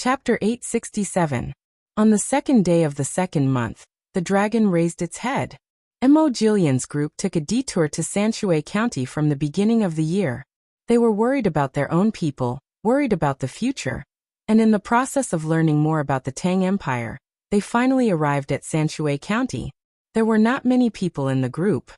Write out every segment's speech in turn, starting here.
Chapter 867. On the second day of the second month, the dragon raised its head. Mo Jillian's group took a detour to Sanshui County from the beginning of the year. They were worried about their own people, worried about the future, and in the process of learning more about the Tang Empire, they finally arrived at Sanshui County. There were not many people in the group.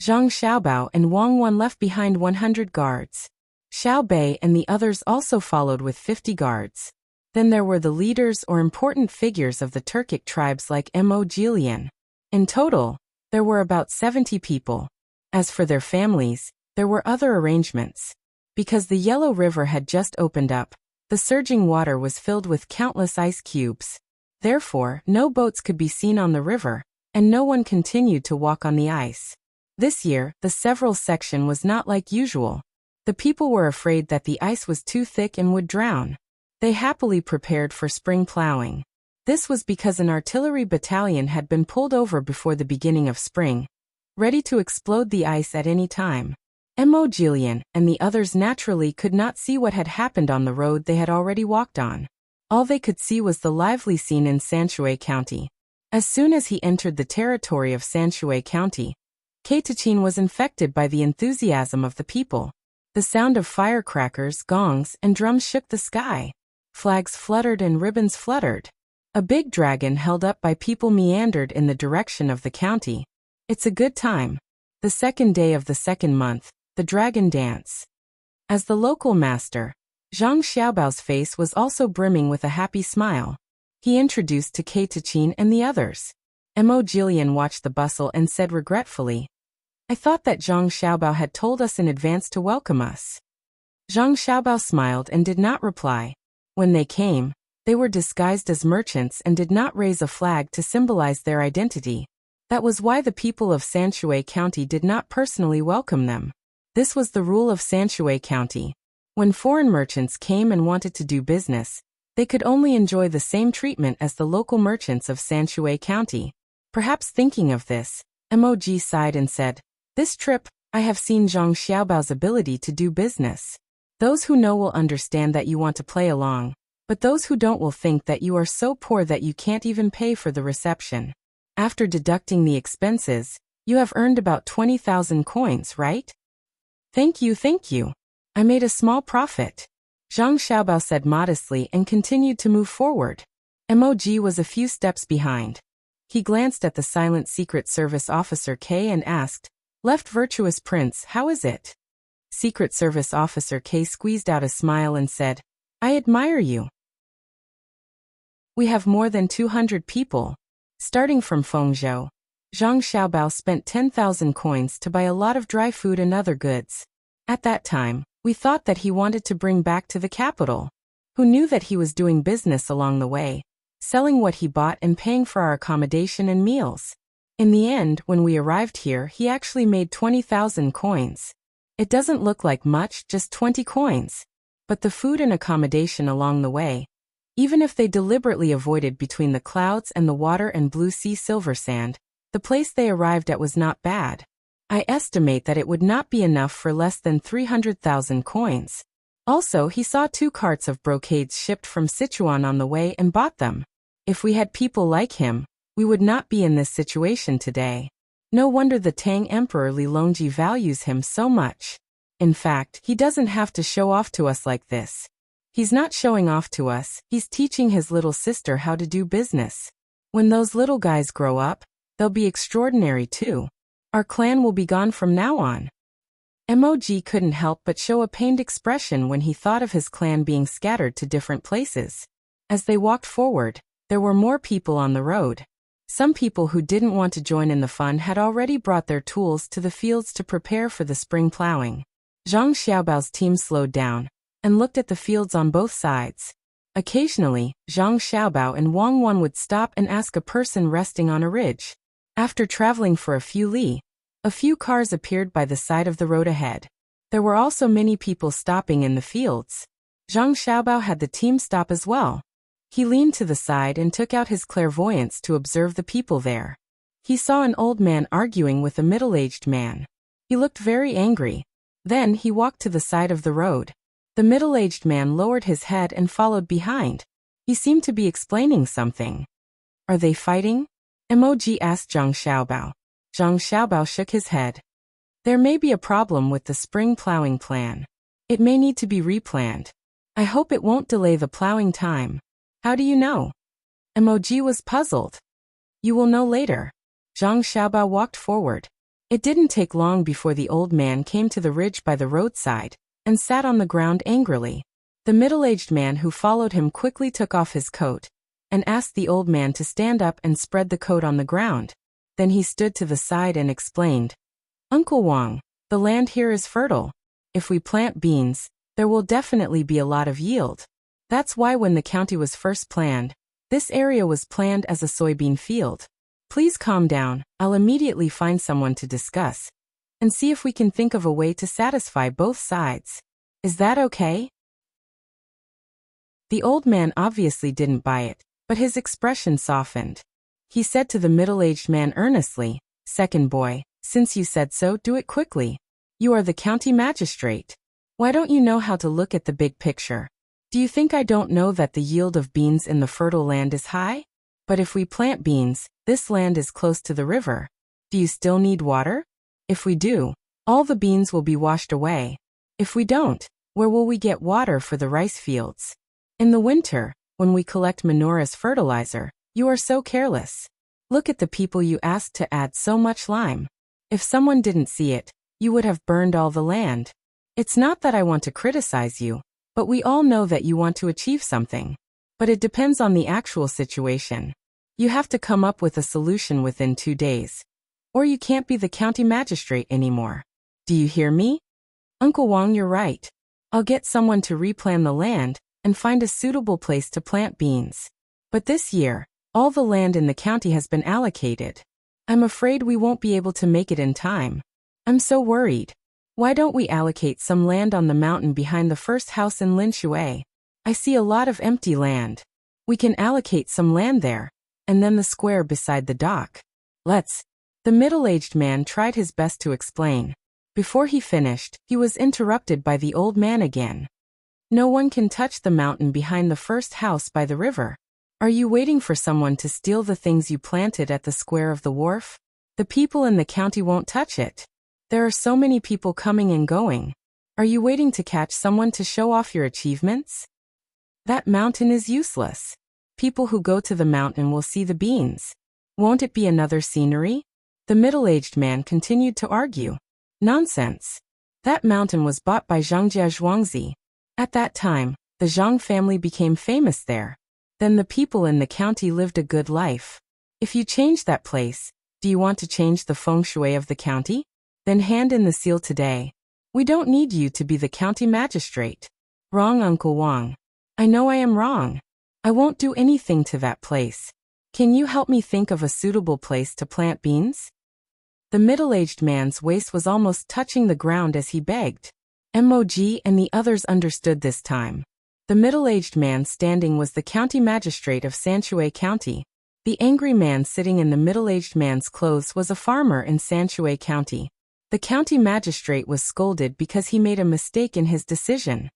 Zhang Xiaobao and Wang Wan left behind 100 guards. Xiao Bei and the others also followed with 50 guards. Then there were the leaders or important figures of the Turkic tribes like Mo Jillian. In total, there were about 70 people. As for their families, there were other arrangements. Because the Yellow River had just opened up, the surging water was filled with countless ice cubes. Therefore, no boats could be seen on the river, and no one continued to walk on the ice. This year, the several section was not like usual. The people were afraid that the ice was too thick and would drown. They happily prepared for spring plowing. This was because an artillery battalion had been pulled over before the beginning of spring, ready to explode the ice at any time. Mo Jillian and the others naturally could not see what had happened on the road they had already walked on. All they could see was the lively scene in Sanshui County. As soon as he entered the territory of Sanshui County, Keitachin was infected by the enthusiasm of the people. The sound of firecrackers, gongs, and drums shook the sky. Flags fluttered and ribbons fluttered. A big dragon held up by people meandered in the direction of the county. It's a good time. The second day of the second month, the dragon dance. As the local master, Zhang Xiaobao's face was also brimming with a happy smile. He introduced to Keitachin and the others. Mo Jillian watched the bustle and said regretfully, "I thought that Zhang Xiaobao had told us in advance to welcome us." Zhang Xiaobao smiled and did not reply. When they came, they were disguised as merchants and did not raise a flag to symbolize their identity. That was why the people of Sanshui County did not personally welcome them. This was the rule of Sanshui County. When foreign merchants came and wanted to do business, they could only enjoy the same treatment as the local merchants of Sanshui County. Perhaps thinking of this, Mog sighed and said, "This trip, I have seen Zhang Xiaobao's ability to do business. Those who know will understand that you want to play along, but those who don't will think that you are so poor that you can't even pay for the reception. After deducting the expenses, you have earned about 20,000 coins, right?" Thank you. I made a small profit," Zhang Xiaobao said modestly and continued to move forward. Mog was a few steps behind. He glanced at the silent Secret Service officer K and asked, "Left Virtuous Prince, how is it?" Secret Service officer K squeezed out a smile and said, "I admire you. We have more than 200 people." Starting from Fengzhou, Zhang Xiaobao spent 10,000 coins to buy a lot of dry food and other goods. At that time, we thought that he wanted to bring back to the capital. Who knew that he was doing business along the way, selling what he bought and paying for our accommodation and meals. In the end, when we arrived here, he actually made 20,000 coins. It doesn't look like much, just 20 coins. But the food and accommodation along the way, even if they deliberately avoided between the clouds and the water and blue sea silver sand, the place they arrived at was not bad. I estimate that it would not be enough for less than 300,000 coins. Also, he saw 2 carts of brocades shipped from Sichuan on the way and bought them. If we had people like him, we would not be in this situation today. No wonder the Tang Emperor Li Longji values him so much. In fact, he doesn't have to show off to us like this. He's not showing off to us, he's teaching his little sister how to do business. When those little guys grow up, they'll be extraordinary too. Our clan will be gone from now on." Mog couldn't help but show a pained expression when he thought of his clan being scattered to different places. As they walked forward, there were more people on the road. Some people who didn't want to join in the fun had already brought their tools to the fields to prepare for the spring plowing. Zhang Xiaobao's team slowed down and looked at the fields on both sides. Occasionally, Zhang Xiaobao and Wang Wan would stop and ask a person resting on a ridge. After traveling for a few li, a few cars appeared by the side of the road ahead. There were also many people stopping in the fields. Zhang Xiaobao had the team stop as well. He leaned to the side and took out his clairvoyance to observe the people there. He saw an old man arguing with a middle-aged man. He looked very angry. Then he walked to the side of the road. The middle-aged man lowered his head and followed behind. He seemed to be explaining something. Are they fighting? Emoji asked Zhang Xiaobao. Zhang Xiaobao shook his head. There may be a problem with the spring plowing plan. It may need to be replanned. I hope it won't delay the plowing time. How do you know? Emoji was puzzled. You will know later. Zhang Xiaobao walked forward. It didn't take long before the old man came to the ridge by the roadside and sat on the ground angrily. The middle-aged man who followed him quickly took off his coat and asked the old man to stand up and spread the coat on the ground. Then he stood to the side and explained. Uncle Wang, the land here is fertile. If we plant beans, there will definitely be a lot of yield. That's why when the county was first planned, this area was planned as a soybean field. Please calm down, I'll immediately find someone to discuss and see if we can think of a way to satisfy both sides. Is that okay? The old man obviously didn't buy it, but his expression softened. He said to the middle-aged man earnestly, Second boy, since you said so, do it quickly. You are the county magistrate. Why don't you know how to look at the big picture? Do you think I don't know that the yield of beans in the fertile land is high? But if we plant beans, this land is close to the river. Do you still need water? If we do, all the beans will be washed away. If we don't, where will we get water for the rice fields? In the winter, when we collect manure as fertilizer, you are so careless. Look at the people you asked to add so much lime. If someone didn't see it, you would have burned all the land. It's not that I want to criticize you, but we all know that you want to achieve something. But it depends on the actual situation. You have to come up with a solution within 2 days. Or you can't be the county magistrate anymore. Do you hear me? Uncle Wang, you're right. I'll get someone to replan the land and find a suitable place to plant beans. But this year, all the land in the county has been allocated. I'm afraid we won't be able to make it in time. I'm so worried. Why don't we allocate some land on the mountain behind the first house in Linshui? I see a lot of empty land. We can allocate some land there, and then the square beside the dock. Let's. The middle-aged man tried his best to explain. Before he finished, he was interrupted by the old man again. No one can touch the mountain behind the first house by the river. Are you waiting for someone to steal the things you planted at the square of the wharf? The people in the county won't touch it. There are so many people coming and going. Are you waiting to catch someone to show off your achievements? That mountain is useless. People who go to the mountain will see the beans. Won't it be another scenery? The middle-aged man continued to argue. Nonsense. That mountain was bought by Zhangjia Zhuangzi. At that time, the Zhang family became famous there. Then the people in the county lived a good life. If you change that place, do you want to change the feng shui of the county? Then hand in the seal today. We don't need you to be the county magistrate. Wrong, Uncle Wang. I know I am wrong. I won't do anything to that place. Can you help me think of a suitable place to plant beans? The middle-aged man's waist was almost touching the ground as he begged. Mog and the others understood this time. The middle-aged man standing was the county magistrate of Sanshui County. The angry man sitting in the middle-aged man's clothes was a farmer in Sanshui County. The county magistrate was scolded because he made a mistake in his decision.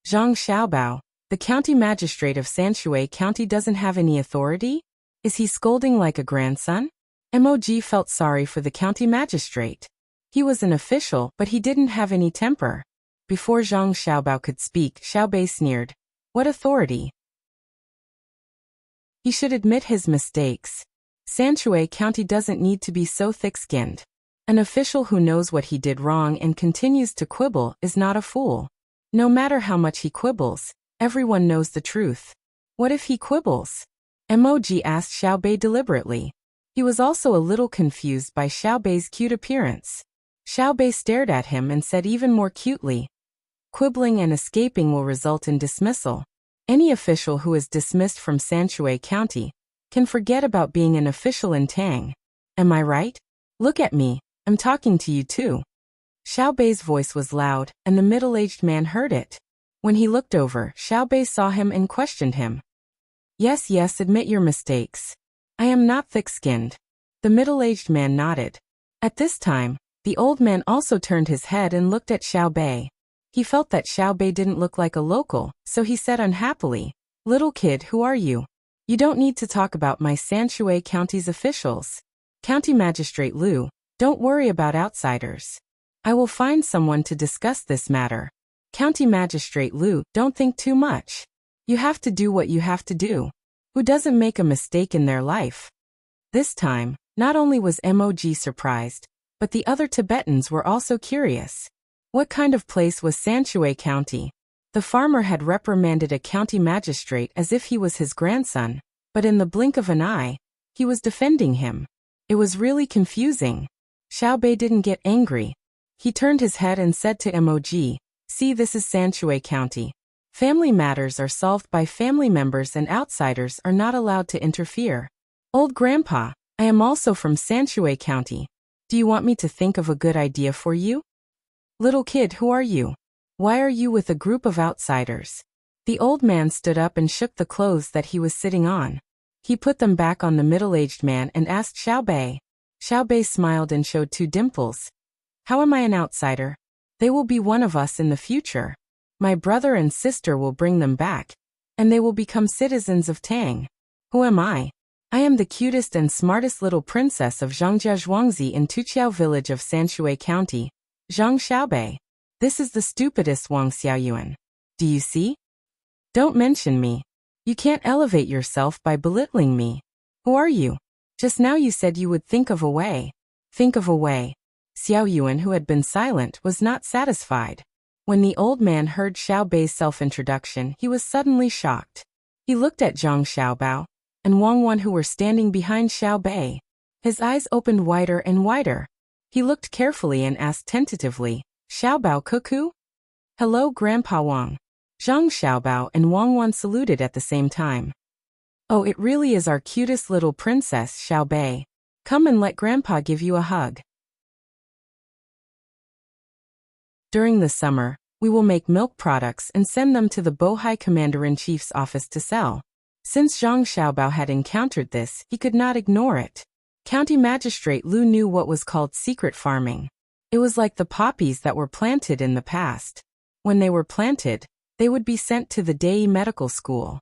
Zhang Xiaobao, the county magistrate of Sanshui County, doesn't have any authority? Is he scolding like a grandson? Mog felt sorry for the county magistrate. He was an official, but he didn't have any temper. Before Zhang Xiaobao could speak, Xiaobei sneered. What authority? He should admit his mistakes. Sanshui County doesn't need to be so thick-skinned. An official who knows what he did wrong and continues to quibble is not a fool. No matter how much he quibbles, everyone knows the truth. What if he quibbles? Mog asked Xiaobei deliberately. He was also a little confused by Xiaobei's cute appearance. Xiaobei stared at him and said even more cutely, quibbling and escaping will result in dismissal. Any official who is dismissed from Sanshui County can forget about being an official in Tang. Am I right? Look at me, I'm talking to you too. Xiaobei's voice was loud, and the middle-aged man heard it. When he looked over, Xiaobei saw him and questioned him. Yes, admit your mistakes. I am not thick-skinned. The middle-aged man nodded. At this time, the old man also turned his head and looked at Xiaobei. He felt that Xiaobei didn't look like a local, so he said unhappily, Little kid, who are you? You don't need to talk about my Sanshui County's officials. County Magistrate Lu, don't worry about outsiders. I will find someone to discuss this matter. County Magistrate Lu, don't think too much. You have to do what you have to do. Who doesn't make a mistake in their life? This time, not only was Mog surprised, but the other Tibetans were also curious. What kind of place was Sanshui County? The farmer had reprimanded a county magistrate as if he was his grandson, but in the blink of an eye, he was defending him. It was really confusing. Xiaobei didn't get angry. He turned his head and said to Mog, "See, this is Sanshui County. Family matters are solved by family members and outsiders are not allowed to interfere. Old Grandpa, I am also from Sanshui County. Do you want me to think of a good idea for you?" Little kid, who are you? Why are you with a group of outsiders? The old man stood up and shook the clothes that he was sitting on. He put them back on the middle-aged man and asked Xiaobei. Xiaobei smiled and showed 2 dimples. How am I an outsider? They will be one of us in the future. My brother and sister will bring them back, and they will become citizens of Tang. Who am I? I am the cutest and smartest little princess of Zhangjia Zhuangzi in Tuqiao village of Sanshui County, Zhang Xiaobei. This is the stupidest Wang Xiaoyuan. Do you see? Don't mention me. You can't elevate yourself by belittling me. Who are you? Just now you said you would think of a way. Think of a way. Xiaoyuan, who had been silent, was not satisfied. When the old man heard Xiaobei's self-introduction, he was suddenly shocked. He looked at Zhang Xiaobao and Wang Wan, who were standing behind Xiaobei. His eyes opened wider and wider. He looked carefully and asked tentatively, "Xiaobao cuckoo?" "Hello, Grandpa Wang." Zhang Xiaobao and Wang Wan saluted at the same time. "Oh, it really is our cutest little princess, Xiaobei. Come and let Grandpa give you a hug." During the summer, we will make milk products and send them to the Bohai Commander-in-Chief's office to sell. Since Zhang Xiaobao had encountered this, he could not ignore it. County Magistrate Lu knew what was called secret farming. It was like the poppies that were planted in the past. When they were planted, they would be sent to the Dei Medical School.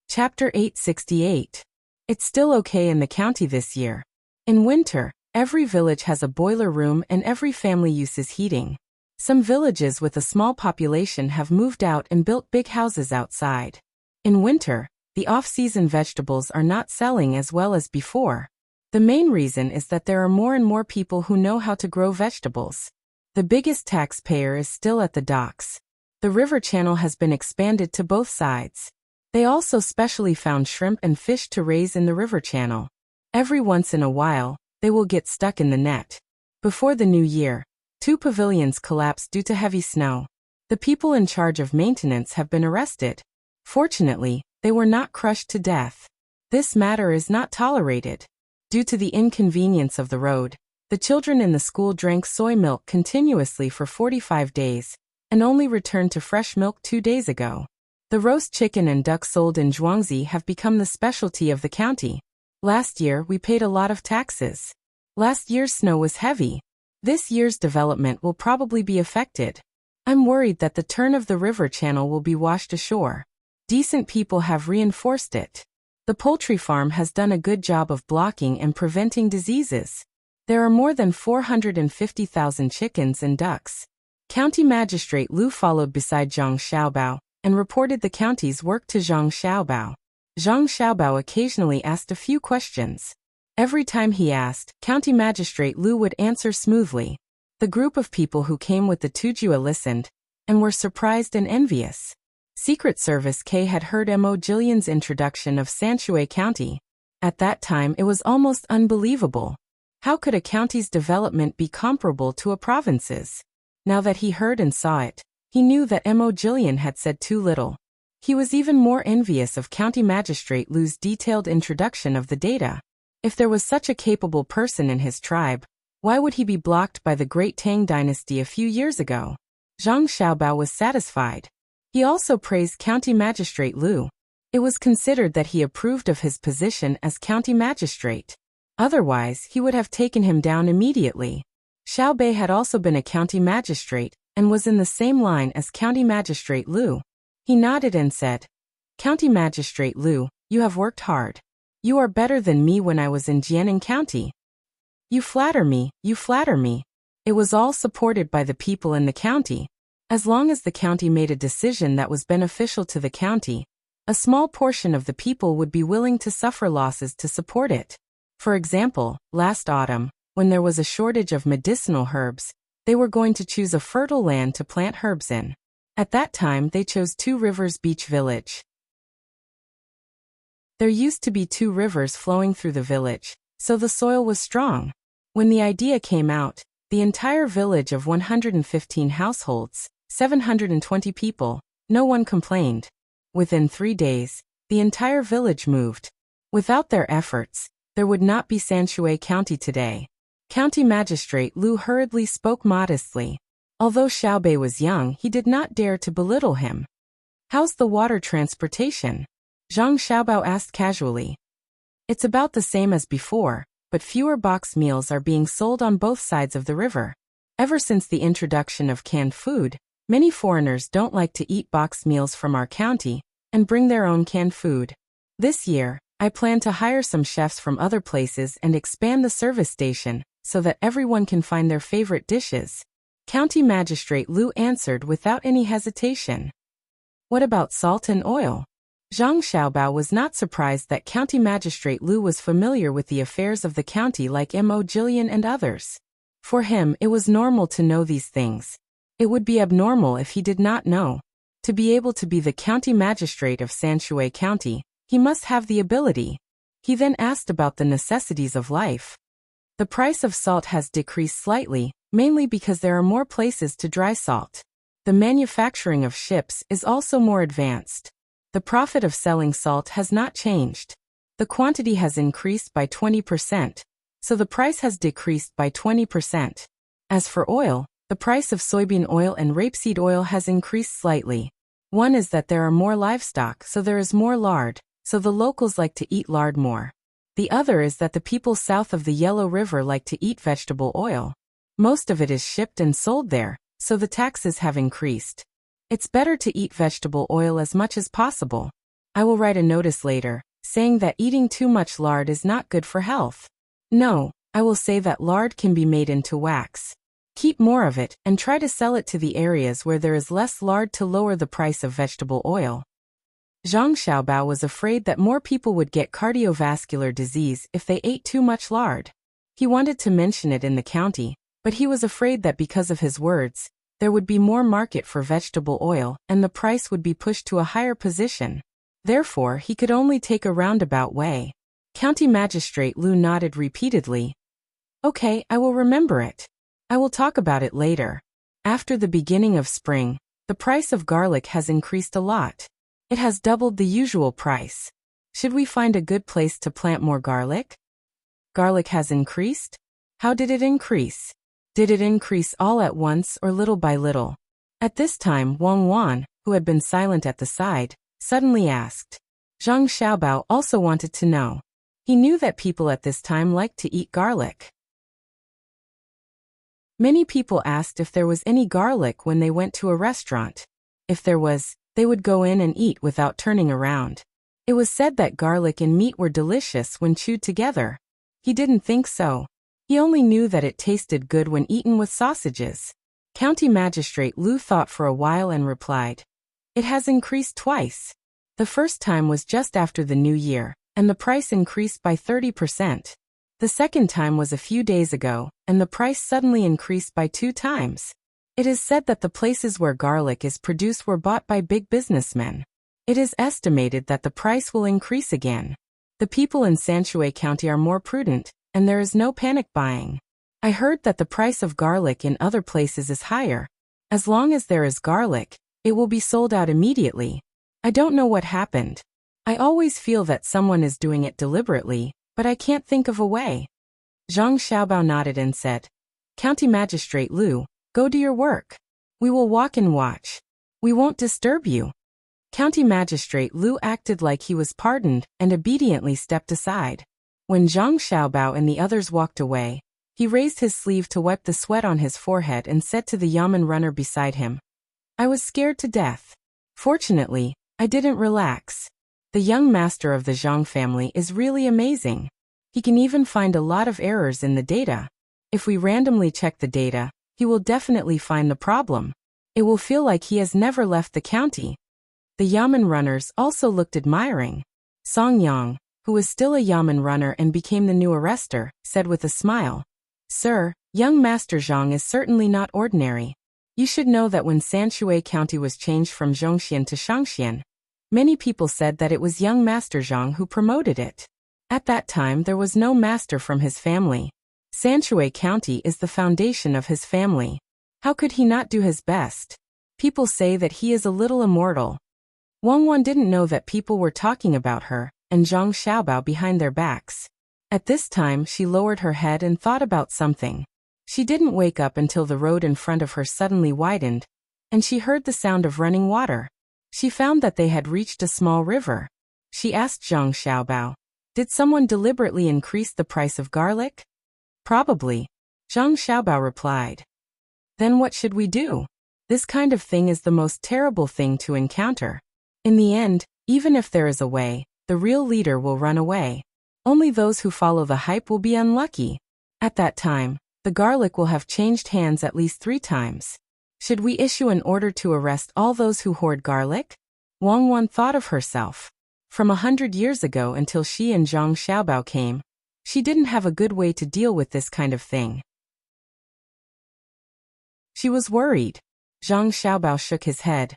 Chapter 868. It's still okay in the county this year. In winter, every village has a boiler room and every family uses heating. Some villages with a small population have moved out and built big houses outside. In winter, the off-season vegetables are not selling as well as before. The main reason is that there are more and more people who know how to grow vegetables. The biggest taxpayer is still at the docks. The river channel has been expanded to both sides. They also specially found shrimp and fish to raise in the river channel. Every once in a while, they will get stuck in the net. Before the new year, 2 pavilions collapsed due to heavy snow. The people in charge of maintenance have been arrested. Fortunately, they were not crushed to death. This matter is not tolerated. Due to the inconvenience of the road, the children in the school drank soy milk continuously for 45 days, and only returned to fresh milk 2 days ago. The roast chicken and duck sold in Zhuangzi have become the specialty of the county. Last year, we paid a lot of taxes. Last year's snow was heavy. This year's development will probably be affected. I'm worried that the turn of the river channel will be washed ashore. Decent people have reinforced it. The poultry farm has done a good job of blocking and preventing diseases. There are more than 450,000 chickens and ducks. County Magistrate Lu followed beside Zhang Xiaobao and reported the county's work to Zhang Xiaobao. Zhang Xiaobao occasionally asked a few questions. Every time he asked, County Magistrate Lu would answer smoothly. The group of people who came with the Tujua listened and were surprised and envious. Secret Service K had heard Mo Jillian's introduction of Sanshui County. At that time it was almost unbelievable. How could a county's development be comparable to a province's? Now that he heard and saw it, he knew that Mo Jillian had said too little. He was even more envious of County Magistrate Lu's detailed introduction of the data. If there was such a capable person in his tribe, why would he be blocked by the great Tang Dynasty a few years ago? Zhang Xiaobao was satisfied. He also praised County Magistrate Lu. It was considered that he approved of his position as County Magistrate. Otherwise, he would have taken him down immediately. Xiaobei had also been a county magistrate and was in the same line as County Magistrate Liu. He nodded and said, "County Magistrate Liu, you have worked hard. You are better than me when I was in Jianing County." "You flatter me, you flatter me." It was all supported by the people in the county. As long as the county made a decision that was beneficial to the county, a small portion of the people would be willing to suffer losses to support it. For example, last autumn, when there was a shortage of medicinal herbs, they were going to choose a fertile land to plant herbs in. At that time, they chose Two Rivers Beach Village. There used to be 2 rivers flowing through the village, so the soil was strong. When the idea came out, the entire village of 115 households, 720 people, no one complained. Within 3 days, the entire village moved. Without their efforts, there would not be Sanshui County today. County Magistrate Liu hurriedly spoke modestly. Although Xiaobei was young, he did not dare to belittle him. "How's the water transportation?" Zhang Xiaobao asked casually. "It's about the same as before, but fewer box meals are being sold on both sides of the river. Ever since the introduction of canned food, many foreigners don't like to eat box meals from our county and bring their own canned food. This year, I plan to hire some chefs from other places and expand the service station so that everyone can find their favorite dishes." County Magistrate Liu answered without any hesitation. "What about salt and oil?" Zhang Xiaobao was not surprised that County Magistrate Liu was familiar with the affairs of the county like Mo Jillian and others. For him, it was normal to know these things. It would be abnormal if he did not know. To be able to be the county magistrate of Sanshui County, he must have the ability. He then asked about the necessities of life. "The price of salt has decreased slightly, mainly because there are more places to dry salt. The manufacturing of ships is also more advanced. The profit of selling salt has not changed. The quantity has increased by 20%, so the price has decreased by 20%. As for oil, the price of soybean oil and rapeseed oil has increased slightly. One is that there are more livestock, so there is more lard, so the locals like to eat lard more. The other is that the people south of the Yellow River like to eat vegetable oil. Most of it is shipped and sold there, so the taxes have increased. It's better to eat vegetable oil as much as possible. I will write a notice later, saying that eating too much lard is not good for health. No, I will say that lard can be made into wax. Keep more of it and try to sell it to the areas where there is less lard to lower the price of vegetable oil." Zhang Xiaobao was afraid that more people would get cardiovascular disease if they ate too much lard. He wanted to mention it in the county, but he was afraid that because of his words, there would be more market for vegetable oil and the price would be pushed to a higher position. Therefore, he could only take a roundabout way. County Magistrate Liu nodded repeatedly. "Okay, I will remember it. I will talk about it later." After the beginning of spring, the price of garlic has increased a lot. It has doubled the usual price. Should we find a good place to plant more garlic? Garlic has increased? How did it increase? Did it increase all at once or little by little? At this time, Wang Wan, who had been silent at the side, suddenly asked. Zhang Xiaobao also wanted to know. He knew that people at this time liked to eat garlic. Many people asked if there was any garlic when they went to a restaurant. If there was, they would go in and eat without turning around. It was said that garlic and meat were delicious when chewed together. He didn't think so. He only knew that it tasted good when eaten with sausages. County Magistrate Liu thought for a while and replied, "It has increased twice. The first time was just after the New Year, and the price increased by 30%. The second time was a few days ago, and the price suddenly increased by 2 times. It is said that the places where garlic is produced were bought by big businessmen. It is estimated that the price will increase again. The people in Sanshui County are more prudent, and there is no panic buying. I heard that the price of garlic in other places is higher. As long as there is garlic, it will be sold out immediately. I don't know what happened. I always feel that someone is doing it deliberately, but I can't think of a way." Zhang Xiaobao nodded and said, "County Magistrate Liu, go do your work. We will walk and watch. We won't disturb you." County Magistrate Liu acted like he was pardoned and obediently stepped aside. When Zhang Xiaobao and the others walked away, He raised his sleeve to wipe the sweat on his forehead and said to the Yamen runner beside him, "I was scared to death. Fortunately, I didn't relax. The young master of the Zhang family is really amazing. He can even find a lot of errors in the data. If we randomly check the data, he will definitely find the problem. It will feel like he has never left the county." The Yamen runners also looked admiring. Song Yang, who was still a Yamen runner and became the new arrestor, said with a smile, "Sir, young Master Zhang is certainly not ordinary. You should know that when Sanshui County was changed from Zhongxian to Shangxian, many people said that it was young Master Zhang who promoted it. At that time there was no master from his family. Sanshui County is the foundation of his family. How could he not do his best? People say that he is a little immortal." Wang Wan didn't know that people were talking about her and Zhang Xiaobao behind their backs. At this time she lowered her head and thought about something. She didn't wake up until the road in front of her suddenly widened, and she heard the sound of running water. She found that they had reached a small river. She asked Zhang Xiaobao, "Did someone deliberately increase the price of garlic?" "Probably," Zhang Xiaobao replied. "Then what should we do? This kind of thing is the most terrible thing to encounter. In the end, even if there is a way, the real leader will run away. Only those who follow the hype will be unlucky. At that time, the garlic will have changed hands at least 3 times. Should we issue an order to arrest all those who hoard garlic?" Wang Wan thought of herself. From 100 years ago until she and Zhang Xiaobao came, she didn't have a good way to deal with this kind of thing. She was worried. Zhang Xiaobao shook his head.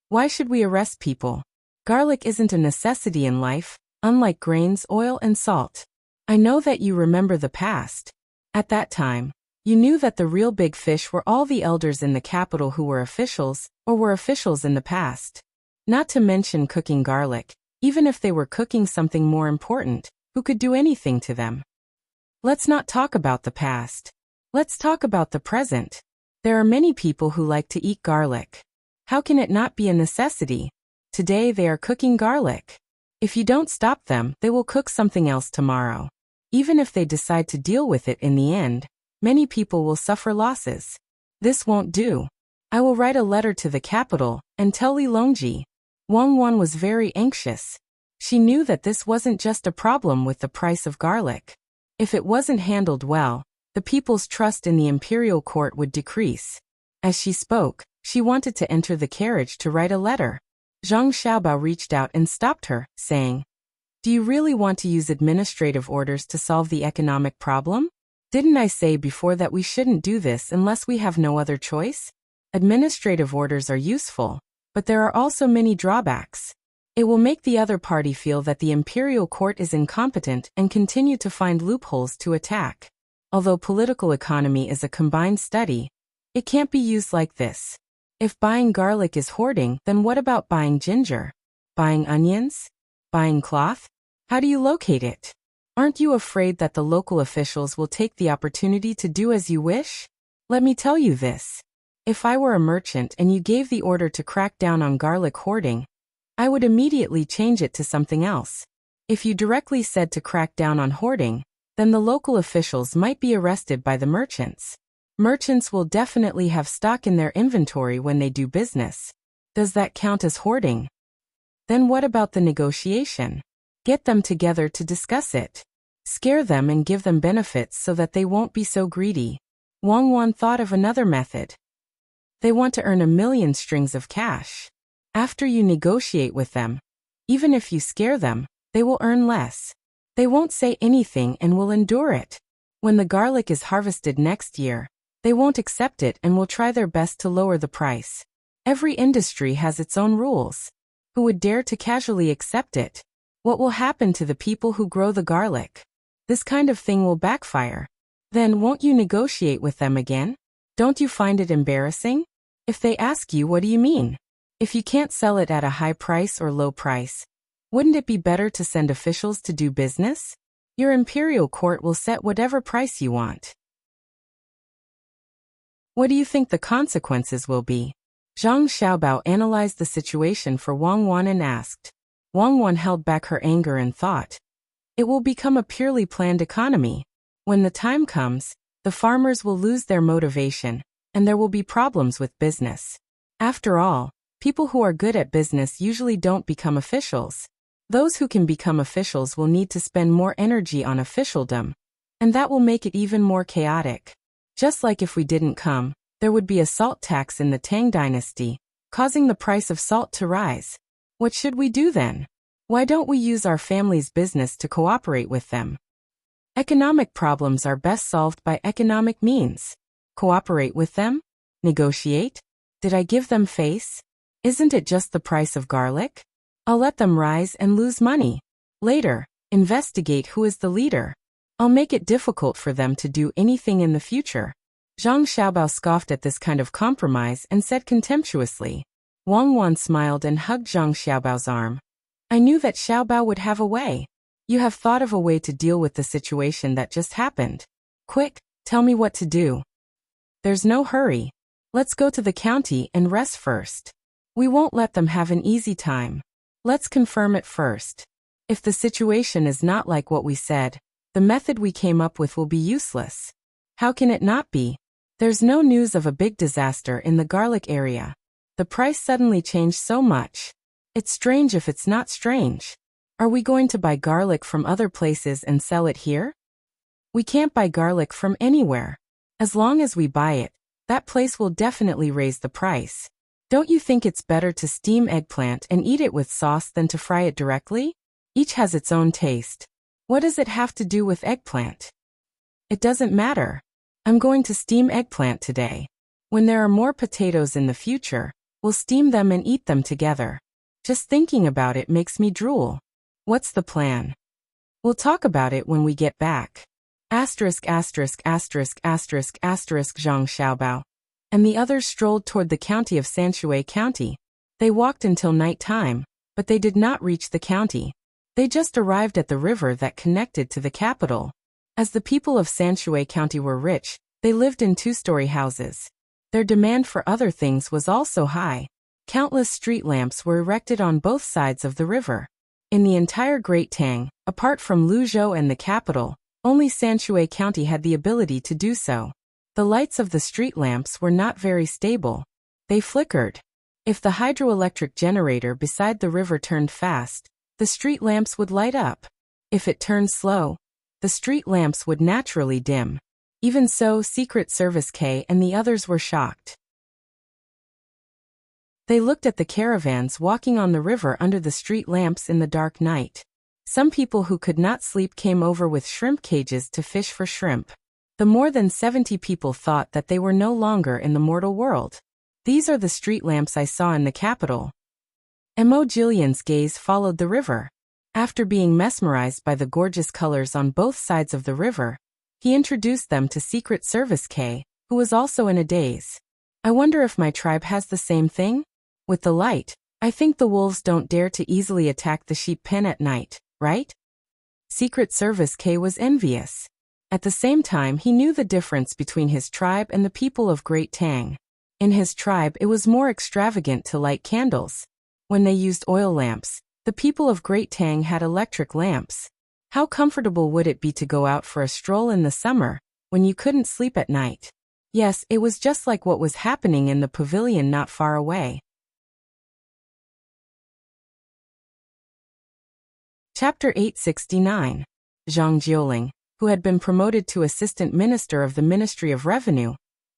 "Why should we arrest people? Garlic isn't a necessity in life, unlike grains, oil, and salt. I know that you remember the past. At that time, you knew that the real big fish were all the elders in the capital who were officials, or were officials in the past. Not to mention cooking garlic, even if they were cooking something more important, who could do anything to them. Let's not talk about the past. Let's talk about the present. There are many people who like to eat garlic. How can it not be a necessity? Today they are cooking garlic. If you don't stop them, they will cook something else tomorrow. Even if they decide to deal with it in the end, many people will suffer losses. This won't do. I will write a letter to the capital and tell Li Longji." Wang Wan was very anxious. She knew that this wasn't just a problem with the price of garlic. If it wasn't handled well, the people's trust in the imperial court would decrease. As she spoke, she wanted to enter the carriage to write a letter. Zhang Xiaobao reached out and stopped her, saying, "Do you really want to use administrative orders to solve the economic problem? Didn't I say before that we shouldn't do this unless we have no other choice? Administrative orders are useful, but there are also many drawbacks. It will make the other party feel that the imperial court is incompetent and continue to find loopholes to attack. Although political economy is a combined study, it can't be used like this. If buying garlic is hoarding, then what about buying ginger? Buying onions? Buying cloth? How do you locate it? Aren't you afraid that the local officials will take the opportunity to do as you wish? Let me tell you this. If I were a merchant and you gave the order to crack down on garlic hoarding, I would immediately change it to something else. If you directly said to crack down on hoarding, then the local officials might be arrested by the merchants. Merchants will definitely have stock in their inventory when they do business. Does that count as hoarding? Then what about the negotiation? Get them together to discuss it. Scare them and give them benefits so that they won't be so greedy." Wang Wan thought of another method. They want to earn 1,000,000 strings of cash. After you negotiate with them, even if you scare them, they will earn less. They won't say anything and will endure it. When the garlic is harvested next year, they won't accept it and will try their best to lower the price. Every industry has its own rules. Who would dare to casually accept it? What will happen to the people who grow the garlic? This kind of thing will backfire. Then won't you negotiate with them again? Don't you find it embarrassing? If they ask you, what do you mean? If you can't sell it at a high price or low price, wouldn't it be better to send officials to do business? Your imperial court will set whatever price you want. What do you think the consequences will be? Zhang Xiaobao analyzed the situation for Wang Wan and asked. Wang Wan held back her anger and thought, it will become a purely planned economy. When the time comes, the farmers will lose their motivation, and there will be problems with business. After all, people who are good at business usually don't become officials. Those who can become officials will need to spend more energy on officialdom, and that will make it even more chaotic. Just like if we didn't come, there would be a salt tax in the Tang Dynasty, causing the price of salt to rise. What should we do then? Why don't we use our family's business to cooperate with them? Economic problems are best solved by economic means. Cooperate with them? Negotiate? Did I give them face? Isn't it just the price of garlic? I'll let them rise and lose money. Later, investigate who is the leader. I'll make it difficult for them to do anything in the future. Zhang Xiaobao scoffed at this kind of compromise and said contemptuously. Wang Wan smiled and hugged Zhang Xiaobao's arm. I knew that Xiaobao would have a way. You have thought of a way to deal with the situation that just happened. Quick, tell me what to do. There's no hurry. Let's go to the county and rest first. We won't let them have an easy time. Let's confirm it first. If the situation is not like what we said, the method we came up with will be useless. How can it not be? There's no news of a big disaster in the garlic area. The price suddenly changed so much. It's strange if it's not strange. Are we going to buy garlic from other places and sell it here? We can't buy garlic from anywhere. As long as we buy it, that place will definitely raise the price. Don't you think it's better to steam eggplant and eat it with sauce than to fry it directly? Each has its own taste. What does it have to do with eggplant? It doesn't matter. I'm going to steam eggplant today. When there are more potatoes in the future, we'll steam them and eat them together. Just thinking about it makes me drool. What's the plan? We'll talk about it when we get back. Zhang Xiaobao. And the others strolled toward the county of Sanshui County. They walked until night time, but they did not reach the county. They just arrived at the river that connected to the capital. As the people of Sanshui County were rich, they lived in two-story houses. Their demand for other things was also high. Countless street lamps were erected on both sides of the river. In the entire Great Tang, apart from Luzhou and the capital, only Sanshui County had the ability to do so. The lights of the street lamps were not very stable. They flickered. If the hydroelectric generator beside the river turned fast, the street lamps would light up. If it turned slow, the street lamps would naturally dim. Even so, Secret Service K and the others were shocked. They looked at the caravans walking on the river under the street lamps in the dark night. Some people who could not sleep came over with shrimp cages to fish for shrimp. The more than 70 people thought that they were no longer in the mortal world. These are the street lamps I saw in the capital. Mo Jillian's gaze followed the river. After being mesmerized by the gorgeous colors on both sides of the river, he introduced them to Secret Service K, who was also in a daze. I wonder if my tribe has the same thing? With the light, I think the wolves don't dare to easily attack the sheep pen at night, right? Secret Service K was envious. At the same time, he knew the difference between his tribe and the people of Great Tang. In his tribe, it was more extravagant to light candles. When they used oil lamps, the people of Great Tang had electric lamps. How comfortable would it be to go out for a stroll in the summer, when you couldn't sleep at night? Yes, it was just like what was happening in the pavilion not far away. Chapter 869. Zhang Jiuling, who had been promoted to Assistant Minister of the Ministry of Revenue,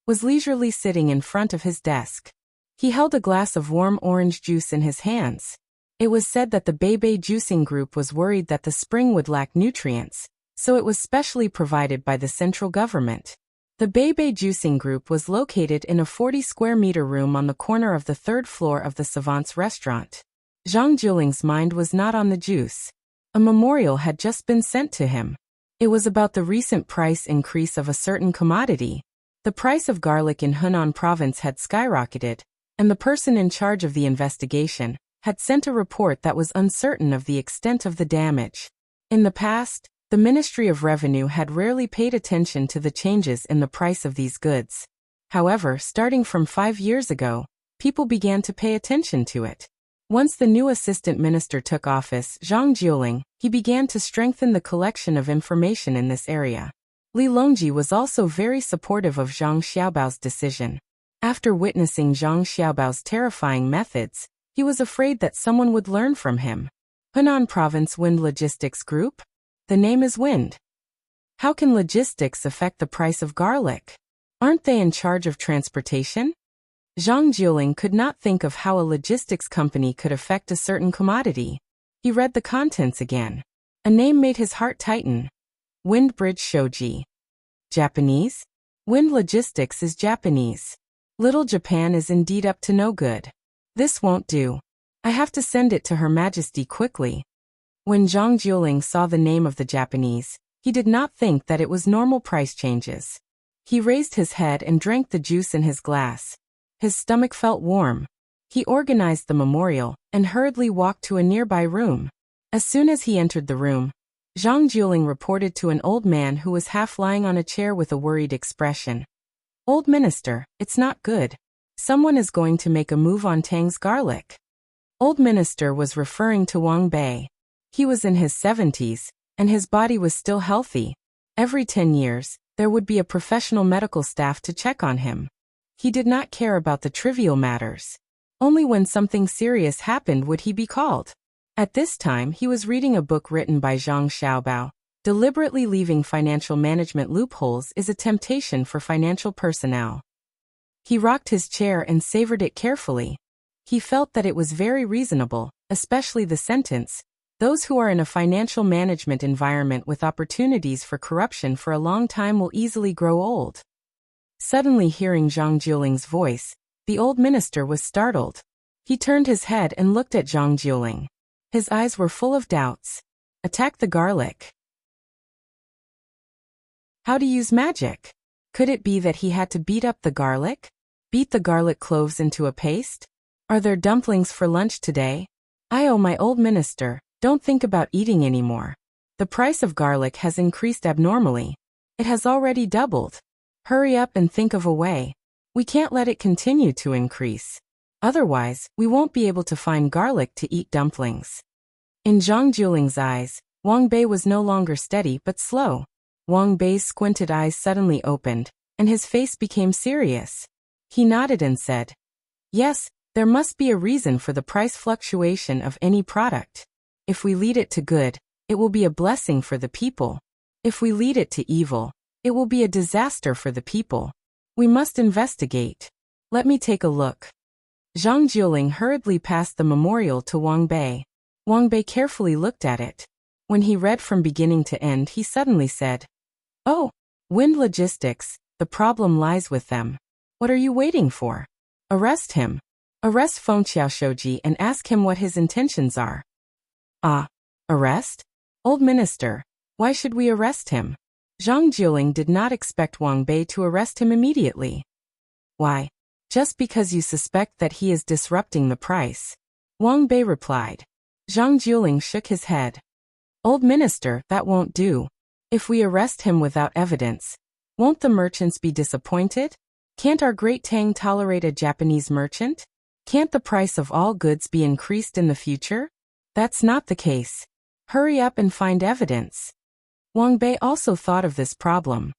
was leisurely sitting in front of his desk. He held a glass of warm orange juice in his hands. It was said that the Beibei Juicing Group was worried that the spring would lack nutrients, so it was specially provided by the central government. The Beibei Juicing Group was located in a 40-square-meter room on the corner of the third floor of the Savant's restaurant. Zhang Jiuling's mind was not on the juice. A memorial had just been sent to him. It was about the recent price increase of a certain commodity. The price of garlic in Hunan province had skyrocketed, and the person in charge of the investigation had sent a report that was uncertain of the extent of the damage. In the past, the Ministry of Revenue had rarely paid attention to the changes in the price of these goods. However, starting from 5 years ago, people began to pay attention to it. Once the new assistant minister took office, Zhang Jiuling, he began to strengthen the collection of information in this area. Li Longji was also very supportive of Zhang Xiaobao's decision. After witnessing Zhang Xiaobao's terrifying methods, he was afraid that someone would learn from him. Henan Province Wind Logistics Group? The name is Wind. How can logistics affect the price of garlic? Aren't they in charge of transportation? Zhang Jiuling could not think of how a logistics company could affect a certain commodity. He read the contents again. A name made his heart tighten. Windbridge Shoji. Japanese? Wind Logistics is Japanese. Little Japan is indeed up to no good. This won't do. I have to send it to Her Majesty quickly. When Zhang Jiuling saw the name of the Japanese, he did not think that it was normal price changes. He raised his head and drank the juice in his glass. His stomach felt warm. He organized the memorial and hurriedly walked to a nearby room. As soon as he entered the room, Zhang Jiuling reported to an old man who was half lying on a chair with a worried expression. Old minister, it's not good. Someone is going to make a move on Tang's garlic. Old minister was referring to Wang Bei. He was in his 70s, and his body was still healthy. Every 10 years, there would be a professional medical staff to check on him. He did not care about the trivial matters. Only when something serious happened would he be called. At this time he was reading a book written by Zhang Xiaobao. Deliberately leaving financial management loopholes is a temptation for financial personnel. He rocked his chair and savored it carefully. He felt that it was very reasonable, especially the sentence, those who are in a financial management environment with opportunities for corruption for a long time will easily grow old. Suddenly hearing Zhang Jiuling's voice, the old minister was startled. He turned his head and looked at Zhang Jiuling. His eyes were full of doubts. Attack the garlic. How to use magic? Could it be that he had to beat up the garlic? Beat the garlic cloves into a paste? Are there dumplings for lunch today? My old minister, don't think about eating anymore. The price of garlic has increased abnormally. It has already doubled. Hurry up and think of a way. We can't let it continue to increase. Otherwise, we won't be able to find garlic to eat dumplings. In Zhang Jiuling's eyes, Wang Bei was no longer steady but slow. Wang Bei's squinted eyes suddenly opened, and his face became serious. He nodded and said, Yes, there must be a reason for the price fluctuation of any product. If we lead it to good, it will be a blessing for the people. If we lead it to evil, it will be a disaster for the people. We must investigate. Let me take a look. Zhang Jiuling hurriedly passed the memorial to Wang Bei. Wang Bei carefully looked at it. When he read from beginning to end, he suddenly said, Oh, Wind Logistics, the problem lies with them. What are you waiting for? Arrest him. Arrest Fengqiao Shoji and ask him what his intentions are. Ah, arrest? Old minister, why should we arrest him? Zhang Jiuling did not expect Wang Bei to arrest him immediately. Why? Just because you suspect that he is disrupting the price. Wang Bei replied. Zhang Jiuling shook his head. Old minister, that won't do. If we arrest him without evidence, won't the merchants be disappointed? Can't our great Tang tolerate a Japanese merchant? Can't the price of all goods be increased in the future? That's not the case. Hurry up and find evidence. Wang Bei also thought of this problem.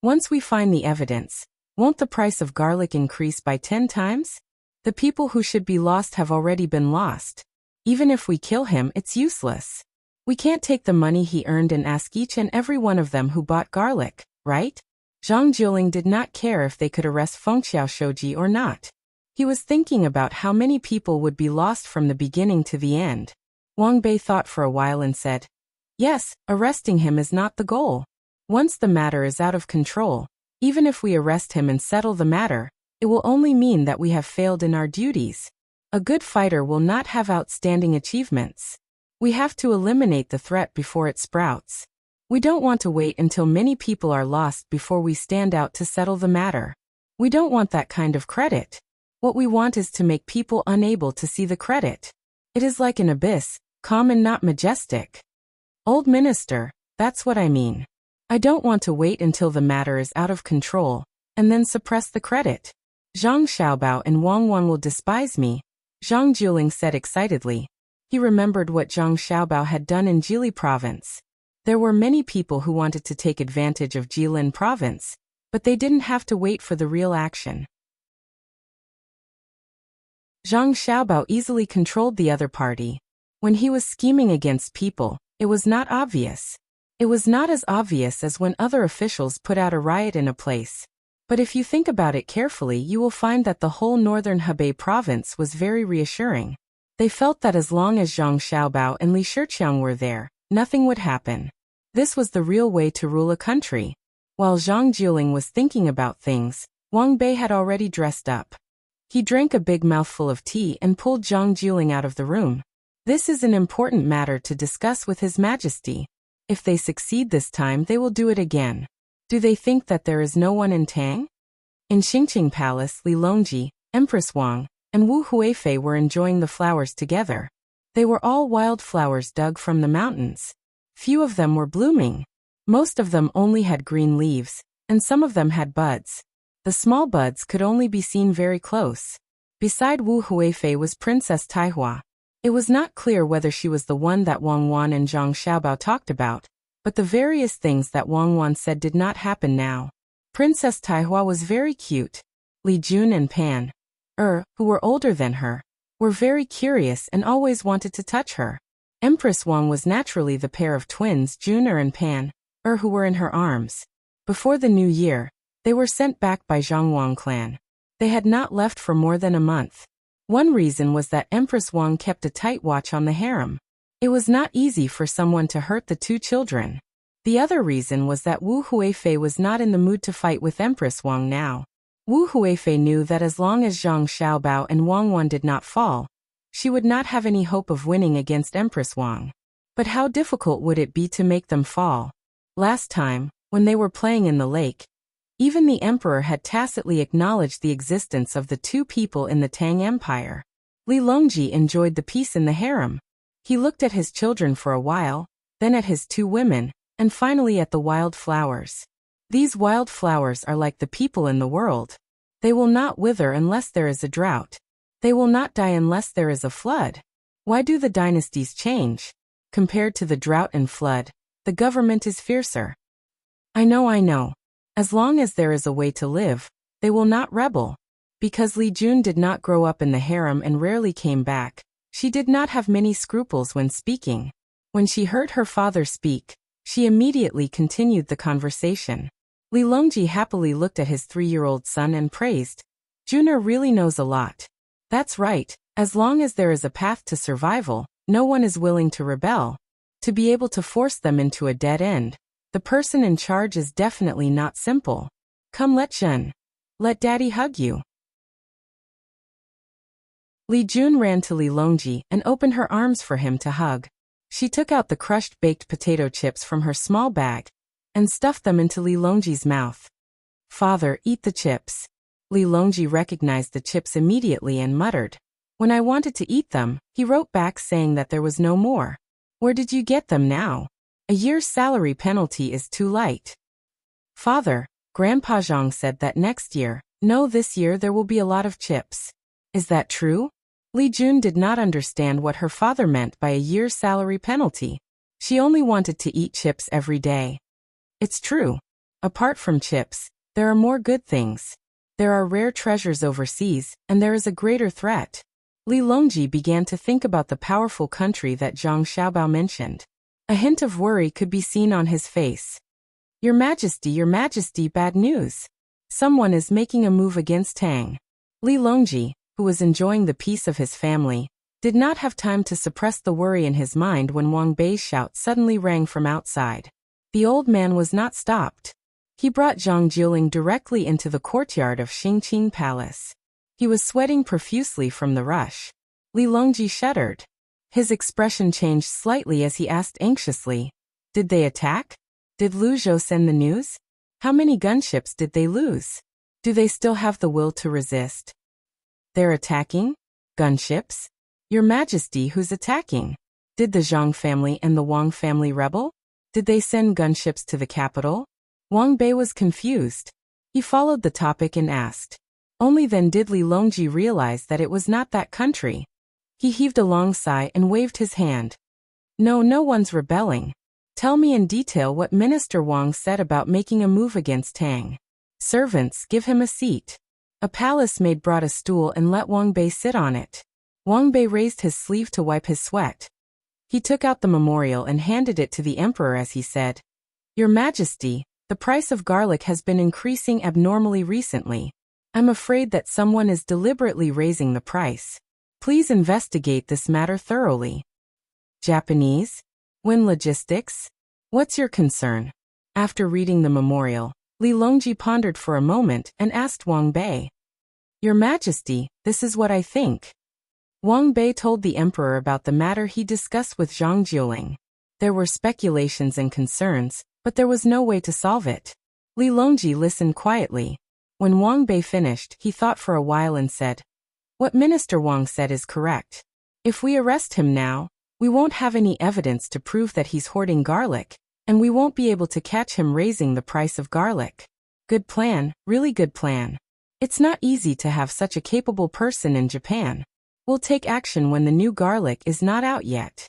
Once we find the evidence, won't the price of garlic increase by 10 times? The people who should be lost have already been lost. Even if we kill him, it's useless. We can't take the money he earned and ask each and every one of them who bought garlic, right? Zhang Jiuling did not care if they could arrest Fengqiao Shoji or not. He was thinking about how many people would be lost from the beginning to the end. Wang Bei thought for a while and said, Yes, arresting him is not the goal. Once the matter is out of control, even if we arrest him and settle the matter, it will only mean that we have failed in our duties. A good fighter will not have outstanding achievements. We have to eliminate the threat before it sprouts. We don't want to wait until many people are lost before we stand out to settle the matter. We don't want that kind of credit. What we want is to make people unable to see the credit. It is like an abyss, calm and not majestic. Old minister, that's what I mean. I don't want to wait until the matter is out of control, and then suppress the credit. Zhang Xiaobao and Wang Wang will despise me, Zhang Jiuling said excitedly. He remembered what Zhang Xiaobao had done in Jili province. There were many people who wanted to take advantage of Jilin province, but they didn't have to wait for the real action. Zhang Xiaobao easily controlled the other party. When he was scheming against people, it was not obvious. It was not as obvious as when other officials put out a riot in a place. But if you think about it carefully, you will find that the whole northern Hebei province was very reassuring. They felt that as long as Zhang Xiaobao and Li Shiqiang were there, nothing would happen. This was the real way to rule a country. While Zhang Jiuling was thinking about things, Wang Bei had already dressed up. He drank a big mouthful of tea and pulled Zhang Jiuling out of the room. This is an important matter to discuss with His Majesty. If they succeed this time, they will do it again. Do they think that there is no one in Tang? In Xingqing Palace, Li Longji, Empress Wang, and Wu Huifei were enjoying the flowers together. They were all wild flowers dug from the mountains. Few of them were blooming. Most of them only had green leaves, and some of them had buds. The small buds could only be seen very close. Beside Wu Huifei was Princess Taihua. It was not clear whether she was the one that Wang Wan and Zhang Xiaobao talked about, but the various things that Wang Wan said did not happen now. Princess Taihua was very cute. Li Jun and Pan, who were older than her, were very curious and always wanted to touch her. Empress Wang was naturally the pair of twins Jun and Pan, who were in her arms. Before the new year, they were sent back by Zhangwang clan. They had not left for more than a month. One reason was that Empress Wang kept a tight watch on the harem. It was not easy for someone to hurt the two children. The other reason was that Wu Huifei was not in the mood to fight with Empress Wang now. Wu Huifei knew that as long as Zhang Xiaobao and Wang Wan did not fall, she would not have any hope of winning against Empress Wang. But how difficult would it be to make them fall? Last time, when they were playing in the lake, even the emperor had tacitly acknowledged the existence of the two people in the Tang Empire. Li Longji enjoyed the peace in the harem. He looked at his children for a while, then at his two women, and finally at the wild flowers. These wild flowers are like the people in the world. They will not wither unless there is a drought. They will not die unless there is a flood. Why do the dynasties change? Compared to the drought and flood, the government is fiercer. I know. As long as there is a way to live, they will not rebel. Because Li Jun did not grow up in the harem and rarely came back, she did not have many scruples when speaking. When she heard her father speak, she immediately continued the conversation. Li Longji happily looked at his 3-year-old son and praised. Juner really knows a lot. That's right, as long as there is a path to survival, no one is willing to rebel. To be able to force them into a dead end, the person in charge is definitely not simple. Come, let Daddy hug you. Li Jun ran to Li Longji and opened her arms for him to hug. She took out the crushed baked potato chips from her small bag and stuffed them into Li Longji's mouth. Father, eat the chips. Li Longji recognized the chips immediately and muttered. When I wanted to eat them, he wrote back saying that there was no more. Where did you get them now? A year's salary penalty is too light. Father, Grandpa Zhang said that next year, no, this year there will be a lot of chips. Is that true? Li Jun did not understand what her father meant by a year's salary penalty. She only wanted to eat chips every day. It's true. Apart from chips, there are more good things. There are rare treasures overseas, and there is a greater threat. Li Longji began to think about the powerful country that Zhang Xiaobao mentioned. A hint of worry could be seen on his face. Your Majesty, bad news. Someone is making a move against Tang. Li Longji, who was enjoying the peace of his family, did not have time to suppress the worry in his mind when Wang Bei's shout suddenly rang from outside. The old man was not stopped. He brought Zhang Jiuling directly into the courtyard of Xingqing Palace. He was sweating profusely from the rush. Li Longji shuddered. His expression changed slightly as he asked anxiously, did they attack? Did Lu Zhou send the news? How many gunships did they lose? Do they still have the will to resist? They're attacking? Gunships? Your Majesty, who's attacking? Did the Zhang family and the Wang family rebel? Did they send gunships to the capital? Wang Bei was confused. He followed the topic and asked. Only then did Li Longji realize that it was not that country. He heaved a long sigh and waved his hand. No one's rebelling. Tell me in detail what Minister Wang said about making a move against Tang. Servants, give him a seat. A palace maid brought a stool and let Wang Bei sit on it. Wang Bei raised his sleeve to wipe his sweat. He took out the memorial and handed it to the emperor as he said, Your Majesty, the price of garlic has been increasing abnormally recently. I'm afraid that someone is deliberately raising the price. Please investigate this matter thoroughly. Japanese? Win Logistics? What's your concern? After reading the memorial, Li Longji pondered for a moment and asked Wang Bei. Your Majesty, this is what I think. Wang Bei told the emperor about the matter he discussed with Zhang Jiuling. There were speculations and concerns, but there was no way to solve it. Li Longji listened quietly. When Wang Bei finished, he thought for a while and said, What Minister Wang said is correct. If we arrest him now, we won't have any evidence to prove that he's hoarding garlic, and we won't be able to catch him raising the price of garlic. Good plan, really good plan. It's not easy to have such a capable person in Japan. We'll take action when the new garlic is not out yet.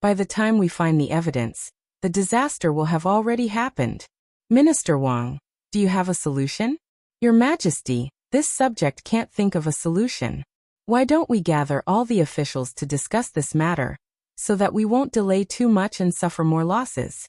By the time we find the evidence, the disaster will have already happened. Minister Wang, do you have a solution? Your Majesty, this subject can't think of a solution. Why don't we gather all the officials to discuss this matter, so that we won't delay too much and suffer more losses?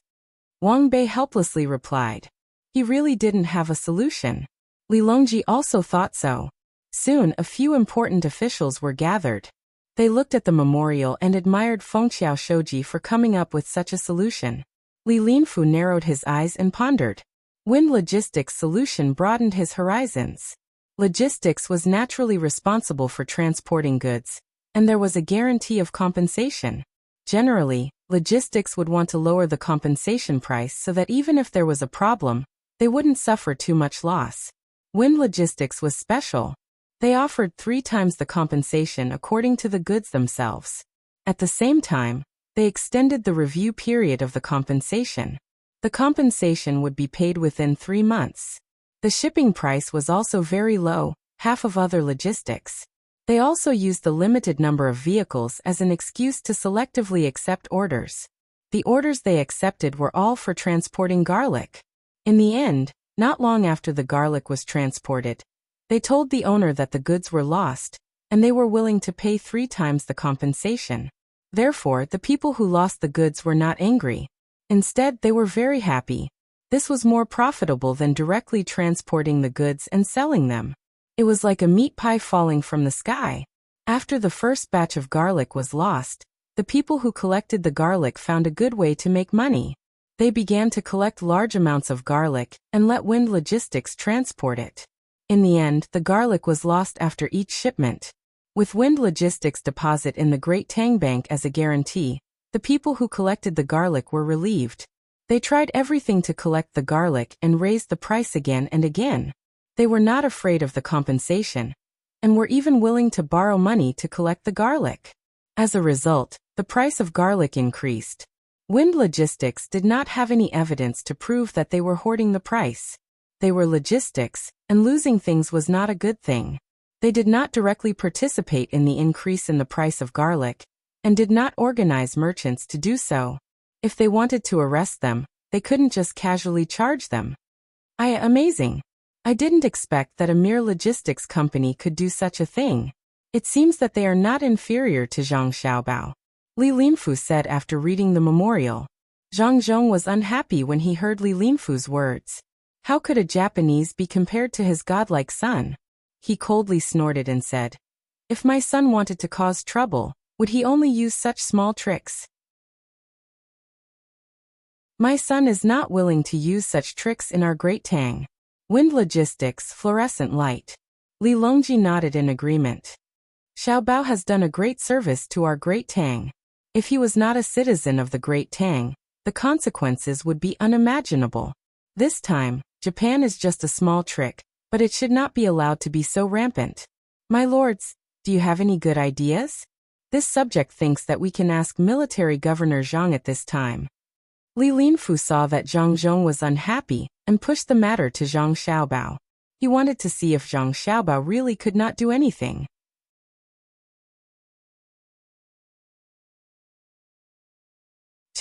Wang Bei helplessly replied. He really didn't have a solution. Li Longji also thought so. Soon a few important officials were gathered. They looked at the memorial and admired Fengqiao Shoji for coming up with such a solution. Li Linfu narrowed his eyes and pondered. Wind Logistics' solution broadened his horizons. Logistics was naturally responsible for transporting goods, and there was a guarantee of compensation. Generally, logistics would want to lower the compensation price so that even if there was a problem, they wouldn't suffer too much loss. Wind Logistics was special. They offered 3 times the compensation according to the goods themselves. At the same time, they extended the review period of the compensation. The compensation would be paid within 3 months. The shipping price was also very low, half of other logistics. They also used the limited number of vehicles as an excuse to selectively accept orders. The orders they accepted were all for transporting garlic. In the end, not long after the garlic was transported, they told the owner that the goods were lost, and they were willing to pay 3 times the compensation. Therefore, the people who lost the goods were not angry. Instead, they were very happy. This was more profitable than directly transporting the goods and selling them. It was like a meat pie falling from the sky. After the first batch of garlic was lost, the people who collected the garlic found a good way to make money. They began to collect large amounts of garlic and let Wind Logistics transport it. In the end, the garlic was lost after each shipment. With Wind Logistics' deposit in the Great Tang Bank as a guarantee, the people who collected the garlic were relieved. They tried everything to collect the garlic and raised the price again and again. They were not afraid of the compensation, and were even willing to borrow money to collect the garlic. As a result, the price of garlic increased. Wind Logistics did not have any evidence to prove that they were hoarding the price. They were logistics, and losing things was not a good thing. They did not directly participate in the increase in the price of garlic, and did not organize merchants to do so. If they wanted to arrest them, they couldn't just casually charge them. Amazing. I didn't expect that a mere logistics company could do such a thing. It seems that they are not inferior to Zhang Xiaobao. Li Linfu said after reading the memorial. Zhang Zhong was unhappy when he heard Li Linfu's words. How could a Japanese be compared to his godlike son? He coldly snorted and said, If my son wanted to cause trouble, would he only use such small tricks? My son is not willing to use such tricks in our Great Tang. Wind Logistics, fluorescent light. Li Longji nodded in agreement. Xiaobao has done a great service to our Great Tang. If he was not a citizen of the Great Tang, the consequences would be unimaginable. This time, Japan is just a small trick, but it should not be allowed to be so rampant. My lords, do you have any good ideas? This subject thinks that we can ask Military Governor Zhang at this time. Li Linfu saw that Zhang Zhong was unhappy and pushed the matter to Zhang Xiaobao. He wanted to see if Zhang Xiaobao really could not do anything.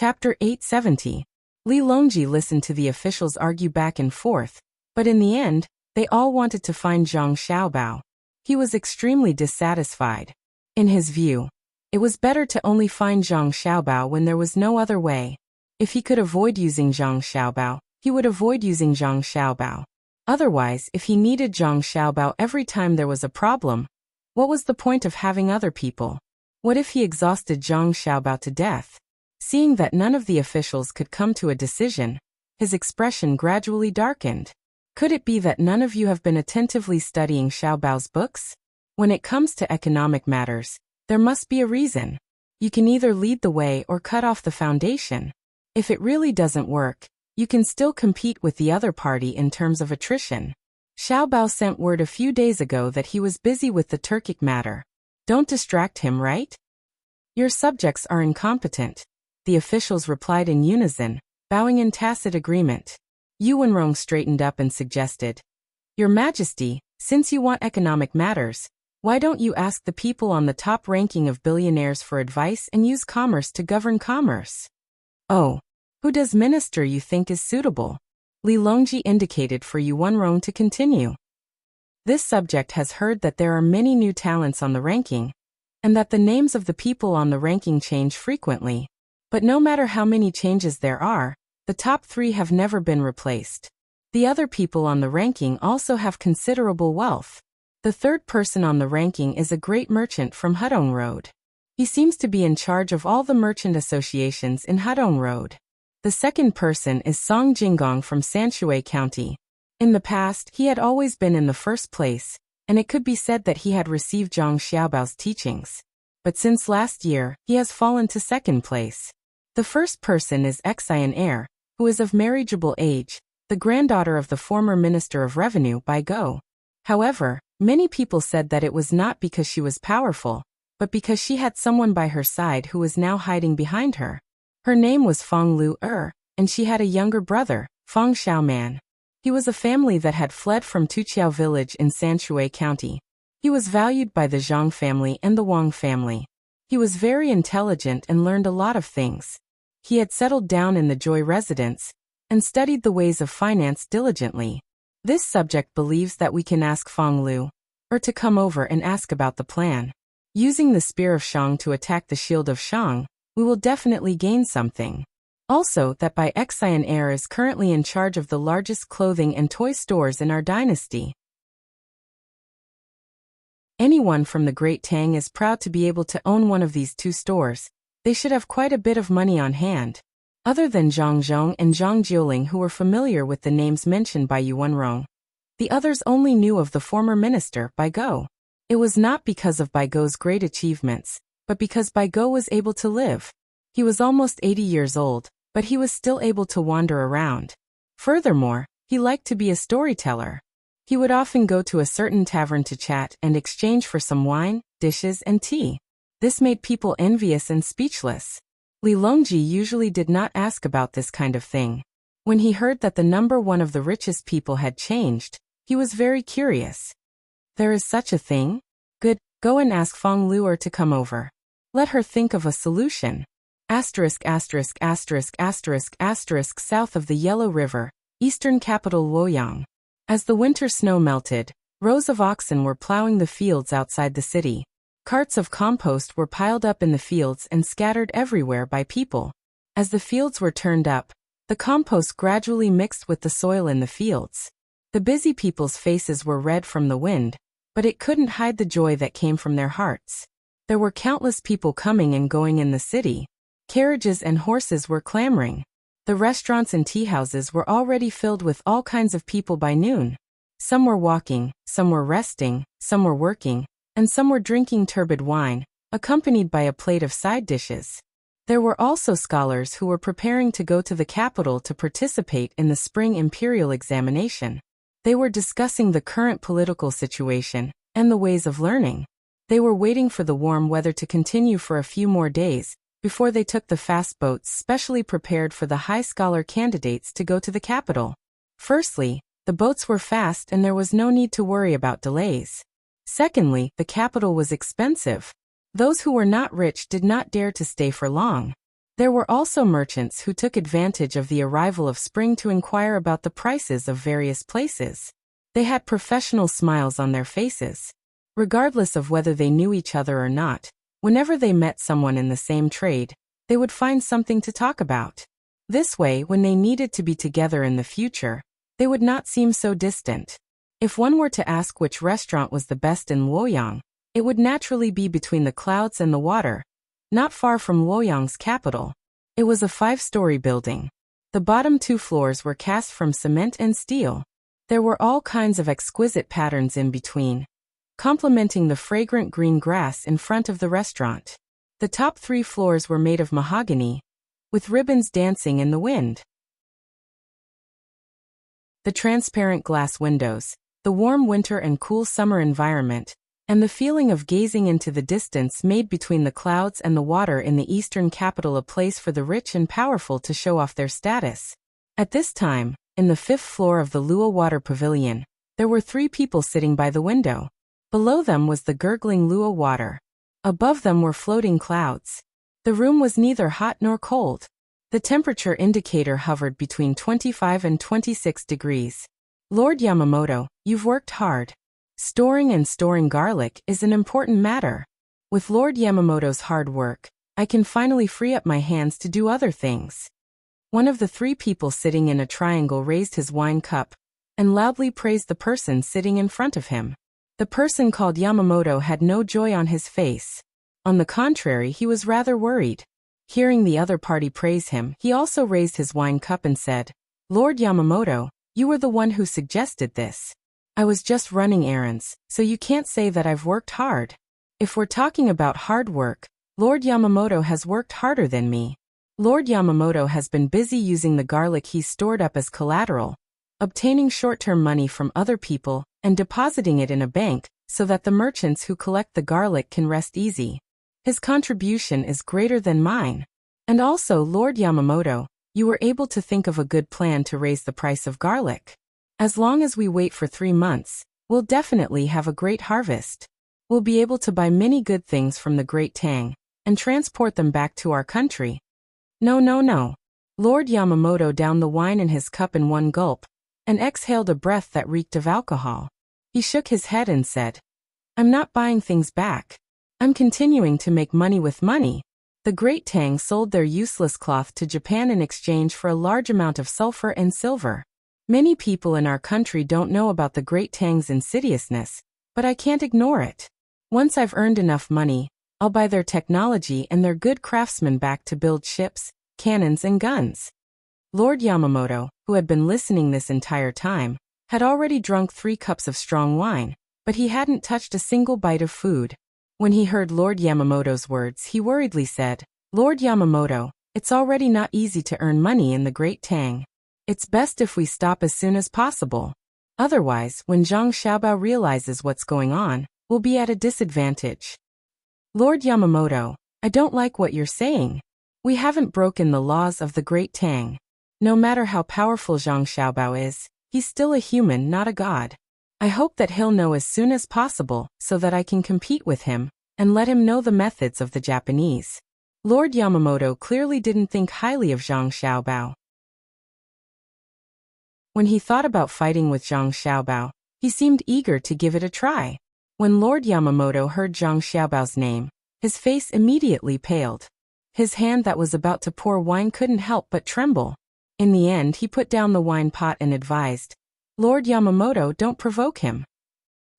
Chapter 870. Li Longji listened to the officials argue back and forth, but in the end, they all wanted to find Zhang Xiaobao. He was extremely dissatisfied. In his view, it was better to only find Zhang Xiaobao when there was no other way. If he could avoid using Zhang Xiaobao, he would avoid using Zhang Xiaobao. Otherwise, if he needed Zhang Xiaobao every time there was a problem, what was the point of having other people? What if he exhausted Zhang Xiaobao to death? Seeing that none of the officials could come to a decision, his expression gradually darkened. Could it be that none of you have been attentively studying Xiaobao's books? When it comes to economic matters, there must be a reason. You can either lead the way or cut off the foundation. If it really doesn't work, you can still compete with the other party in terms of attrition. Xiaobao sent word a few days ago that he was busy with the Turkic matter. Don't distract him, right? Your subjects are incompetent. The officials replied in unison, bowing in tacit agreement. Yu Wenrong straightened up and suggested, Your Majesty, since you want economic matters, why don't you ask the people on the top ranking of billionaires for advice and use commerce to govern commerce? Oh, who does minister you think is suitable? Li Longji indicated for Yu Wenrong to continue. This subject has heard that there are many new talents on the ranking, and that the names of the people on the ranking change frequently. But no matter how many changes there are, the top 3 have never been replaced. The other people on the ranking also have considerable wealth. The third person on the ranking is a great merchant from Hudong Road. He seems to be in charge of all the merchant associations in Hudong Road. The second person is Song Jinggong from Sanshui County. In the past, he had always been in the first place, and it could be said that he had received Zhang Xiaobao's teachings. But since last year, he has fallen to second place. The first person is Xian Heir, who is of marriageable age, the granddaughter of the former Minister of Revenue Bai Go. However, many people said that it was not because she was powerful, but because she had someone by her side who was now hiding behind her. Her name was Fong Lu and she had a younger brother, Fong Xiaoman. He was a family that had fled from Tuqiao village in Sanshui County. He was valued by the Zhang family and the Wang family. He was very intelligent and learned a lot of things. He had settled down in the Joy residence and studied the ways of finance diligently. This subject believes that we can ask Fong Lu to come over and ask about the plan. Using the spear of Shang to attack the shield of Shang, we will definitely gain something. Also, that Bai Xian Heir is currently in charge of the largest clothing and toy stores in our dynasty. Anyone from the Great Tang is proud to be able to own one of these 2 stores. They should have quite a bit of money on hand. Other than Zhang Zhong and Zhang Jiuling, who were familiar with the names mentioned by Yu Wenrong, the others only knew of the former minister, Bai Go. It was not because of Bai Go's great achievements, but because Bai Go was able to live. He was almost 80 years old, but he was still able to wander around. Furthermore, he liked to be a storyteller. He would often go to a certain tavern to chat and exchange for some wine, dishes, and tea. This made people envious and speechless. Li Longji usually did not ask about this kind of thing. When he heard that the number 1 of the richest people had changed, he was very curious. There is such a thing? Good, go and ask Fong Lu to come over. Let her think of a solution. Asterisk asterisk asterisk asterisk asterisk south of the Yellow River, eastern capital Luoyang. As the winter snow melted, rows of oxen were plowing the fields outside the city. Carts of compost were piled up in the fields and scattered everywhere by people. As the fields were turned up, the compost gradually mixed with the soil in the fields. The busy people's faces were red from the wind, but it couldn't hide the joy that came from their hearts. There were countless people coming and going in the city. Carriages and horses were clamoring. The restaurants and tea houses were already filled with all kinds of people by noon. Some were walking, some were resting, some were working, and some were drinking turbid wine, accompanied by a plate of side dishes. There were also scholars who were preparing to go to the capital to participate in the spring imperial examination. They were discussing the current political situation and the ways of learning. They were waiting for the warm weather to continue for a few more days before they took the fast boats specially prepared for the high scholar candidates to go to the capital. Firstly, the boats were fast and there was no need to worry about delays. Secondly, the capital was expensive. Those who were not rich did not dare to stay for long. There were also merchants who took advantage of the arrival of spring to inquire about the prices of various places. They had professional smiles on their faces. Regardless of whether they knew each other or not, whenever they met someone in the same trade, they would find something to talk about. This way, when they needed to be together in the future, they would not seem so distant. If one were to ask which restaurant was the best in Luoyang, it would naturally be between the clouds and the water, not far from Luoyang's capital. It was a 5-story building. The bottom 2 floors were cast from cement and steel. There were all kinds of exquisite patterns in between, complementing the fragrant green grass in front of the restaurant. The top 3 floors were made of mahogany, with ribbons dancing in the wind. The transparent glass windows, the warm winter and cool summer environment, and the feeling of gazing into the distance made between the clouds and the water in the eastern capital a place for the rich and powerful to show off their status. At this time, in the 5th floor of the Luo Water Pavilion, there were 3 people sitting by the window. Below them was the gurgling Luo water. Above them were floating clouds. The room was neither hot nor cold. The temperature indicator hovered between 25 and 26 degrees. Lord Yamamoto, you've worked hard. Storing garlic is an important matter. With Lord Yamamoto's hard work, I can finally free up my hands to do other things. One of the 3 people sitting in a triangle raised his wine cup and loudly praised the person sitting in front of him. The person called Yamamoto had no joy on his face. On the contrary, he was rather worried. Hearing the other party praise him, he also raised his wine cup and said, "Lord Yamamoto, you were the one who suggested this. I was just running errands, so you can't say that I've worked hard. If we're talking about hard work, Lord Yamamoto has worked harder than me. Lord Yamamoto has been busy using the garlic he's stored up as collateral, obtaining short-term money from other people, and depositing it in a bank so that the merchants who collect the garlic can rest easy. His contribution is greater than mine. And also, Lord Yamamoto, you were able to think of a good plan to raise the price of garlic. As long as we wait for 3 months, we'll definitely have a great harvest. We'll be able to buy many good things from the Great Tang and transport them back to our country." No. Lord Yamamoto downed the wine in his cup in one gulp and exhaled a breath that reeked of alcohol. He shook his head and said, "I'm not buying things back. I'm continuing to make money with money." The Great Tang sold their useless cloth to Japan in exchange for a large amount of sulfur and silver. Many people in our country don't know about the Great Tang's insidiousness, but I can't ignore it. Once I've earned enough money, I'll buy their technology and their good craftsmen back to build ships, cannons and guns. Lord Yamamoto, who had been listening this entire time, had already drunk 3 cups of strong wine, but he hadn't touched a single bite of food. When he heard Lord Yamamoto's words, he worriedly said, "Lord Yamamoto, it's already not easy to earn money in the Great Tang. It's best if we stop as soon as possible. Otherwise, when Zhang Xiaobao realizes what's going on, we'll be at a disadvantage." "Lord Yamamoto, I don't like what you're saying. We haven't broken the laws of the Great Tang. No matter how powerful Zhang Xiaobao is, he's still a human, not a god. I hope that he'll know as soon as possible so that I can compete with him and let him know the methods of the Japanese." Lord Yamamoto clearly didn't think highly of Zhang Xiaobao. When he thought about fighting with Zhang Xiaobao, he seemed eager to give it a try. When Lord Yamamoto heard Zhang Xiaobao's name, his face immediately paled. His hand that was about to pour wine couldn't help but tremble. In the end, he put down the wine pot and advised, "Lord Yamamoto, don't provoke him.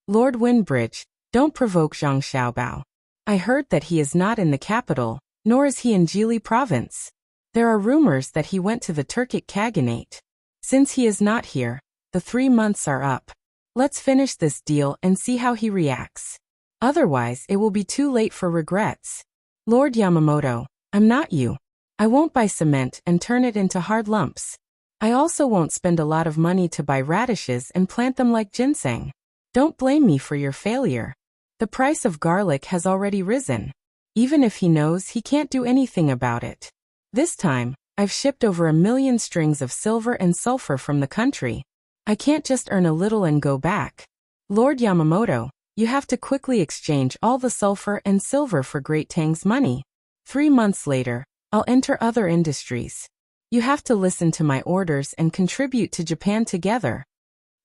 Lord Windbridge, don't provoke Zhang Xiaobao. I heard that he is not in the capital, nor is he in Jili province. There are rumors that he went to the Turkic Khaganate. Since he is not here, the 3 months are up. Let's finish this deal and see how he reacts. Otherwise, it will be too late for regrets. Lord Yamamoto, I'm not you. I won't buy cement and turn it into hard lumps. I also won't spend a lot of money to buy radishes and plant them like ginseng. Don't blame me for your failure. The price of garlic has already risen. Even if he knows, he can't do anything about it. This time, I've shipped over 1 million strings of silver and sulfur from the country. I can't just earn a little and go back. Lord Yamamoto, you have to quickly exchange all the sulfur and silver for Great Tang's money." 3 months later, I'll enter other industries. You have to listen to my orders and contribute to Japan together.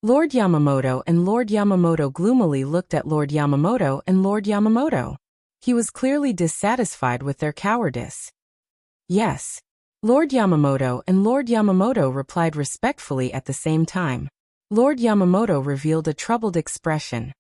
Lord Yamamoto and Lord Yamamoto gloomily looked at Lord Yamamoto and Lord Yamamoto. He was clearly dissatisfied with their cowardice. Yes. Lord Yamamoto and Lord Yamamoto replied respectfully at the same time. Lord Yamamoto revealed a troubled expression.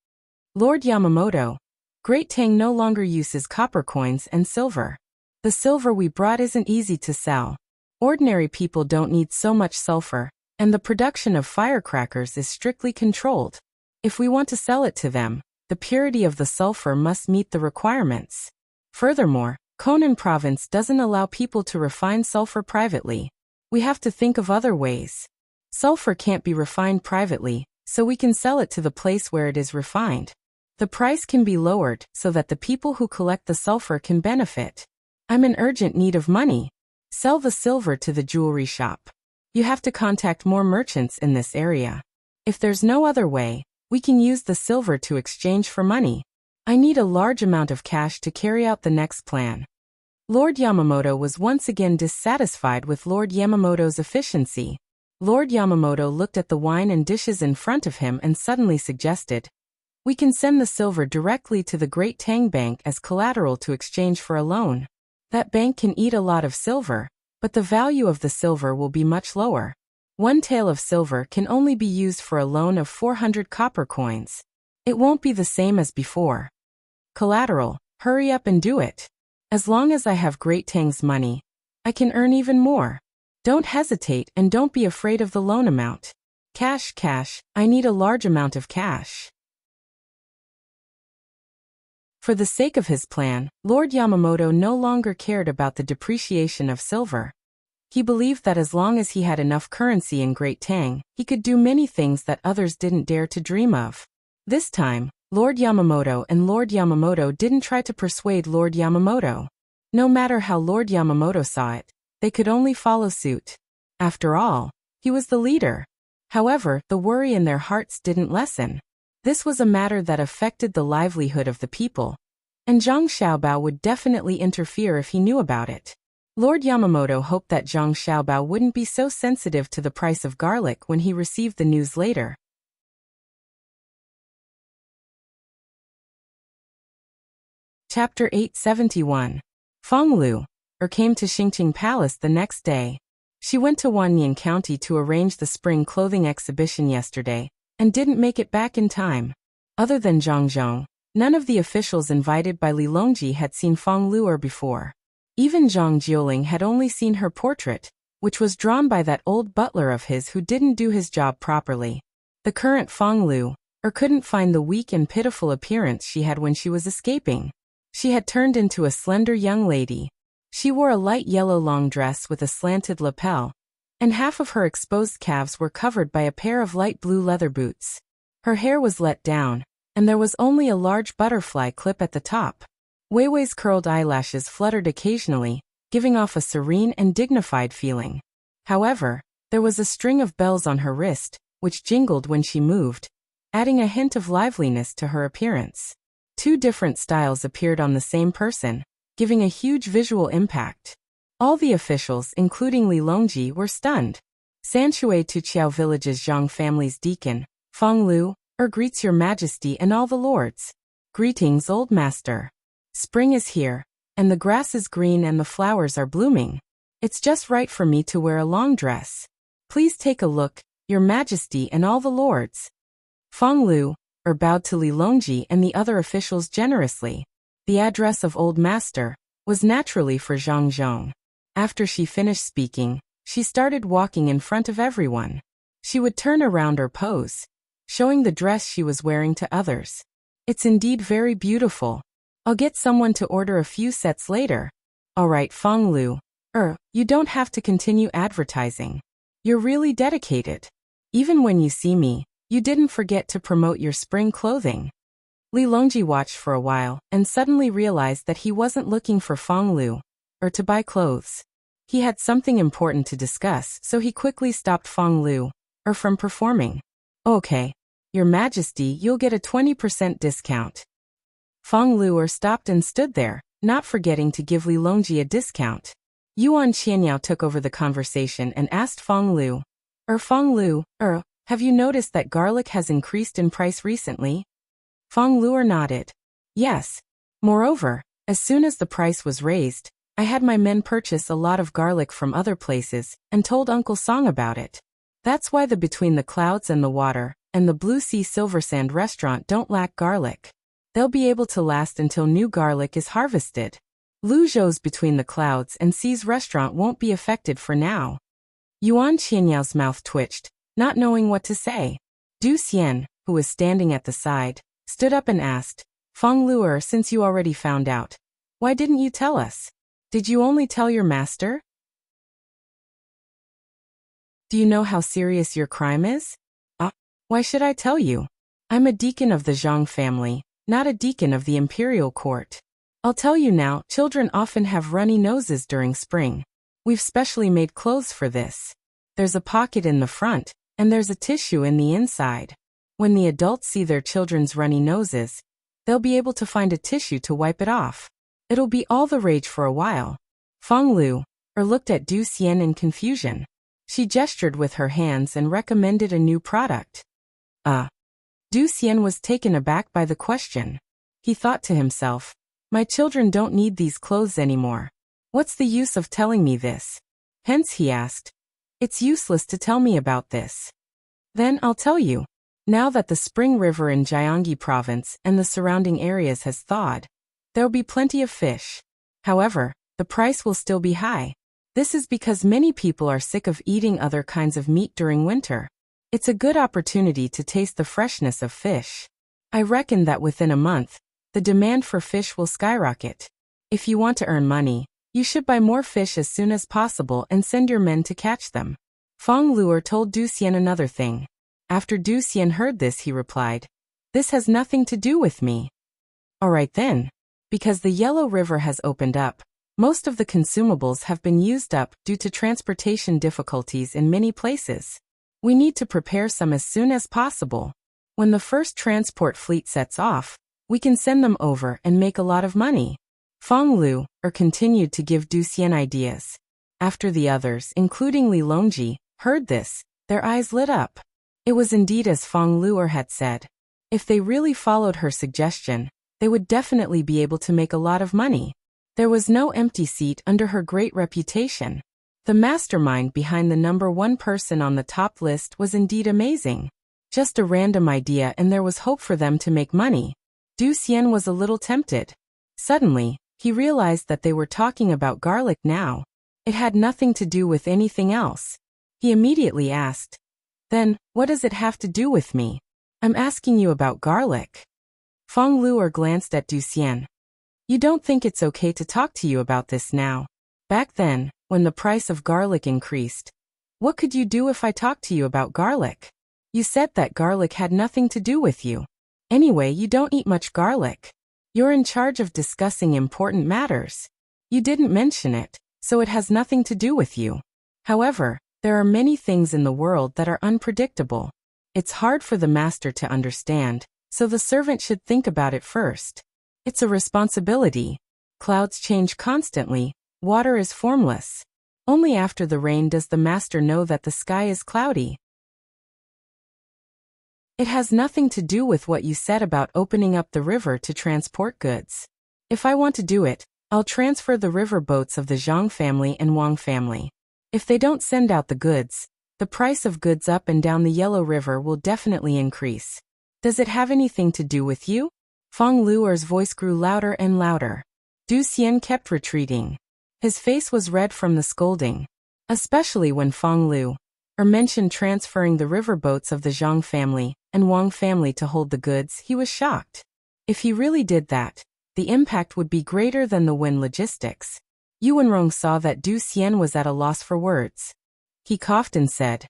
Lord Yamamoto, Great Tang no longer uses copper coins and silver. The silver we brought isn't easy to sell. Ordinary people don't need so much sulfur, and the production of firecrackers is strictly controlled. If we want to sell it to them, the purity of the sulfur must meet the requirements. Furthermore, Konan province doesn't allow people to refine sulfur privately. We have to think of other ways. Sulfur can't be refined privately, so we can sell it to the place where it is refined. The price can be lowered so that the people who collect the sulfur can benefit. I'm in urgent need of money. Sell the silver to the jewelry shop. You have to contact more merchants in this area. If there's no other way, we can use the silver to exchange for money. I need a large amount of cash to carry out the next plan. Lord Yamamoto was once again dissatisfied with Lord Yamamoto's efficiency. Lord Yamamoto looked at the wine and dishes in front of him and suddenly suggested, "We can send the silver directly to the Great Tang Bank as collateral to exchange for a loan. That bank can eat a lot of silver, but the value of the silver will be much lower. One tael of silver can only be used for a loan of 400 copper coins. It won't be the same as before. Collateral, hurry up and do it. As long as I have Great Tang's money, I can earn even more. Don't hesitate and don't be afraid of the loan amount. Cash, I need a large amount of cash." For the sake of his plan, Lord Yamamoto no longer cared about the depreciation of silver. He believed that as long as he had enough currency in Great Tang, he could do many things that others didn't dare to dream of. This time, Lord Yamamoto and Lord Yamamoto didn't try to persuade Lord Yamamoto. No matter how Lord Yamamoto saw it, they could only follow suit. After all, he was the leader. However, the worry in their hearts didn't lessen. This was a matter that affected the livelihood of the people, and Zhang Xiaobao would definitely interfere if he knew about it. Lord Yamamoto hoped that Zhang Xiaobao wouldn't be so sensitive to the price of garlic when he received the news later. Chapter 871. Feng Lu came to Xingqing Palace the next day. She went to Wannian County to arrange the spring clothing exhibition yesterday, and didn't make it back in time. Other than Zhang Zhong, none of the officials invited by Li Longji had seen Feng Lu before. Even Zhang Jiuling had only seen her portrait, which was drawn by that old butler of his who didn't do his job properly. The current Feng Lu couldn't find the weak and pitiful appearance she had when she was escaping. She had turned into a slender young lady. She wore a light yellow long dress with a slanted lapel, and half of her exposed calves were covered by a pair of light blue leather boots. Her hair was let down, and there was only a large butterfly clip at the top. Weiwei's curled eyelashes fluttered occasionally, giving off a serene and dignified feeling. However, there was a string of bells on her wrist, which jingled when she moved, adding a hint of liveliness to her appearance. Two different styles appeared on the same person, giving a huge visual impact. All the officials, including Li Longji, were stunned. Sanshui Tuqiao Village's Zhang family's deacon, Feng Lu, greets your majesty and all the lords. Greetings, old master. Spring is here, and the grass is green and the flowers are blooming. It's just right for me to wear a long dress. Please take a look, your majesty and all the lords. Feng Lu bowed to Li Longji and the other officials generously. The address of old master was naturally for Zhang Zhong. After she finished speaking, she started walking in front of everyone. She would turn around or pose, showing the dress she was wearing to others. It's indeed very beautiful. I'll get someone to order a few sets later. All right, Feng Lu. You don't have to continue advertising. You're really dedicated. Even when you see me, you didn't forget to promote your spring clothing. Li Longji watched for a while and suddenly realized that he wasn't looking for Feng Lu to buy clothes. He had something important to discuss, so he quickly stopped Feng Lu from performing. Okay, your majesty, you'll get a 20% discount. Feng Lu stopped and stood there, not forgetting to give Li Longji a discount. Yuan Qianyao took over the conversation and asked Feng Lu. Feng Lu, have you noticed that garlic has increased in price recently? Feng Lu nodded. Yes. Moreover, as soon as the price was raised, I had my men purchase a lot of garlic from other places and told Uncle Song about it. That's why the Between the Clouds and the Water and the Blue Sea Silver Sand restaurant don't lack garlic. They'll be able to last until new garlic is harvested. Lu Zhou's Between the Clouds and Sea's restaurant won't be affected for now. Yuan Qianyao's mouth twitched, not knowing what to say. Du Xian, who was standing at the side, stood up and asked, Feng Lu, since you already found out, why didn't you tell us? Did you only tell your master? Do you know how serious your crime is? Why should I tell you? I'm a deacon of the Zhang family, not a deacon of the imperial court. I'll tell you now, children often have runny noses during spring. We've specially made clothes for this. There's a pocket in the front, and there's a tissue in the inside. When the adults see their children's runny noses, they'll be able to find a tissue to wipe it off. It'll be all the rage for a while. Feng Lu looked at Du Xian in confusion. She gestured with her hands and recommended a new product. Du Xian was taken aback by the question. He thought to himself, my children don't need these clothes anymore. What's the use of telling me this? Hence he asked, it's useless to tell me about this. Then I'll tell you. Now that the spring river in Jiangyi province and the surrounding areas has thawed, there'll be plenty of fish. However, the price will still be high. This is because many people are sick of eating other kinds of meat during winter. It's a good opportunity to taste the freshness of fish. I reckon that within a month, the demand for fish will skyrocket. If you want to earn money, you should buy more fish as soon as possible and send your men to catch them. Feng Lu told Du Xian another thing. After Du Xian heard this, he replied, this has nothing to do with me. All right then. Because the Yellow River has opened up, most of the consumables have been used up due to transportation difficulties in many places. We need to prepare some as soon as possible. When the first transport fleet sets off, we can send them over and make a lot of money. Feng Lu continued to give Du Xian ideas. After the others, including Li Longji, heard this, their eyes lit up. It was indeed as Feng Lu had said. If they really followed her suggestion, they would definitely be able to make a lot of money. There was no empty seat under her great reputation. The mastermind behind the number one person on the top list was indeed amazing. Just a random idea and there was hope for them to make money. Du Xian was a little tempted. Suddenly, he realized that they were talking about garlic now. It had nothing to do with anything else. He immediately asked, then, what does it have to do with me? I'm asking you about garlic. Feng Lu glanced at Du Xian. You don't think it's okay to talk to you about this now? Back then, when the price of garlic increased, what could you do if I talked to you about garlic? You said that garlic had nothing to do with you. Anyway, you don't eat much garlic. You're in charge of discussing important matters. You didn't mention it, so it has nothing to do with you. However, there are many things in the world that are unpredictable. It's hard for the master to understand, so the servant should think about it first. It's a responsibility. Clouds change constantly, water is formless. Only after the rain does the master know that the sky is cloudy. It has nothing to do with what you said about opening up the river to transport goods. If I want to do it, I'll transfer the river boats of the Zhang family and Wang family. If they don't send out the goods, the price of goods up and down the Yellow River will definitely increase. Does it have anything to do with you? Feng Lu's voice grew louder and louder. Du Xian kept retreating. His face was red from the scolding. Especially when Feng Lu mentioned transferring the river boats of the Zhang family and Wang family to hold the goods, he was shocked. If he really did that, the impact would be greater than the Wen logistics. Yuanrong saw that Du Xian was at a loss for words. He coughed and said,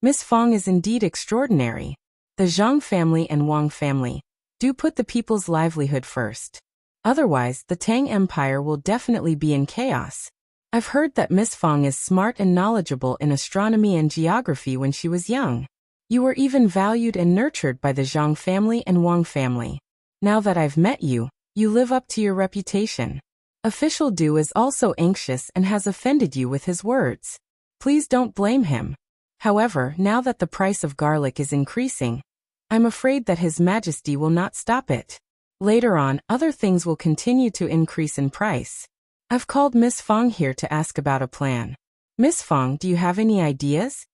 Miss Feng is indeed extraordinary. The Zhang family and Wang family do put the people's livelihood first. Otherwise, the Tang Empire will definitely be in chaos. I've heard that Miss Feng is smart and knowledgeable in astronomy and geography when she was young. You were even valued and nurtured by the Zhang family and Wang family. Now that I've met you, you live up to your reputation. Official Du is also anxious and has offended you with his words. Please don't blame him. However, now that the price of garlic is increasing, I'm afraid that His Majesty will not stop it. Later on, other things will continue to increase in price. I've called Miss Fong here to ask about a plan. Miss Fong, do you have any ideas?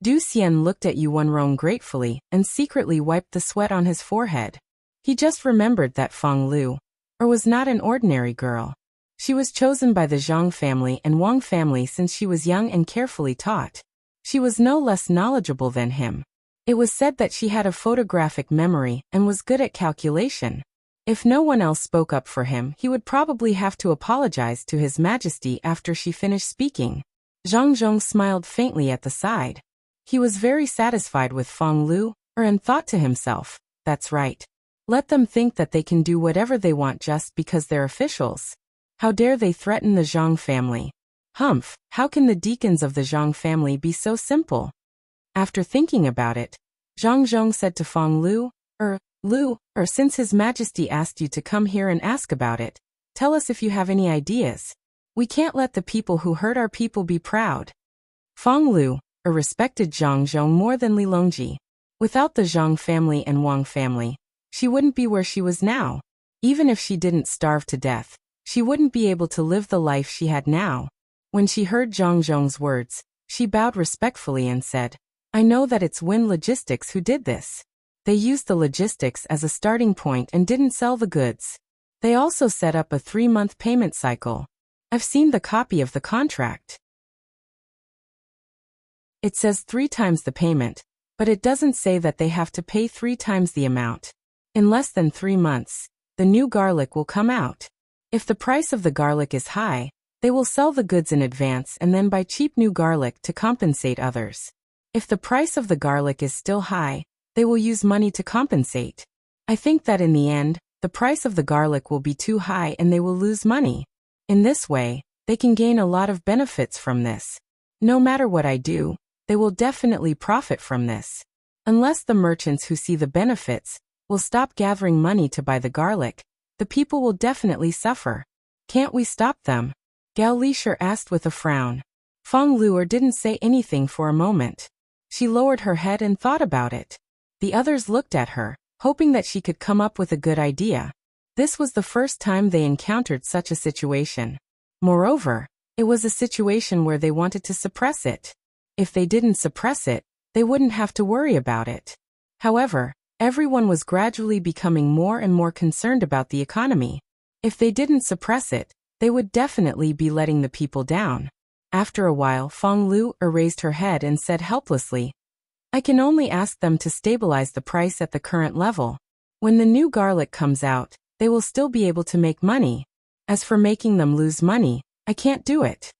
Du Xian looked at Yuan Rong gratefully and secretly wiped the sweat on his forehead. He just remembered that Fong Lu was not an ordinary girl. She was chosen by the Zhang family and Wang family since she was young and carefully taught. She was no less knowledgeable than him. It was said that she had a photographic memory and was good at calculation. If no one else spoke up for him, he would probably have to apologize to His Majesty after she finished speaking. Zhang Zhong smiled faintly at the side. He was very satisfied with Fong Lu, and thought to himself, that's right. Let them think that they can do whatever they want just because they're officials. How dare they threaten the Zhang family? Humph, how can the deacons of the Zhang family be so simple? After thinking about it, Zhang Zhong said to Fong Lu, since His Majesty asked you to come here and ask about it, tell us if you have any ideas. We can't let the people who hurt our people be proud. Fong Lu respected Zhang Zhong more than Li Longji. Without the Zhang family and Wang family, she wouldn't be where she was now. Even if she didn't starve to death, she wouldn't be able to live the life she had now. When she heard Zhang Zhong's words, she bowed respectfully and said, I know that it's Wind Logistics who did this. They used the logistics as a starting point and didn't sell the goods. They also set up a 3-month payment cycle. I've seen the copy of the contract. It says 3 times the payment, but it doesn't say that they have to pay 3 times the amount. In less than 3 months, the new garlic will come out. If the price of the garlic is high, they will sell the goods in advance and then buy cheap new garlic to compensate others. If the price of the garlic is still high, they will use money to compensate. I think that in the end, the price of the garlic will be too high and they will lose money. In this way, they can gain a lot of benefits from this. No matter what I do, they will definitely profit from this. Unless the merchants who see the benefits will stop gathering money to buy the garlic, the people will definitely suffer. Can't we stop them? Gao Lisher asked with a frown. Fong Luer didn't say anything for a moment. She lowered her head and thought about it. The others looked at her, hoping that she could come up with a good idea. This was the first time they encountered such a situation. Moreover, it was a situation where they wanted to suppress it. If they didn't suppress it, they wouldn't have to worry about it. However, everyone was gradually becoming more and more concerned about the economy. If they didn't suppress it, they would definitely be letting the people down. After a while, Fong Lu raised her head and said helplessly, I can only ask them to stabilize the price at the current level. When the new garlic comes out, they will still be able to make money. As for making them lose money, I can't do it.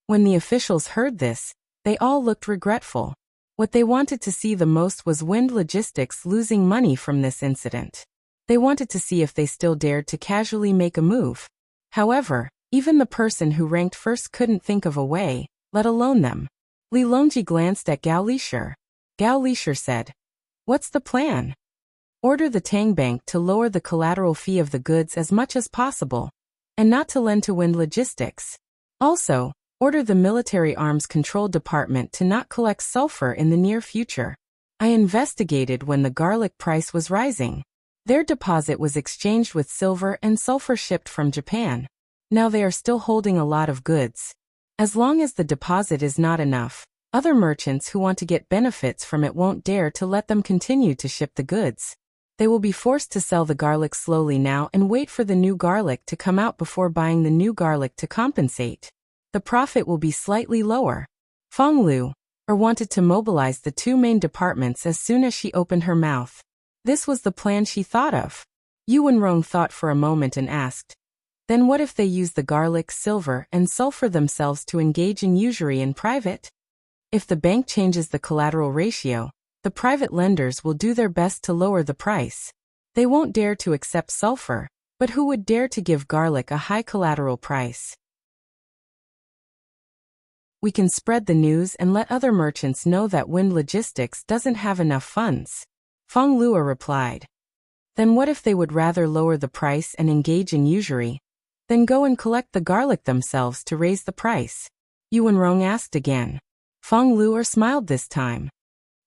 When the officials heard this, they all looked regretful. What they wanted to see the most was Wind Logistics losing money from this incident. They wanted to see if they still dared to casually make a move. However, even the person who ranked first couldn't think of a way, let alone them. Li Longji glanced at Gao Lisher. Gao Lisher said, What's the plan? Order the Tang Bank to lower the collateral fee of the goods as much as possible, and not to lend to Wind Logistics. Also, order the Military Arms Control Department to not collect sulfur in the near future. I investigated when the garlic price was rising. Their deposit was exchanged with silver and sulfur shipped from Japan. Now they are still holding a lot of goods. As long as the deposit is not enough, other merchants who want to get benefits from it won't dare to let them continue to ship the goods. They will be forced to sell the garlic slowly now and wait for the new garlic to come out before buying the new garlic to compensate. The profit will be slightly lower. Fong Lu wanted to mobilize the 2 main departments as soon as she opened her mouth. This was the plan she thought of. Yuan Rong thought for a moment and asked, Then what if they use the garlic, silver, and sulfur themselves to engage in usury in private? If the bank changes the collateral ratio, the private lenders will do their best to lower the price. They won't dare to accept sulfur, but who would dare to give garlic a high collateral price? We can spread the news and let other merchants know that Wind Logistics doesn't have enough funds. Fong Luo replied. Then what if they would rather lower the price and engage in usury? Then go and collect the garlic themselves to raise the price. Yuan Rong asked again. Feng Luer smiled this time.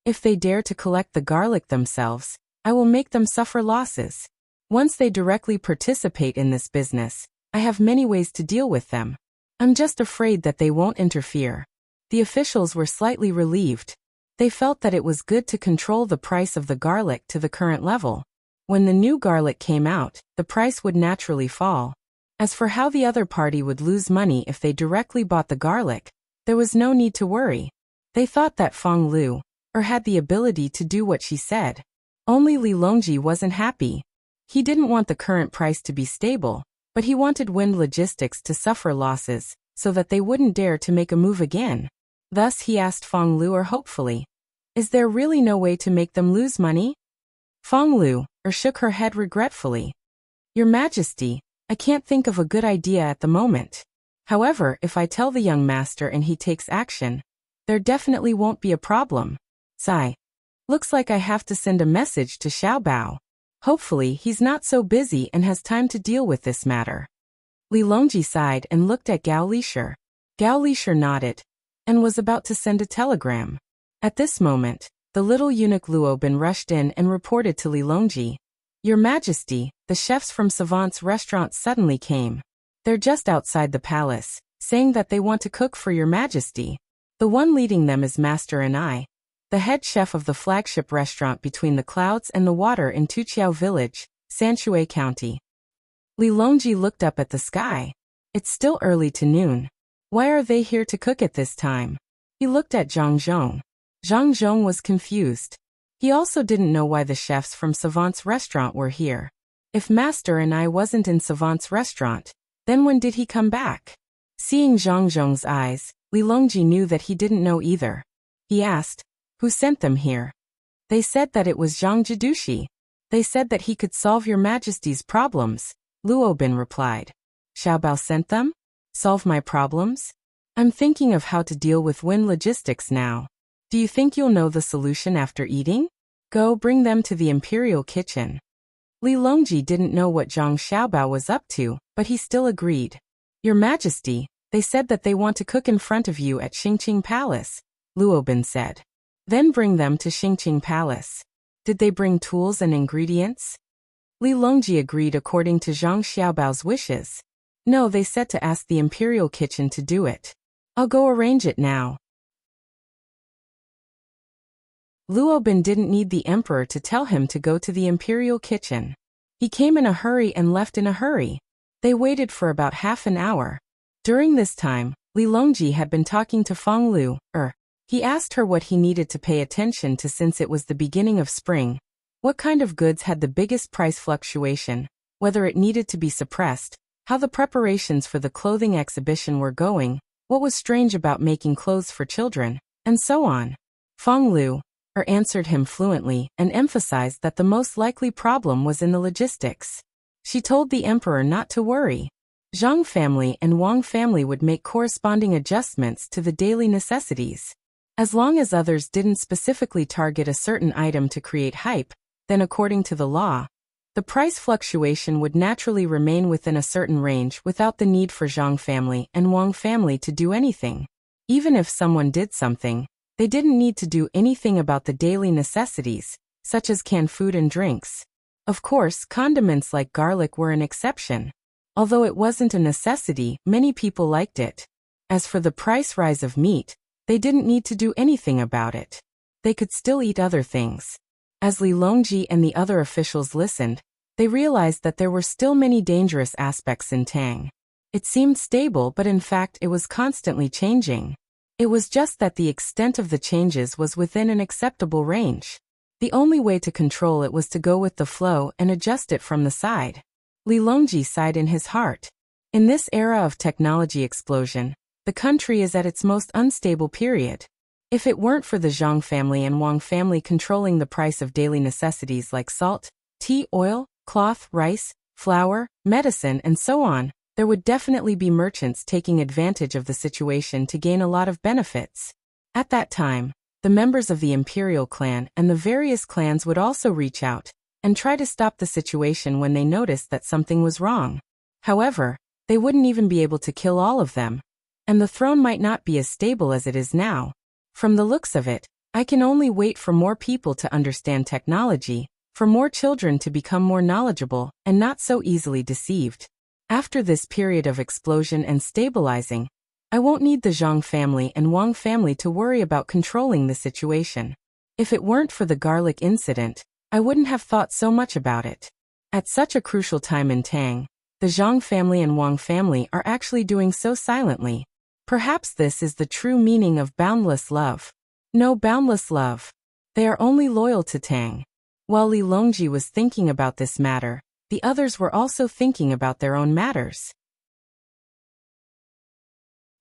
If they dare to collect the garlic themselves, I will make them suffer losses. Once they directly participate in this business, I have many ways to deal with them. I'm just afraid that they won't interfere. The officials were slightly relieved. They felt that it was good to control the price of the garlic to the current level. When the new garlic came out, the price would naturally fall. As for how the other party would lose money if they directly bought the garlic, there was no need to worry. They thought that Feng Luer had the ability to do what she said. Only Li Longji wasn't happy. He didn't want the current price to be stable, but he wanted Wind Logistics to suffer losses, so that they wouldn't dare to make a move again. Thus he asked Feng Luer hopefully, is there really no way to make them lose money? Feng Luer shook her head regretfully. Your Majesty, I can't think of a good idea at the moment. However, if I tell the young master and he takes action, there definitely won't be a problem. Sigh. Looks like I have to send a message to Xiao Bao. Hopefully he's not so busy and has time to deal with this matter. Li Longji sighed and looked at Gao Lisher. Gao Lisher nodded and was about to send a telegram. At this moment, the little eunuch Luo Bin rushed in and reported to Li Longji. Your Majesty, the chefs from Savant's restaurant suddenly came. They're just outside the palace, saying that they want to cook for your Majesty. The one leading them is Master and I, the head chef of the flagship restaurant between the clouds and the water in Tuqiao Village, Sanshui County. Li Longji looked up at the sky. It's still early to noon. Why are they here to cook at this time? He looked at Zhang Zhong. Zhang Zhong was confused. He also didn't know why the chefs from Savant's restaurant were here. If Master and I wasn't in Savant's restaurant, then when did he come back? Seeing Zhang Zhong's eyes, Li Longji knew that he didn't know either. He asked, who sent them here? They said that it was Zhang Jidushi. They said that he could solve your Majesty's problems, Luo Bin replied. Xiao Bao sent them? Solve my problems? I'm thinking of how to deal with Wind Logistics now. Do you think you'll know the solution after eating? Go bring them to the Imperial Kitchen. Li Longji didn't know what Zhang Xiaobao was up to, but he still agreed. Your Majesty, they said that they want to cook in front of you at Xingqing Palace, Luo Bin said. Then bring them to Xingqing Palace. Did they bring tools and ingredients? Li Longji agreed according to Zhang Xiaobao's wishes. No, they said to ask the Imperial Kitchen to do it. I'll go arrange it now. Luo Bin didn't need the emperor to tell him to go to the Imperial Kitchen. He came in a hurry and left in a hurry. They waited for about half an hour. During this time, Li Longji had been talking to Feng Luer. He asked her what he needed to pay attention to since it was the beginning of spring. What kind of goods had the biggest price fluctuation, whether it needed to be suppressed, how the preparations for the clothing exhibition were going, what was strange about making clothes for children, and so on. Feng Luer answered him fluently and emphasized that the most likely problem was in the logistics. She told the emperor not to worry. Zhang family and Wang family would make corresponding adjustments to the daily necessities. As long as others didn't specifically target a certain item to create hype, then according to the law, the price fluctuation would naturally remain within a certain range without the need for Zhang family and Wang family to do anything. Even if someone did something, they didn't need to do anything about the daily necessities, such as canned food and drinks. Of course, condiments like garlic were an exception. Although it wasn't a necessity, many people liked it. As for the price rise of meat, they didn't need to do anything about it. They could still eat other things. As Li Longji and the other officials listened, they realized that there were still many dangerous aspects in Tang. It seemed stable, but in fact it was constantly changing. It was just that the extent of the changes was within an acceptable range. The only way to control it was to go with the flow and adjust it from the side. Li Longji sighed in his heart. In this era of technology explosion, the country is at its most unstable period. If it weren't for the Zhang family and Wang family controlling the price of daily necessities like salt, tea, oil, cloth, rice, flour, medicine, and so on, there would definitely be merchants taking advantage of the situation to gain a lot of benefits. At that time, the members of the imperial clan and the various clans would also reach out and try to stop the situation when they noticed that something was wrong. However, They wouldn't even be able to kill all of them. And the throne might not be as stable as it is now. From the looks of it, I can only wait for more people to understand technology, for more children to become more knowledgeable and not so easily deceived. After this period of explosion and stabilizing, I won't need the Zhang family and Wang family to worry about controlling the situation. If it weren't for the garlic incident, I wouldn't have thought so much about it. At such a crucial time in Tang, the Zhang family and Wang family are actually doing so silently. Perhaps this is the true meaning of boundless love. No boundless love. They are only loyal to Tang. While Li Longji was thinking about this matter, the others were also thinking about their own matters.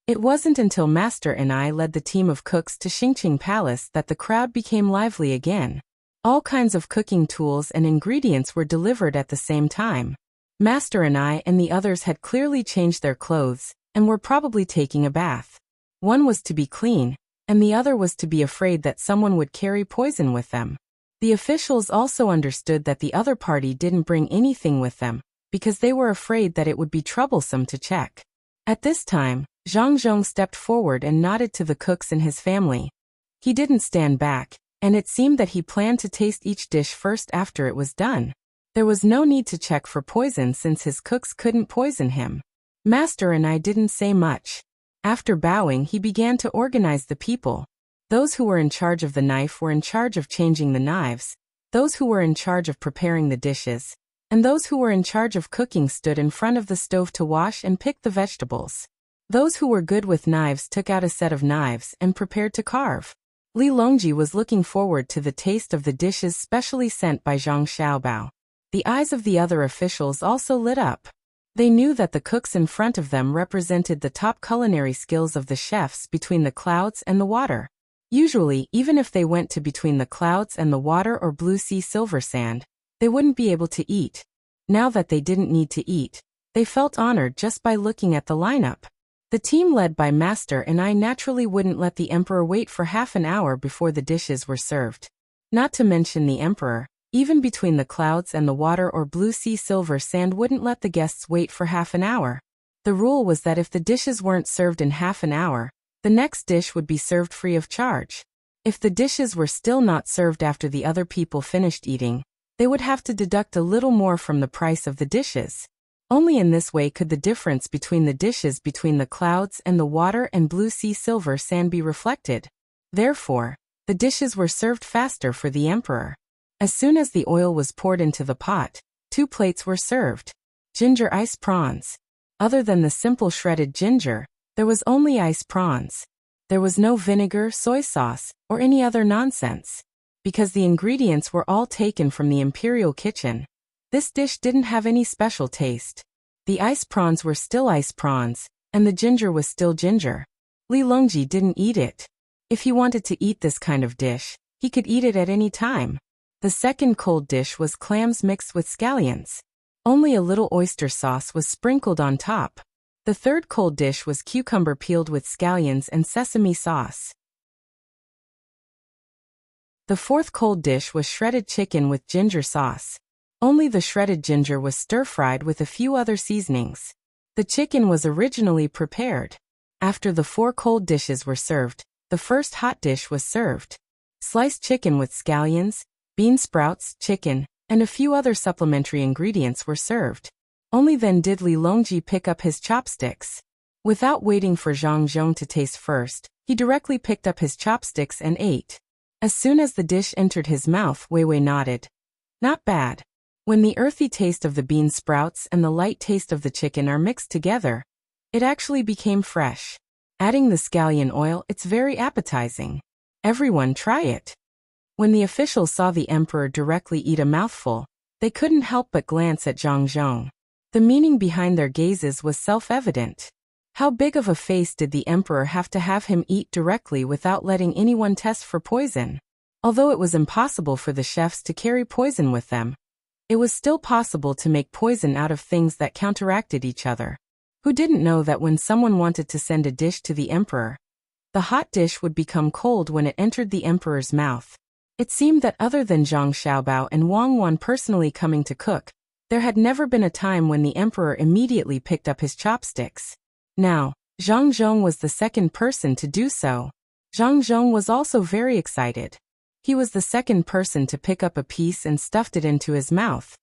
It wasn't until Master and I led the team of cooks to Xingqing Palace that the crowd became lively again. All kinds of cooking tools and ingredients were delivered at the same time. Master and I and the others had clearly changed their clothes and were probably taking a bath. One was to be clean, and the other was to be afraid that someone would carry poison with them. The officials also understood that the other party didn't bring anything with them, because they were afraid that it would be troublesome to check. At this time, Zhang Zhong stepped forward and nodded to the cooks and his family. He didn't stand back, and it seemed that he planned to taste each dish first after it was done. There was no need to check for poison since his cooks couldn't poison him. Master and I didn't say much. After bowing, he began to organize the people. Those who were in charge of the knife were in charge of changing the knives, those who were in charge of preparing the dishes, and those who were in charge of cooking stood in front of the stove to wash and pick the vegetables. Those who were good with knives took out a set of knives and prepared to carve. Li Longji was looking forward to the taste of the dishes specially sent by Zhang Xiaobao. The eyes of the other officials also lit up. They knew that the cooks in front of them represented the top culinary skills of the chefs between the clouds and the water. Usually, even if they went to between the clouds and the water or blue sea silver sand, they wouldn't be able to eat. Now that they didn't need to eat, they felt honored just by looking at the lineup. The team led by Master and I naturally wouldn't let the Emperor wait for half an hour before the dishes were served. Not to mention the Emperor, even between the clouds and the water or blue sea silver sand wouldn't let the guests wait for half an hour. The rule was that if the dishes weren't served in half an hour, the next dish would be served free of charge. If the dishes were still not served after the other people finished eating, they would have to deduct a little more from the price of the dishes. Only in this way could the difference between the dishes between the clouds and the water and blue sea silver sand be reflected. Therefore, the dishes were served faster for the Emperor. As soon as the oil was poured into the pot, 2 plates were served. Ginger ice prawns. Other than the simple shredded ginger, there was only ice prawns. There was no vinegar, soy sauce, or any other nonsense. Because the ingredients were all taken from the imperial kitchen, this dish didn't have any special taste. The ice prawns were still ice prawns, and the ginger was still ginger. Li Longji didn't eat it. If he wanted to eat this kind of dish, he could eat it at any time. The second cold dish was clams mixed with scallions. Only a little oyster sauce was sprinkled on top. The third cold dish was cucumber peeled with scallions and sesame sauce. The fourth cold dish was shredded chicken with ginger sauce. Only the shredded ginger was stir-fried with a few other seasonings. The chicken was originally prepared. After the 4 cold dishes were served, the first hot dish was served. Sliced chicken with scallions, bean sprouts, chicken, and a few other supplementary ingredients were served. Only then did Li Longji pick up his chopsticks. Without waiting for Zhang Zhong to taste first, he directly picked up his chopsticks and ate. As soon as the dish entered his mouth, Wei Wei nodded. Not bad. When the earthy taste of the bean sprouts and the light taste of the chicken are mixed together, it actually became fresh. Adding the scallion oil, it's very appetizing. Everyone try it. When the officials saw the Emperor directly eat a mouthful, they couldn't help but glance at Zhang Zhong. The meaning behind their gazes was self-evident. How big of a face did the Emperor have to have him eat directly without letting anyone test for poison? Although it was impossible for the chefs to carry poison with them, it was still possible to make poison out of things that counteracted each other. Who didn't know that when someone wanted to send a dish to the Emperor, the hot dish would become cold when it entered the Emperor's mouth? It seemed that other than Zhang Xiaobao and Wang Wan personally coming to cook, There had never been a time when the emperor immediately picked up his chopsticks. Now, Zhang Zhong was the second person to do so. Zhang Zhong was also very excited. He was the second person to pick up a piece and stuffed it into his mouth.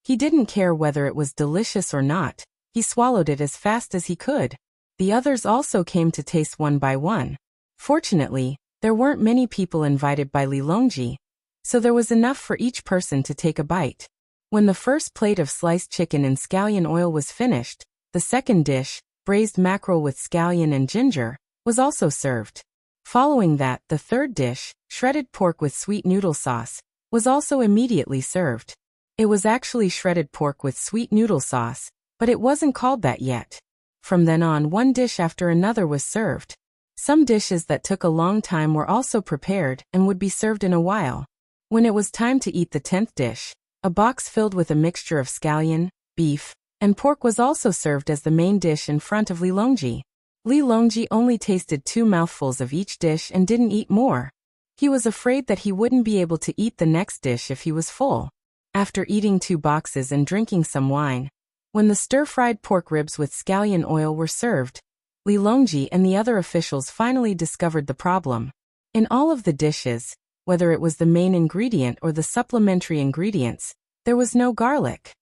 He didn't care whether it was delicious or not. He swallowed it as fast as he could. The others also came to taste one by one. Fortunately, there weren't many people invited by Li Longji, so there was enough for each person to take a bite. When the first plate of sliced chicken in scallion oil was finished, the second dish, braised mackerel with scallion and ginger, was also served. Following that, the third dish, shredded pork with sweet noodle sauce, was also immediately served. It was actually shredded pork with sweet noodle sauce, but it wasn't called that yet. From then on, one dish after another was served. Some dishes that took a long time were also prepared and would be served in a while. When it was time to eat the 10th dish, a box filled with a mixture of scallion, beef, and pork was also served as the main dish in front of Li Longji. Li Longji only tasted 2 mouthfuls of each dish and didn't eat more. He was afraid that he wouldn't be able to eat the next dish if he was full. After eating 2 boxes and drinking some wine, when the stir-fried pork ribs with scallion oil were served, Li Longji and the other officials finally discovered the problem. In all of the dishes, whether it was the main ingredient or the supplementary ingredients, there was no garlic.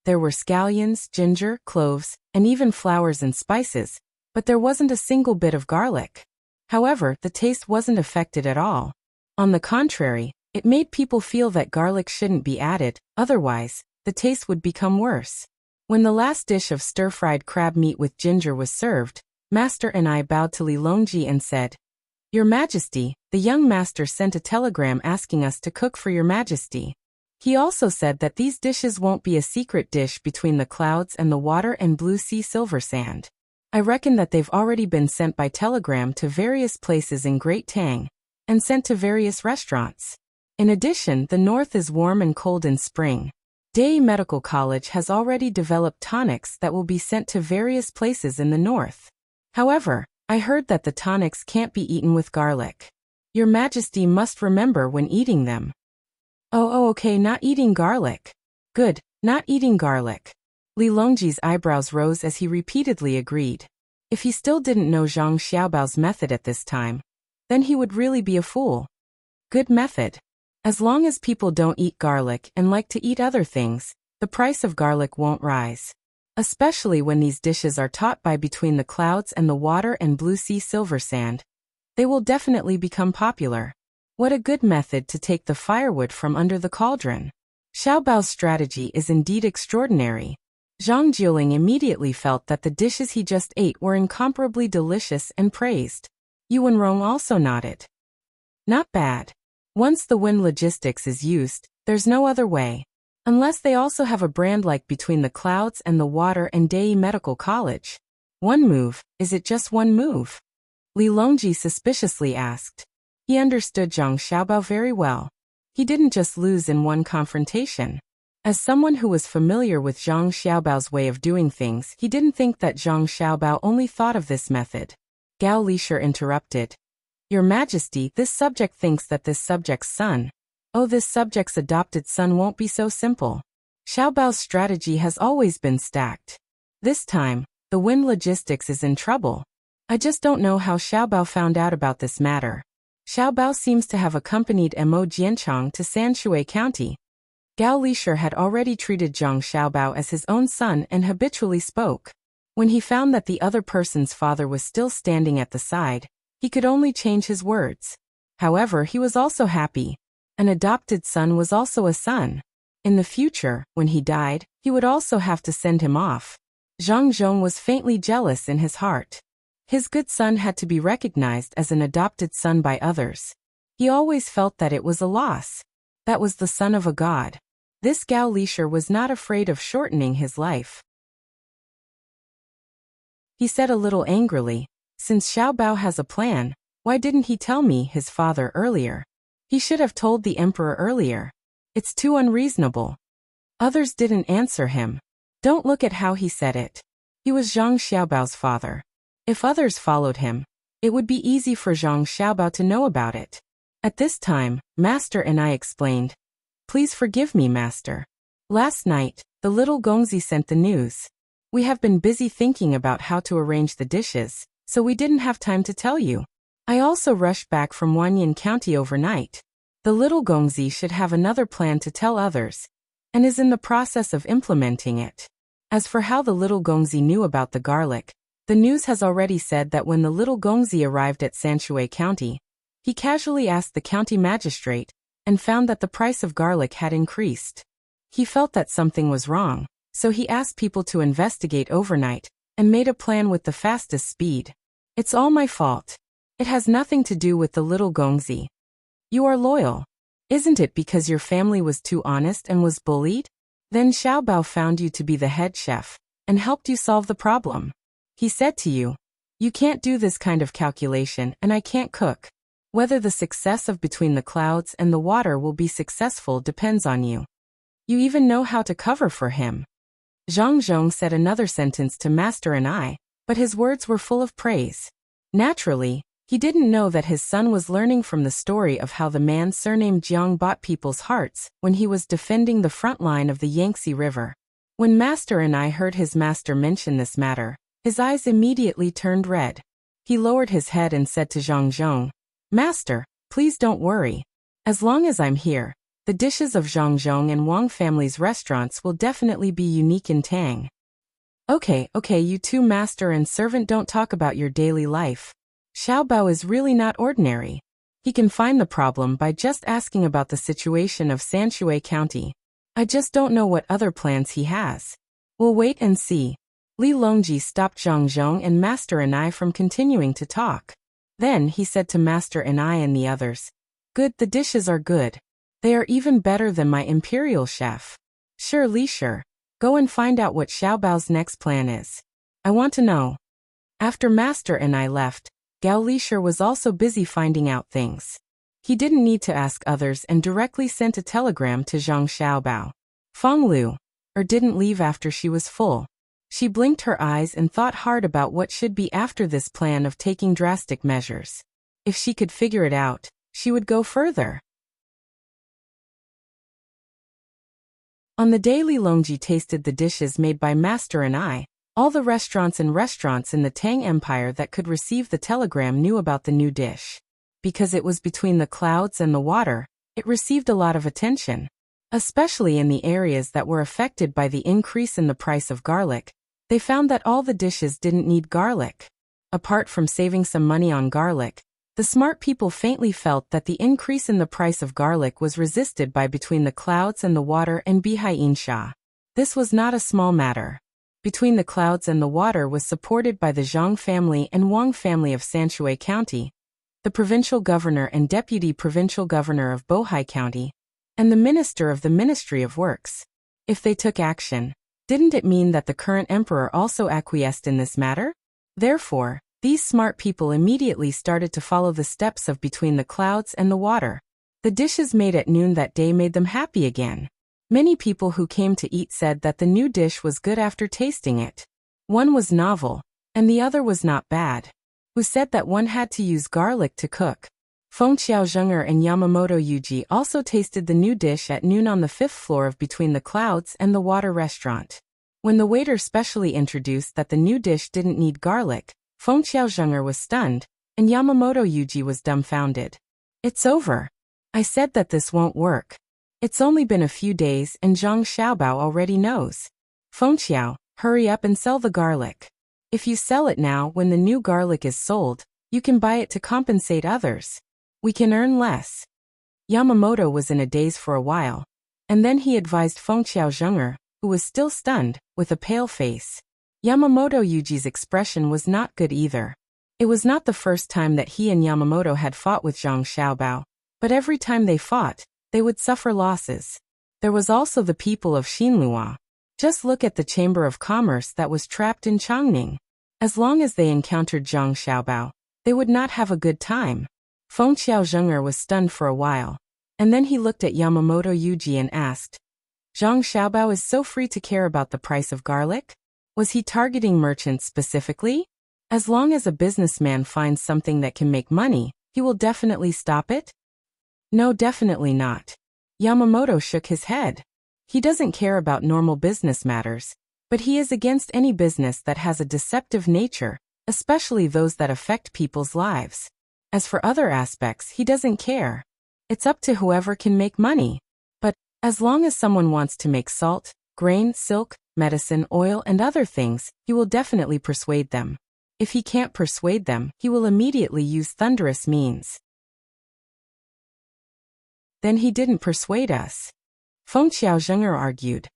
There were scallions, ginger, cloves, and even flowers and spices, but there wasn't a single bit of garlic. However, the taste wasn't affected at all. On the contrary, it made people feel that garlic shouldn't be added, otherwise, the taste would become worse. When the last dish of stir-fried crab meat with ginger was served, Master and I bowed to Li Longji and said, "Your Majesty, the young master sent a telegram asking us to cook for Your Majesty. He also said that these dishes won't be a secret dish between the clouds and the water and blue sea silver sand. I reckon that they've already been sent by telegram to various places in Great Tang, and sent to various restaurants. In addition, the north is warm and cold in spring. Dai Medical College has already developed tonics that will be sent to various places in the north. However, I heard that the tonics can't be eaten with garlic. Your Majesty must remember when eating them." Oh, okay, not eating garlic. Good, not eating garlic. Li Longji's eyebrows rose as he repeatedly agreed. If he still didn't know Zhang Xiaobao's method at this time, then he would really be a fool. Good method. As long as people don't eat garlic and like to eat other things, the price of garlic won't rise. Especially when these dishes are taught by between the clouds and the water and blue sea silver sand. They will definitely become popular. What a good method to take the firewood from under the cauldron. Xiaobao's strategy is indeed extraordinary. Zhang Jiuling immediately felt that the dishes he just ate were incomparably delicious and praised. Yuan Rong also nodded. Not bad. Once the Wind Logistics is used, there's no other way. Unless they also have a brand like Between the Clouds and the Water and Dai Medical College. One move, is it just one move? Li Longji suspiciously asked. He understood Zhang Xiaobao very well. He didn't just lose in one confrontation. As someone who was familiar with Zhang Xiaobao's way of doing things, he didn't think that Zhang Xiaobao only thought of this method. Gao Lisher interrupted. Your Majesty, this subject thinks that this subject's son, this subject's adopted son won't be so simple. Xiaobao's strategy has always been stacked. This time, the Wind Logistics is in trouble. I just don't know how Xiaobao found out about this matter. Xiaobao seems to have accompanied Mo Jianchang to Sanshui County. Gao Lisher had already treated Zhang Xiaobao as his own son and habitually spoke. When he found that the other person's father was still standing at the side, he could only change his words. However, he was also happy. An adopted son was also a son. In the future, when he died, he would also have to send him off. Zhang Zhong was faintly jealous in his heart. His good son had to be recognized as an adopted son by others. He always felt that it was a loss. That was the son of a god. This Gao Lisher was not afraid of shortening his life. He said a little angrily, since Xiaobao has a plan, why didn't he tell me, his father, earlier? He should have told the emperor earlier. It's too unreasonable. Others didn't answer him. Don't look at how he said it. He was Zhang Xiaobao's father. If others followed him, it would be easy for Zhang Xiaobao to know about it. At this time, Master and I explained, Please forgive me, master. Last night, the little Gongzi sent the news. We have been busy thinking about how to arrange the dishes, so we didn't have time to tell you. I also rushed back from Wanyan County overnight. The little Gongzi should have another plan to tell others, and is in the process of implementing it. As for how the little Gongzi knew about the garlic, the news has already said that when the little Gongzi arrived at Sanshui County, he casually asked the county magistrate and found that the price of garlic had increased. He felt that something was wrong, so he asked people to investigate overnight and made a plan with the fastest speed. It's all my fault. It has nothing to do with the little Gongzi. You are loyal. Isn't it because your family was too honest and was bullied? Then Xiaobao found you to be the head chef and helped you solve the problem. He said to you, "You can't do this kind of calculation and I can't cook. Whether the success of Between the Clouds and the Water will be successful depends on you. You even know how to cover for him." Zhang Zhong said another sentence to Master and I, but his words were full of praise. Naturally, he didn't know that his son was learning from the story of how the man surnamed Jiang bought people's hearts when he was defending the front line of the Yangtze River. When Master and I heard his master mention this matter, his eyes immediately turned red. He lowered his head and said to Zhang Zhong, "Master, please don't worry. As long as I'm here, the dishes of Zhang Zhong and Wang family's restaurants will definitely be unique in Tang." Okay, you two master and servant don't talk about your daily life. Xiaobao is really not ordinary. He can find the problem by just asking about the situation of Sanshui County. I just don't know what other plans he has. We'll wait and see. Li Longji stopped Zhang Zhong and Master and I from continuing to talk. Then he said to Master and I and the others, "Good, the dishes are good. They are even better than my imperial chef. Sure, Li Sure. Go and find out what Xiaobao's next plan is. I want to know." After Master and I left, Gao Lishur was also busy finding out things. He didn't need to ask others and directly sent a telegram to Zhang Xiaobao. Feng Lu didn't leave after she was full. She blinked her eyes and thought hard about what should be after this plan of taking drastic measures. If she could figure it out, she would go further. On the day Li Longji tasted the dishes made by Master and I, all the restaurants in the Tang Empire that could receive the telegram knew about the new dish. Because it was Between the Clouds and the Water, it received a lot of attention. Especially in the areas that were affected by the increase in the price of garlic, they found that all the dishes didn't need garlic. Apart from saving some money on garlic, the smart people faintly felt that the increase in the price of garlic was resisted by Between the Clouds and the Water and Bihai Insha. This was not a small matter. Between the Clouds and the Water was supported by the Zhang family and Wang family of Sanshui County, the provincial governor and deputy provincial governor of Bohai County, and the minister of the Ministry of Works. If they took action, didn't it mean that the current emperor also acquiesced in this matter? Therefore, these smart people immediately started to follow the steps of Between the Clouds and the Water. The dishes made at noon that day made them happy again. Many people who came to eat said that the new dish was good after tasting it. One was novel, and the other was not bad. Who said that one had to use garlic to cook. Feng Xiaozhenger and Yamamoto Yuji also tasted the new dish at noon on the 5th floor of Between the Clouds and the Water restaurant. When the waiter specially introduced that the new dish didn't need garlic, Feng Xiaozhenger was stunned, and Yamamoto Yuji was dumbfounded. "It's over. I said that this won't work. It's only been a few days and Zhang Xiaobao already knows. Feng Xiao, hurry up and sell the garlic. If you sell it now when the new garlic is sold, you can buy it to compensate others. We can earn less." Yamamoto was in a daze for a while, and then he advised Feng Xiaozhenger, who was still stunned, with a pale face. Yamamoto Yuji's expression was not good either. It was not the first time that he and Yamamoto had fought with Zhang Xiaobao, but every time they fought, they would suffer losses. There was also the people of Xinlua. Just look at the Chamber of Commerce that was trapped in Changning. As long as they encountered Zhang Xiaobao, they would not have a good time. Feng Xiaozhenger was stunned for a while, and then he looked at Yamamoto Yuji and asked, "Zhang Xiaobao is so free to care about the price of garlic? Was he targeting merchants specifically? As long as a businessman finds something that can make money, he will definitely stop it?" "No, definitely not." Yamamoto shook his head. He doesn't care about normal business matters, but he is against any business that has a deceptive nature, especially those that affect people's lives. As for other aspects, he doesn't care. It's up to whoever can make money. But, as long as someone wants to make salt, grain, silk, medicine, oil, and other things, he will definitely persuade them. If he can't persuade them, he will immediately use thunderous means. Then he didn't persuade us. Feng Xiaozhenger argued.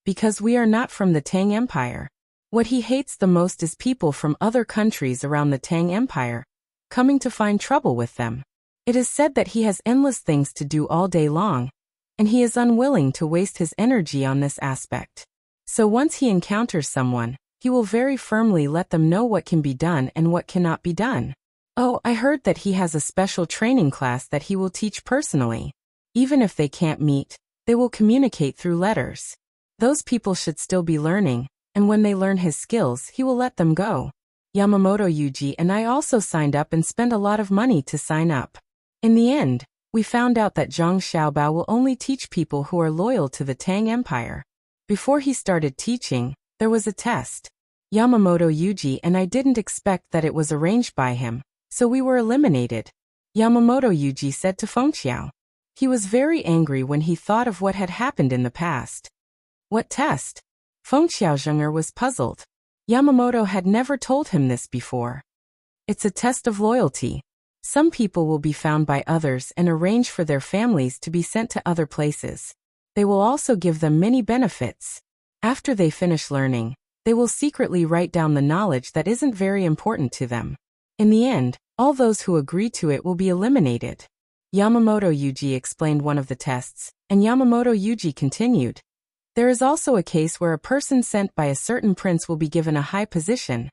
Because we are not from the Tang Empire. What he hates the most is people from other countries around the Tang Empire, coming to find trouble with them. It is said that he has endless things to do all day long, and he is unwilling to waste his energy on this aspect. So once he encounters someone, he will very firmly let them know what can be done and what cannot be done. Oh, I heard that he has a special training class that he will teach personally. Even if they can't meet, they will communicate through letters. Those people should still be learning, and when they learn his skills, he will let them go. Yamamoto Yuji and I also signed up and spent a lot of money to sign up. In the end, we found out that Zhang Xiaobao will only teach people who are loyal to the Tang Empire. Before he started teaching, there was a test. Yamamoto Yuji and I didn't expect that it was arranged by him, so we were eliminated. Yamamoto Yuji said to Feng Xiao. He was very angry when he thought of what had happened in the past. What test? Feng Xiaozhenger was puzzled. Yamamoto had never told him this before. It's a test of loyalty. Some people will be found by others and arrange for their families to be sent to other places. They will also give them many benefits. After they finish learning, they will secretly write down the knowledge that isn't very important to them. In the end, all those who agree to it will be eliminated. Yamamoto Yuji explained one of the tests, and Yamamoto Yuji continued. There is also a case where a person sent by a certain prince will be given a high position,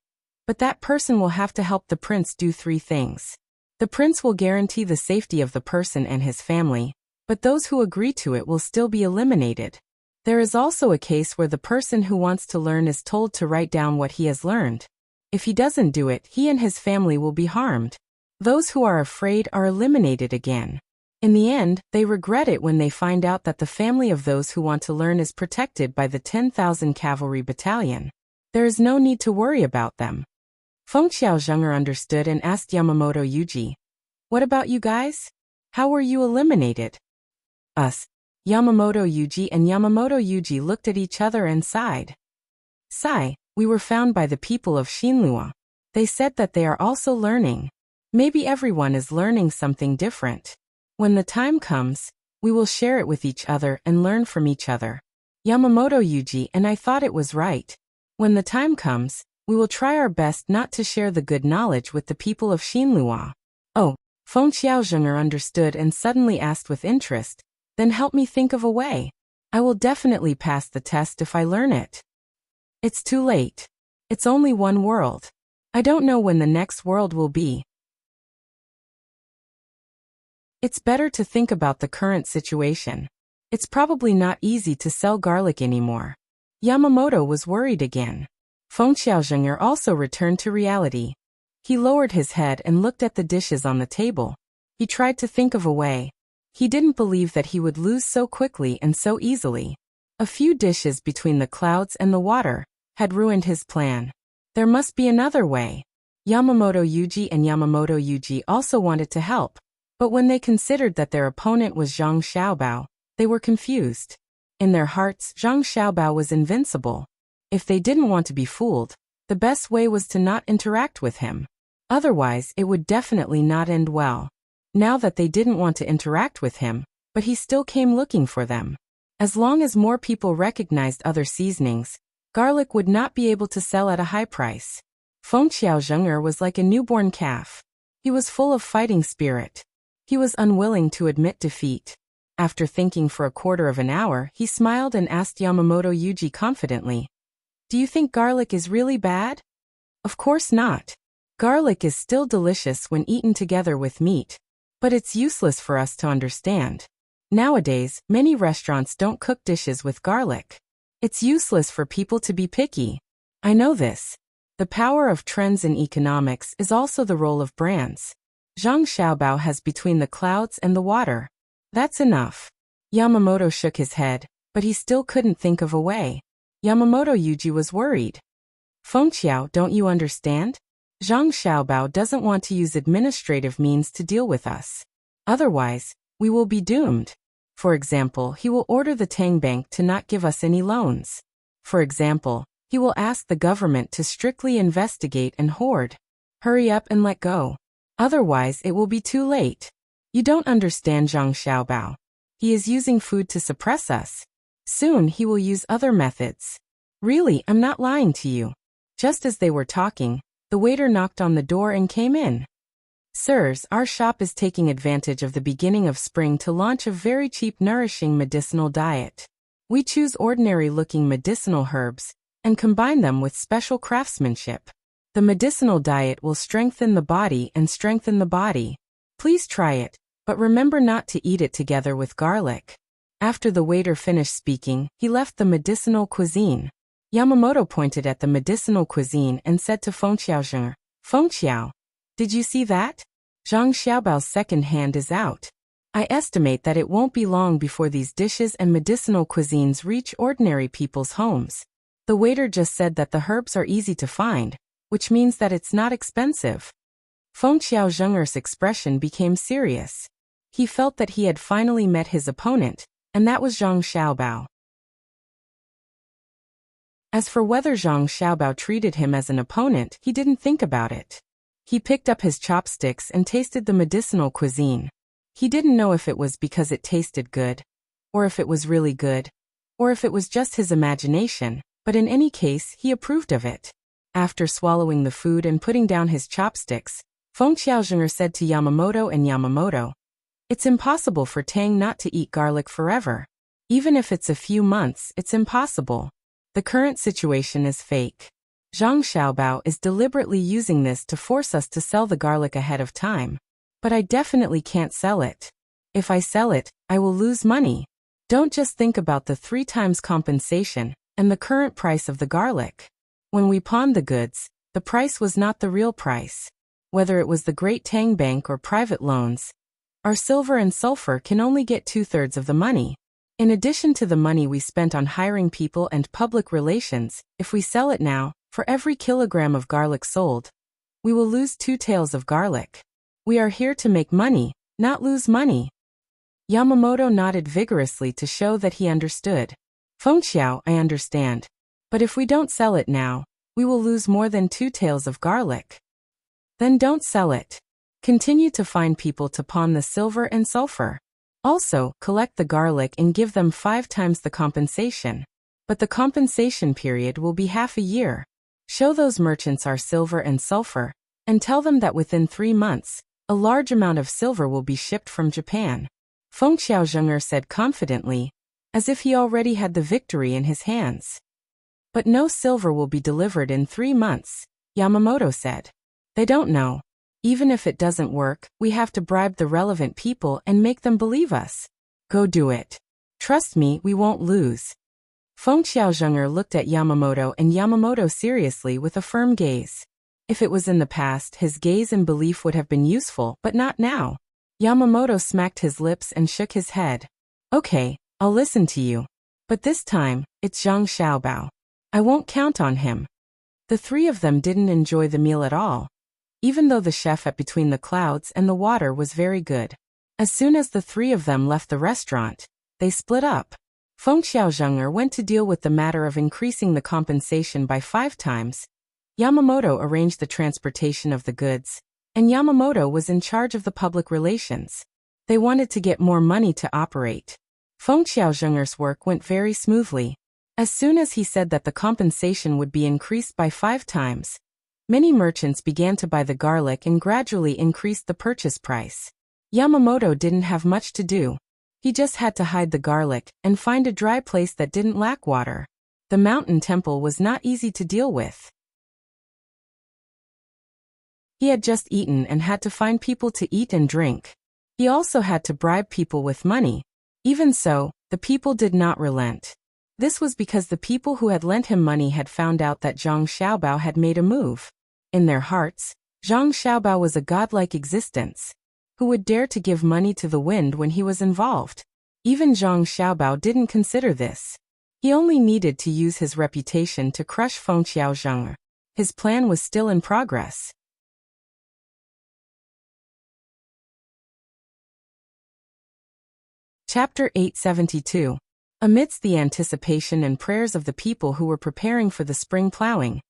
but that person will have to help the prince do 3 things. The prince will guarantee the safety of the person and his family, but those who agree to it will still be eliminated. There is also a case where the person who wants to learn is told to write down what he has learned. If he doesn't do it, he and his family will be harmed. Those who are afraid are eliminated again. In the end, they regret it when they find out that the family of those who want to learn is protected by the 10,000 cavalry battalion. There is no need to worry about them. Feng Xiaozhenger understood and asked Yamamoto Yuji, "What about you guys? How were you eliminated?" Us. Yamamoto Yuji and Yamamoto Yuji looked at each other and sighed. Sigh, we were found by the people of Xinlua. They said that they are also learning. Maybe everyone is learning something different. When the time comes, we will share it with each other and learn from each other. Yamamoto Yuji and I thought it was right. When the time comes, we will try our best not to share the good knowledge with the people of Xinlua. Oh, Feng Xiaozhenger understood and suddenly asked with interest, then help me think of a way. I will definitely pass the test if I learn it. It's too late. It's only one world. I don't know when the next world will be. It's better to think about the current situation. It's probably not easy to sell garlic anymore. Yamamoto was worried again. Feng Xiaozhenger also returned to reality. He lowered his head and looked at the dishes on the table. He tried to think of a way. He didn't believe that he would lose so quickly and so easily. A few dishes between the clouds and the water had ruined his plan. There must be another way. Yamamoto Yuji and Yamamoto Yuji also wanted to help. But when they considered that their opponent was Zhang Xiaobao, they were confused. In their hearts, Zhang Xiaobao was invincible. If they didn't want to be fooled, the best way was to not interact with him. Otherwise, it would definitely not end well. Now that they didn't want to interact with him, but he still came looking for them. As long as more people recognized other seasonings, garlic would not be able to sell at a high price. Feng Xiaozhenger was like a newborn calf. He was full of fighting spirit. He was unwilling to admit defeat. After thinking for a quarter of an hour, he smiled and asked Yamamoto Yuji confidently, "Do you think garlic is really bad?" "Of course not. Garlic is still delicious when eaten together with meat. But it's useless for us to understand. Nowadays, many restaurants don't cook dishes with garlic. It's useless for people to be picky. I know this. The power of trends in economics is also the role of brands. Zhang Xiaobao has between the clouds and the water. That's enough." Yamamoto shook his head, but he still couldn't think of a way. Yamamoto Yuji was worried. Fengqiao, don't you understand? Zhang Xiaobao doesn't want to use administrative means to deal with us. Otherwise, we will be doomed. For example, he will order the Tang Bank to not give us any loans. For example, he will ask the government to strictly investigate and hoard. Hurry up and let go. Otherwise, it will be too late. You don't understand Zhang Xiaobao. He is using food to suppress us. Soon he will use other methods. Really, I'm not lying to you. Just as they were talking, the waiter knocked on the door and came in. Sirs, our shop is taking advantage of the beginning of spring to launch a very cheap, nourishing medicinal diet. We choose ordinary-looking medicinal herbs and combine them with special craftsmanship. The medicinal diet will strengthen the body and strengthen the body. Please try it, but remember not to eat it together with garlic. After the waiter finished speaking, he left the medicinal cuisine. Yamamoto pointed at the medicinal cuisine and said to Fengqiao, Fengqiao, did you see that? Zhang Xiaobao's second hand is out. I estimate that it won't be long before these dishes and medicinal cuisines reach ordinary people's homes. The waiter just said that the herbs are easy to find, which means that it's not expensive. Fengqiao Zheng'er's expression became serious. He felt that he had finally met his opponent, and that was Zhang Xiaobao. As for whether Zhang Xiaobao treated him as an opponent, he didn't think about it. He picked up his chopsticks and tasted the medicinal cuisine. He didn't know if it was because it tasted good, or if it was really good, or if it was just his imagination, but in any case, he approved of it. After swallowing the food and putting down his chopsticks, Fengqiao Zheng'er said to Yamamoto and Yamamoto, it's impossible for Tang not to eat garlic forever. Even if it's a few months, it's impossible. The current situation is fake. Zhang Xiaobao is deliberately using this to force us to sell the garlic ahead of time. But I definitely can't sell it. If I sell it, I will lose money. Don't just think about the 3 times compensation and the current price of the garlic. When we pawned the goods, the price was not the real price. Whether it was the Great Tang Bank or private loans, our silver and sulfur can only get 2/3 of the money. In addition to the money we spent on hiring people and public relations, if we sell it now, for every kilogram of garlic sold, we will lose 2 taels of garlic. We are here to make money, not lose money. Yamamoto nodded vigorously to show that he understood. Fengqiao, I understand. But if we don't sell it now, we will lose more than 2 taels of garlic. Then don't sell it. Continue to find people to pawn the silver and sulfur. Also, collect the garlic and give them 5 times the compensation. But the compensation period will be half a year. Show those merchants our silver and sulfur, and tell them that within 3 months, a large amount of silver will be shipped from Japan. Fengqiao Zheng'er said confidently, as if he already had the victory in his hands. But no silver will be delivered in 3 months, Yamamoto said. They don't know. Even if it doesn't work, we have to bribe the relevant people and make them believe us. Go do it. Trust me, we won't lose. Fengqiao Zheng'er looked at Yamamoto and Yamamoto seriously with a firm gaze. If it was in the past, his gaze and belief would have been useful, but not now. Yamamoto smacked his lips and shook his head. Okay, I'll listen to you. But this time, it's Zhang Xiaobao. I won't count on him. The 3 of them didn't enjoy the meal at all, even though the chef at Between the Clouds and the Water was very good. As soon as the 3 of them left the restaurant, they split up. Fengqiao Zheng'er went to deal with the matter of increasing the compensation by 5 times. Yamamoto arranged the transportation of the goods, and Yamamoto was in charge of the public relations. They wanted to get more money to operate. Fengqiao Zheng'er's work went very smoothly. As soon as he said that the compensation would be increased by 5 times, many merchants began to buy the garlic and gradually increased the purchase price. Yamamoto didn't have much to do. He just had to hide the garlic and find a dry place that didn't lack water. The mountain temple was not easy to deal with. He had just eaten and had to find people to eat and drink. He also had to bribe people with money. Even so, the people did not relent. This was because the people who had lent him money had found out that Zhang Xiaobao had made a move. In their hearts, Zhang Xiaobao was a godlike existence, who would dare to give money to the wind when he was involved. Even Zhang Xiaobao didn't consider this. He only needed to use his reputation to crush Feng Qiaozheng. His plan was still in progress. Chapter 872. Amidst the anticipation and prayers of the people who were preparing for the spring plowing,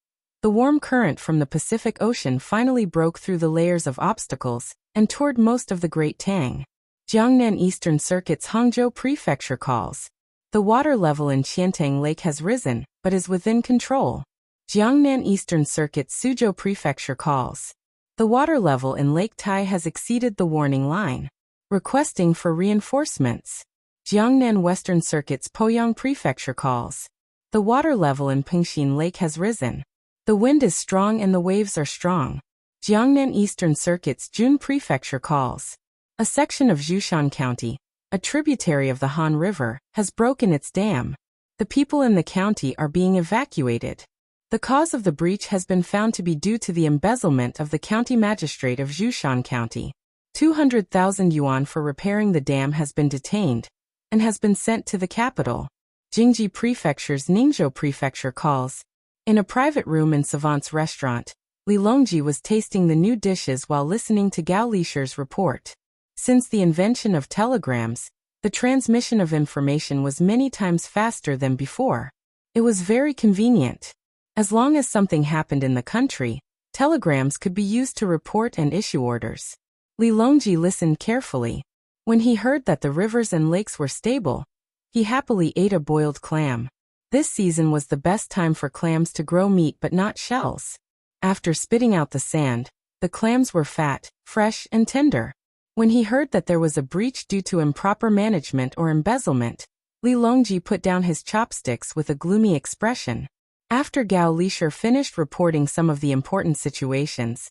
the warm current from the Pacific Ocean finally broke through the layers of obstacles and toured most of the Great Tang. Jiangnan Eastern Circuit's Hangzhou Prefecture calls. The water level in Qiantang Lake has risen, but is within control. Jiangnan Eastern Circuit's Suzhou Prefecture calls. The water level in Lake Tai has exceeded the warning line. Requesting for reinforcements. Jiangnan Western Circuit's Poyang Prefecture calls. The water level in Pingxin Lake has risen. The wind is strong and the waves are strong. Jiangnan Eastern Circuit's Jun Prefecture calls. A section of Zhoushan County, a tributary of the Han River, has broken its dam. The people in the county are being evacuated. The cause of the breach has been found to be due to the embezzlement of the county magistrate of Zhoushan County. 200,000 yuan for repairing the dam has been detained and has been sent to the capital. Jingji Prefecture's Ningzhou Prefecture calls. In a private room in Savant's restaurant, Li Longji was tasting the new dishes while listening to Gao Lisher's report. Since the invention of telegrams, the transmission of information was many times faster than before. It was very convenient. As long as something happened in the country, telegrams could be used to report and issue orders. Li Longji listened carefully. When he heard that the rivers and lakes were stable, he happily ate a boiled clam. This season was the best time for clams to grow meat but not shells. After spitting out the sand, the clams were fat, fresh, and tender. When he heard that there was a breach due to improper management or embezzlement, Li Longji put down his chopsticks with a gloomy expression. After Gao Lisher finished reporting some of the important situations,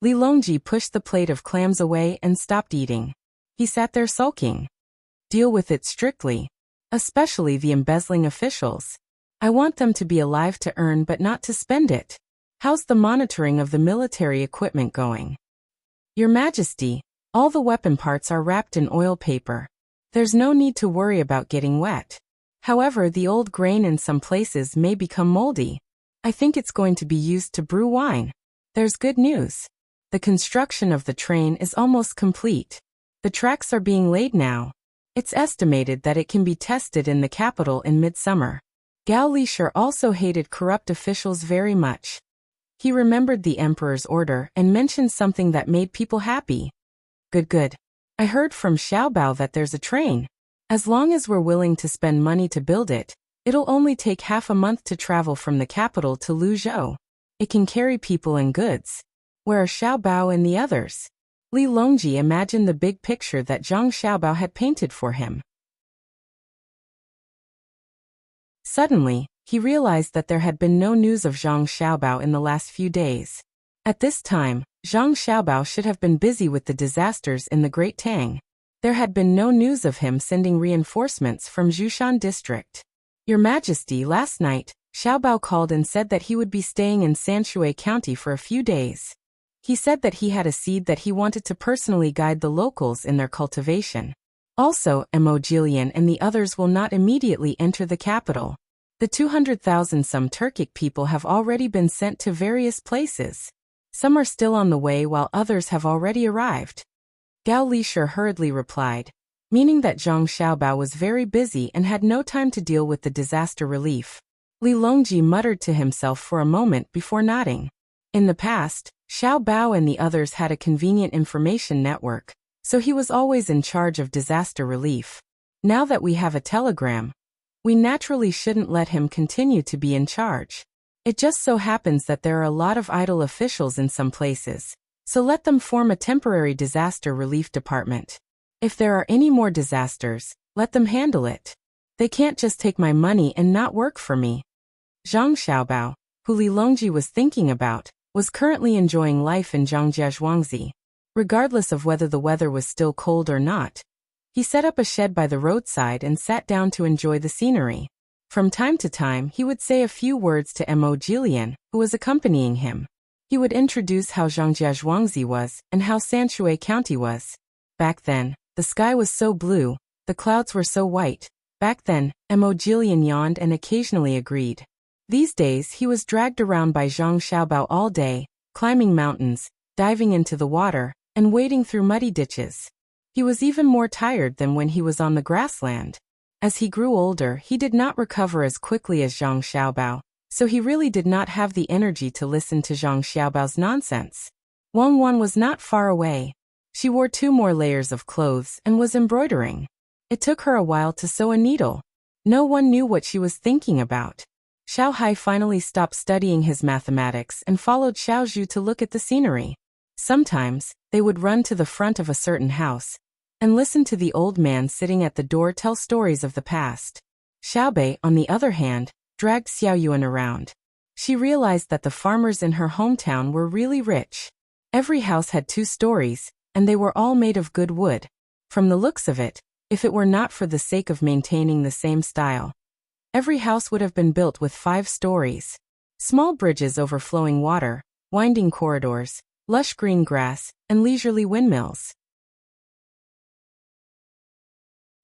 Li Longji pushed the plate of clams away and stopped eating. He sat there sulking. Deal with it strictly. Especially the embezzling officials. I want them to be alive to earn but not to spend it. How's the monitoring of the military equipment going? Your Majesty, all the weapon parts are wrapped in oil paper. There's no need to worry about getting wet. However, the old grain in some places may become moldy. I think it's going to be used to brew wine. There's good news. The construction of the train is almost complete. The tracks are being laid now. It's estimated that it can be tested in the capital in midsummer. Gao Lisher also hated corrupt officials very much. He remembered the emperor's order and mentioned something that made people happy. Good. I heard from Xiaobao that there's a train. As long as we're willing to spend money to build it, it'll only take half a month to travel from the capital to Luzhou. It can carry people and goods. Where are Xiaobao and the others? Li Longji imagined the big picture that Zhang Xiaobao had painted for him. Suddenly, he realized that there had been no news of Zhang Xiaobao in the last few days. At this time, Zhang Xiaobao should have been busy with the disasters in the Great Tang. There had been no news of him sending reinforcements from Zhoushan district. Your Majesty, last night, Xiaobao called and said that he would be staying in Sanshui County for a few days. He said that he had a seed that he wanted to personally guide the locals in their cultivation. Also, Mo Jilian and the others will not immediately enter the capital. The 200,000 some Turkic people have already been sent to various places. Some are still on the way while others have already arrived. Gao Lisher hurriedly replied, meaning that Zhang Xiaobao was very busy and had no time to deal with the disaster relief. Li Longji muttered to himself for a moment before nodding. In the past, Xiaobao and the others had a convenient information network, so he was always in charge of disaster relief. Now that we have a telegram, we naturally shouldn't let him continue to be in charge. It just so happens that there are a lot of idle officials in some places, so let them form a temporary disaster relief department. If there are any more disasters, let them handle it. They can't just take my money and not work for me. Zhang Xiaobao, who Li Longji was thinking about, was currently enjoying life in Zhangjiazhuangzi. Regardless of whether the weather was still cold or not, he set up a shed by the roadside and sat down to enjoy the scenery. From time to time, he would say a few words to Mo Jilian, who was accompanying him. He would introduce how Zhangjiazhuangzi was and how Sanshui County was. Back then, the sky was so blue, The clouds were so white. Back then, Mo Jillian yawned and occasionally agreed. These days he was dragged around by Zhang Xiaobao all day, climbing mountains, diving into the water, and wading through muddy ditches. He was even more tired than when he was on the grassland. As he grew older, he did not recover as quickly as Zhang Xiaobao, so he really did not have the energy to listen to Zhang Xiaobao's nonsense. Wang Wan was not far away. She wore 2 more layers of clothes and was embroidering. It took her a while to sew a needle. No one knew what she was thinking about. Xiao Hai finally stopped studying his mathematics and followed Xiao Zhu to look at the scenery. Sometimes, they would run to the front of a certain house and listen to the old man sitting at the door tell stories of the past. Xiaobei, on the other hand, dragged Xiao Yuan around. She realized that the farmers in her hometown were really rich. Every house had 2 stories, and they were all made of good wood. From the looks of it, if it were not for the sake of maintaining the same style, every house would have been built with 5 stories. Small bridges over flowing water, winding corridors, lush green grass, and leisurely windmills.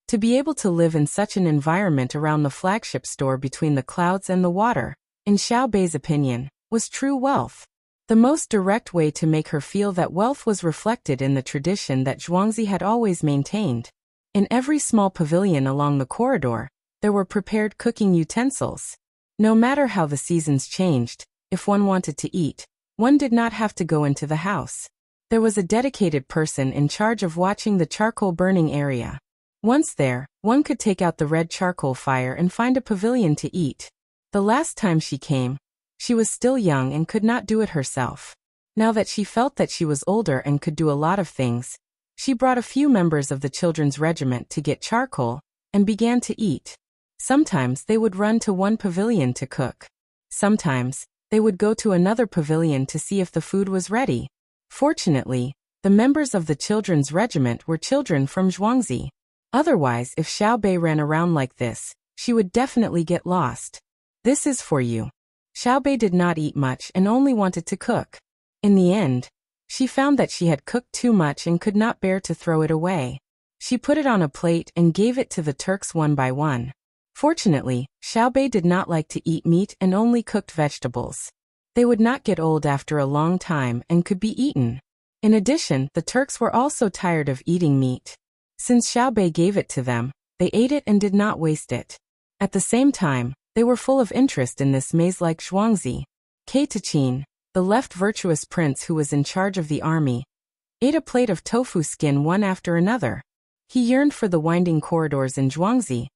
To be able to live in such an environment around the flagship store between the clouds and the water, in Xiao Bei's opinion, was true wealth. The most direct way to make her feel that wealth was reflected in the tradition that Zhuangzi had always maintained. In every small pavilion along the corridor, there were prepared cooking utensils. No matter how the seasons changed, if one wanted to eat, one did not have to go into the house. There was a dedicated person in charge of watching the charcoal burning area. Once there, one could take out the red charcoal fire and find a pavilion to eat. The last time she came, she was still young and could not do it herself. Now that she felt that she was older and could do a lot of things, she brought a few members of the children's regiment to get charcoal and began to eat. Sometimes they would run to one pavilion to cook. Sometimes, they would go to another pavilion to see if the food was ready. Fortunately, the members of the children's regiment were children from Zhuangzi. Otherwise, if Xiao Bei ran around like this, she would definitely get lost. This is for you. Xiao Bei did not eat much and only wanted to cook. In the end, she found that she had cooked too much and could not bear to throw it away. She put it on a plate and gave it to the Turks one by one. Fortunately, Xiao Bei did not like to eat meat and only cooked vegetables. They would not get old after a long time and could be eaten. In addition, the Turks were also tired of eating meat. Since Xiao Bei gave it to them, they ate it and did not waste it. At the same time, they were full of interest in this maze-like Zhuangzi. Kei Tachin, the left virtuous prince who was in charge of the army, ate a plate of tofu skin one after another. He yearned for the winding corridors in Zhuangzi,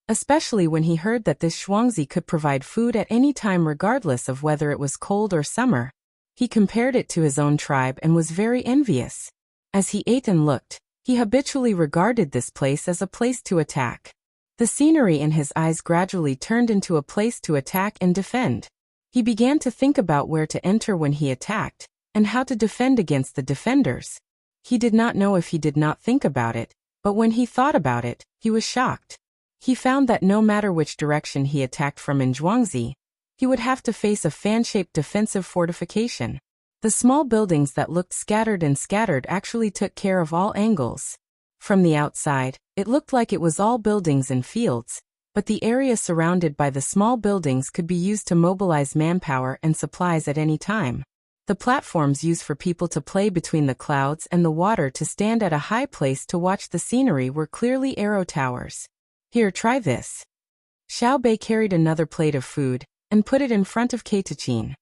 especially when he heard that this Zhuangzi could provide food at any time regardless of whether it was cold or summer. He compared it to his own tribe and was very envious. As he ate and looked, he habitually regarded this place as a place to attack. The scenery in his eyes gradually turned into a place to attack and defend. He began to think about where to enter when he attacked, and how to defend against the defenders. He did not know if he did not think about it, but when he thought about it, he was shocked. He found that no matter which direction he attacked from in Zhuangzi, he would have to face a fan-shaped defensive fortification. The small buildings that looked scattered actually took care of all angles. From the outside, it looked like it was all buildings and fields, but the area surrounded by the small buildings could be used to mobilize manpower and supplies at any time. The platforms used for people to play between the clouds and the water to stand at a high place to watch the scenery were clearly arrow towers. Here, try this. Xiao Bei carried another plate of food and put it in front of Kei Tachin.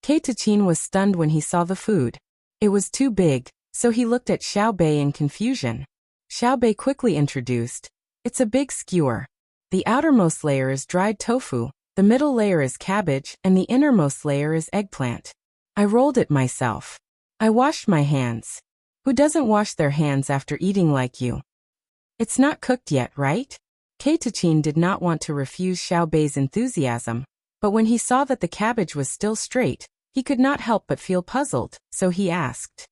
Kei Tachin was stunned when he saw the food. It was too big, so he looked at Xiao Bei in confusion. Xiao Bei quickly introduced, "It's a big skewer. The outermost layer is dried tofu, the middle layer is cabbage, and the innermost layer is eggplant. I rolled it myself. I washed my hands. Who doesn't wash their hands after eating like you? It's not cooked yet, right?" Kei Tachin did not want to refuse Xiao Bei's enthusiasm, but when he saw that the cabbage was still straight, he could not help but feel puzzled, so he asked,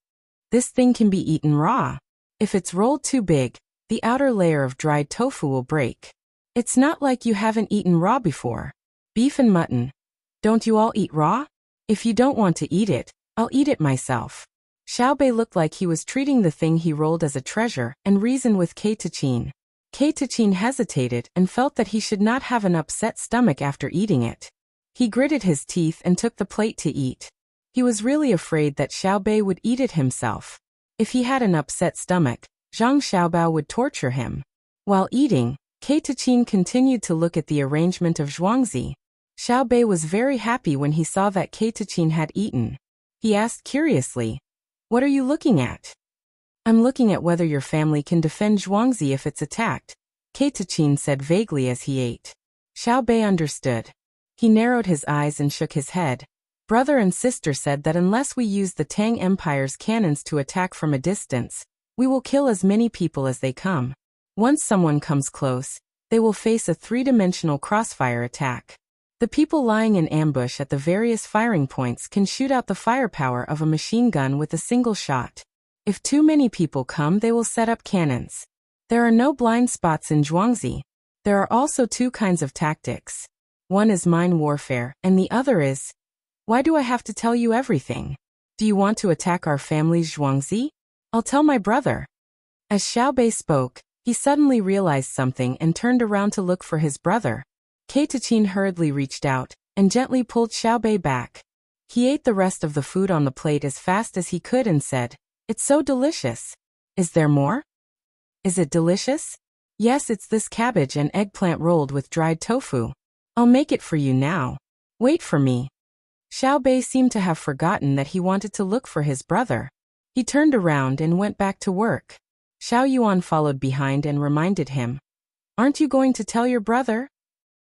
"This thing can be eaten raw. If it's rolled too big, the outer layer of dried tofu will break. It's not like you haven't eaten raw before. Beef and mutton. Don't you all eat raw? If you don't want to eat it, I'll eat it myself." Xiaobei looked like he was treating the thing he rolled as a treasure and reasoned with Kei Tachin. Kei Tachin hesitated and felt that he should not have an upset stomach after eating it. He gritted his teeth and took the plate to eat. He was really afraid that Xiaobei would eat it himself. If he had an upset stomach, Zhang Xiaobao would torture him. While eating, Kei Tachin continued to look at the arrangement of zhuangzi. Xiaobei was very happy when he saw that Kei Tachin had eaten. He asked curiously, "What are you looking at?" "I'm looking at whether your family can defend zhuangzi if it's attacked," Kei Tachin said vaguely as he ate. Xiaobei understood. He narrowed his eyes and shook his head. Brother and sister said that unless we use the Tang Empire's cannons to attack from a distance, we will kill as many people as they come. Once someone comes close, they will face a three-dimensional crossfire attack. The people lying in ambush at the various firing points can shoot out the firepower of a machine gun with a single shot. If too many people come, they will set up cannons. There are no blind spots in zhuangzi. There are also two kinds of tactics. One is mine warfare, and the other is... Why do I have to tell you everything? Do you want to attack our family's zhuangzi? I'll tell my brother. As Xiaobei spoke, he suddenly realized something and turned around to look for his brother. Kei Tachin hurriedly reached out and gently pulled Xiaobei back. He ate the rest of the food on the plate as fast as he could and said, "It's so delicious. Is there more?" "Is it delicious?" "Yes, it's this cabbage and eggplant rolled with dried tofu. I'll make it for you now. Wait for me." Xiaobei seemed to have forgotten that he wanted to look for his brother. He turned around and went back to work. Xiao Yuan followed behind and reminded him, "Aren't you going to tell your brother?"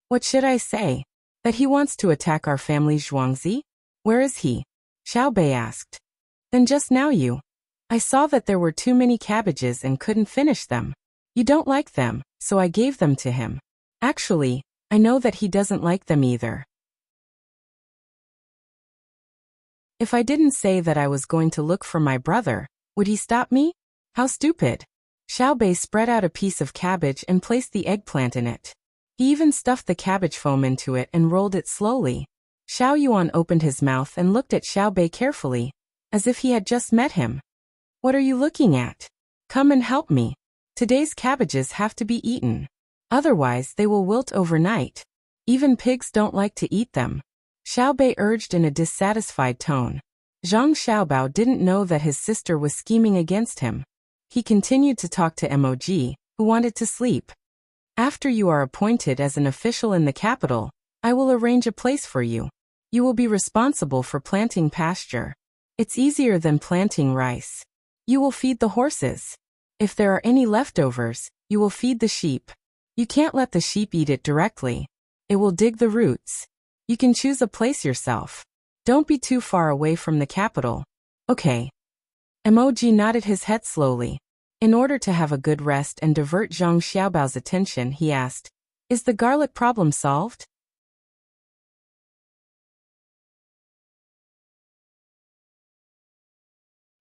"What should I say? That he wants to attack our family's zhuangzi? Where is he?" Xiaobei asked. "Then just now I saw that there were too many cabbages and couldn't finish them. You don't like them, so I gave them to him. Actually, I know that he doesn't like them either. If I didn't say that I was going to look for my brother, would he stop me? How stupid." Xiaobei spread out a piece of cabbage and placed the eggplant in it. He even stuffed the cabbage foam into it and rolled it slowly. Xiao Yuan opened his mouth and looked at Xiaobei carefully, as if he had just met him. "What are you looking at? Come and help me. Today's cabbages have to be eaten. Otherwise they will wilt overnight. Even pigs don't like to eat them." Xiaobei urged in a dissatisfied tone. Zhang Xiaobao didn't know that his sister was scheming against him. He continued to talk to Mog, who wanted to sleep. "After you are appointed as an official in the capital, I will arrange a place for you. You will be responsible for planting pasture. It's easier than planting rice. You will feed the horses. If there are any leftovers, you will feed the sheep. You can't let the sheep eat it directly. It will dig the roots. You can choose a place yourself. Don't be too far away from the capital." "Okay." Mog nodded his head slowly. In order to have a good rest and divert Zhang Xiaobao's attention, he asked, "Is the garlic problem solved?"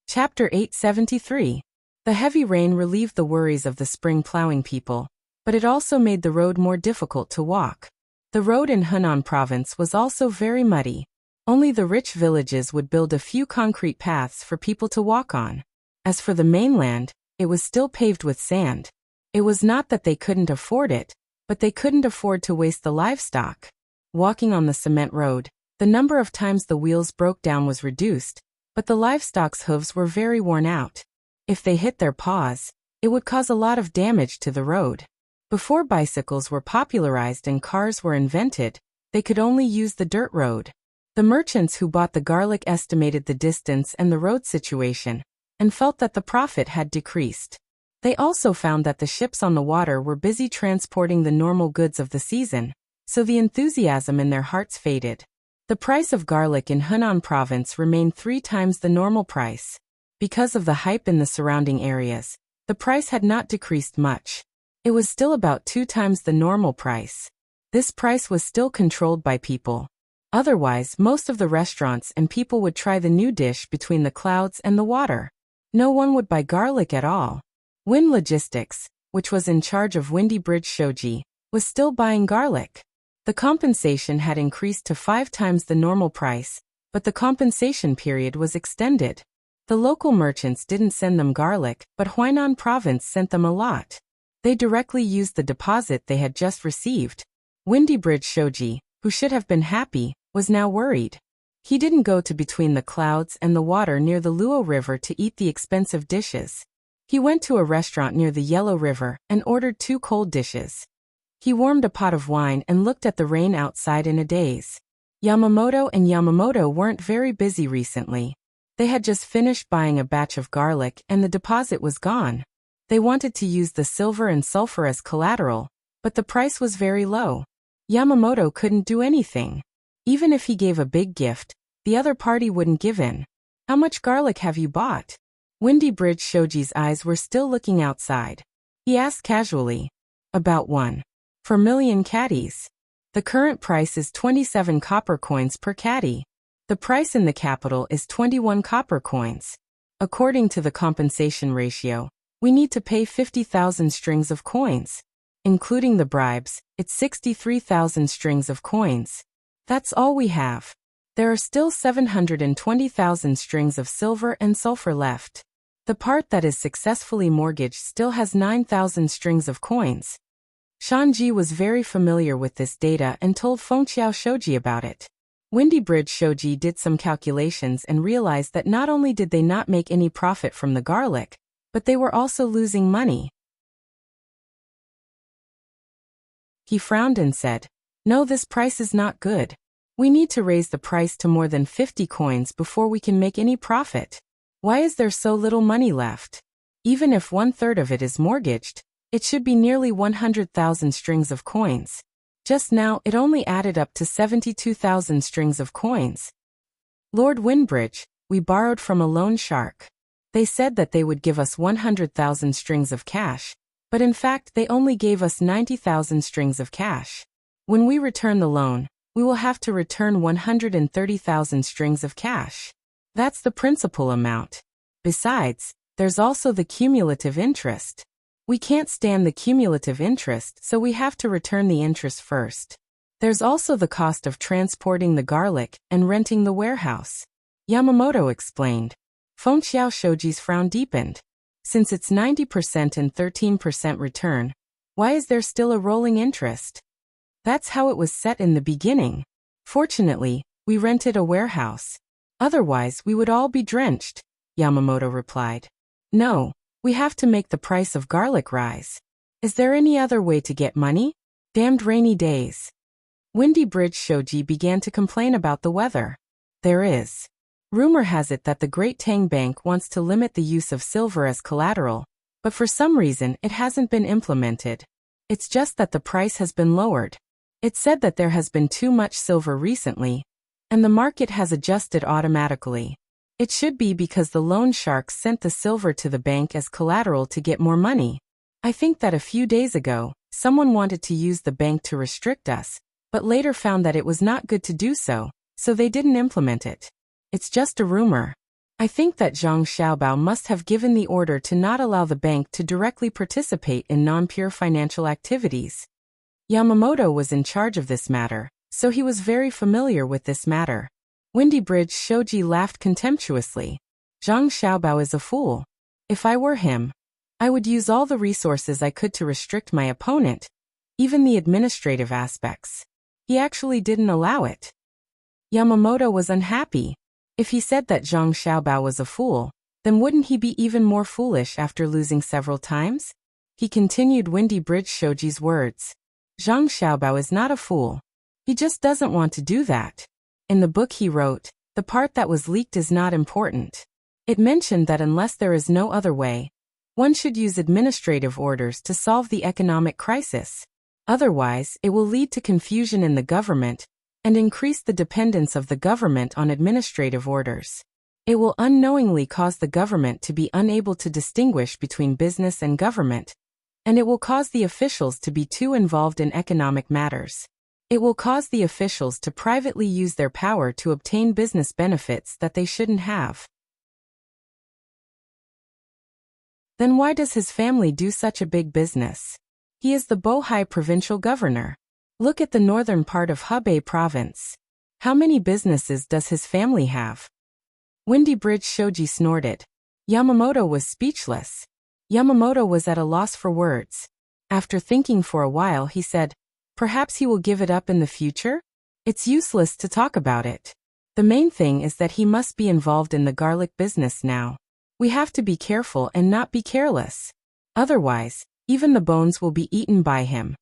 Chapter 873. The heavy rain relieved the worries of the spring plowing people, but it also made the road more difficult to walk. The road in Henan province was also very muddy. Only the rich villages would build a few concrete paths for people to walk on. As for the mainland, it was still paved with sand. It was not that they couldn't afford it, but they couldn't afford to waste the livestock. Walking on the cement road, the number of times the wheels broke down was reduced, but the livestock's hooves were very worn out. If they hit their paws, it would cause a lot of damage to the road. Before bicycles were popularized and cars were invented, they could only use the dirt road. The merchants who bought the garlic estimated the distance and the road situation, and felt that the profit had decreased. They also found that the ships on the water were busy transporting the normal goods of the season, so the enthusiasm in their hearts faded. The price of garlic in Henan province remained 3 times the normal price. Because of the hype in the surrounding areas, the price had not decreased much. It was still about 2 times the normal price. This price was still controlled by people. Otherwise, most of the restaurants and people would try the new dish between the clouds and the water. No one would buy garlic at all. Wind Logistics, which was in charge of Windy Bridge Shoji, was still buying garlic. The compensation had increased to 5 times the normal price, but the compensation period was extended. The local merchants didn't send them garlic, but Huainan province sent them a lot. They directly used the deposit they had just received. Windy Bridge Shoji, who should have been happy, was now worried. He didn't go to between the clouds and the water near the Luo River to eat the expensive dishes. He went to a restaurant near the Yellow River and ordered 2 cold dishes. He warmed a pot of wine and looked at the rain outside in a daze. Yamamoto weren't very busy recently. They had just finished buying a batch of garlic and the deposit was gone. They wanted to use the silver and sulfur as collateral, but the price was very low. Yamamoto couldn't do anything. Even if he gave a big gift, the other party wouldn't give in. How much garlic have you bought? Windy Bridge Shoji's eyes were still looking outside. He asked casually. About 1.4 million caddies. The current price is 27 copper coins per caddy. The price in the capital is 21 copper coins. According to the compensation ratio, we need to pay 50,000 strings of coins. Including the bribes, it's 63,000 strings of coins. That's all we have. There are still 720,000 strings of silver and sulfur left. The part that is successfully mortgaged still has 9,000 strings of coins. Shanji was very familiar with this data and told Fengqiao Shoji about it. Windy Bridge Shoji did some calculations and realized that not only did they not make any profit from the garlic, but they were also losing money. He frowned and said, "No, this price is not good. We need to raise the price to more than 50 coins before we can make any profit. Why is there so little money left? Even if 1/3 of it is mortgaged, it should be nearly 100,000 strings of coins. Just now, it only added up to 72,000 strings of coins. Lord Windbridge, we borrowed from a loan shark. They said that they would give us 100,000 strings of cash, but in fact they only gave us 90,000 strings of cash. When we return the loan, we will have to return 130,000 strings of cash. That's the principal amount. Besides, there's also the cumulative interest. We can't stand the cumulative interest, so we have to return the interest first. There's also the cost of transporting the garlic and renting the warehouse." Yamamoto explained. Fengqiao Shoji's frown deepened. Since it's 90% and 13% return, why is there still a rolling interest? That's how it was set in the beginning. Fortunately, we rented a warehouse. Otherwise, we would all be drenched, Yamamoto replied. No. We have to make the price of garlic rise. Is there any other way to get money? Damned rainy days. Windy Bridge Shoji began to complain about the weather. There is. Rumor has it that the Great Tang Bank wants to limit the use of silver as collateral, but for some reason it hasn't been implemented. It's just that the price has been lowered. It's said that there has been too much silver recently, and the market has adjusted automatically. It should be because the loan sharks sent the silver to the bank as collateral to get more money. I think that a few days ago, someone wanted to use the bank to restrict us, but later found that it was not good to do so, so they didn't implement it. It's just a rumor. I think that Zhang Xiaobao must have given the order to not allow the bank to directly participate in non-pure financial activities. Yamamoto was in charge of this matter, so he was very familiar with this matter. Windy Bridge Shoji laughed contemptuously. Zhang Xiaobao is a fool. If I were him, I would use all the resources I could to restrict my opponent, even the administrative aspects. He actually didn't allow it. Yamamoto was unhappy. If he said that Zhang Xiaobao was a fool, then wouldn't he be even more foolish after losing several times? He continued Windy Bridge Shoji's words. Zhang Xiaobao is not a fool. He just doesn't want to do that. In the book he wrote, the part that was leaked is not important. It mentioned that unless there is no other way, one should use administrative orders to solve the economic crisis. Otherwise, it will lead to confusion in the government and increase the dependence of the government on administrative orders. It will unknowingly cause the government to be unable to distinguish between business and government, and it will cause the officials to be too involved in economic matters. It will cause the officials to privately use their power to obtain business benefits that they shouldn't have. Then why does his family do such a big business? He is the Bohai provincial governor. Look at the northern part of Hebei province. How many businesses does his family have? Windy Bridge Shoji snorted. Yamamoto was speechless. Yamamoto was at a loss for words. After thinking for a while, he said, "Perhaps he will give it up in the future? It's useless to talk about it. The main thing is that he must be involved in the garlic business now. We have to be careful and not be careless. Otherwise, even the bones will be eaten by him.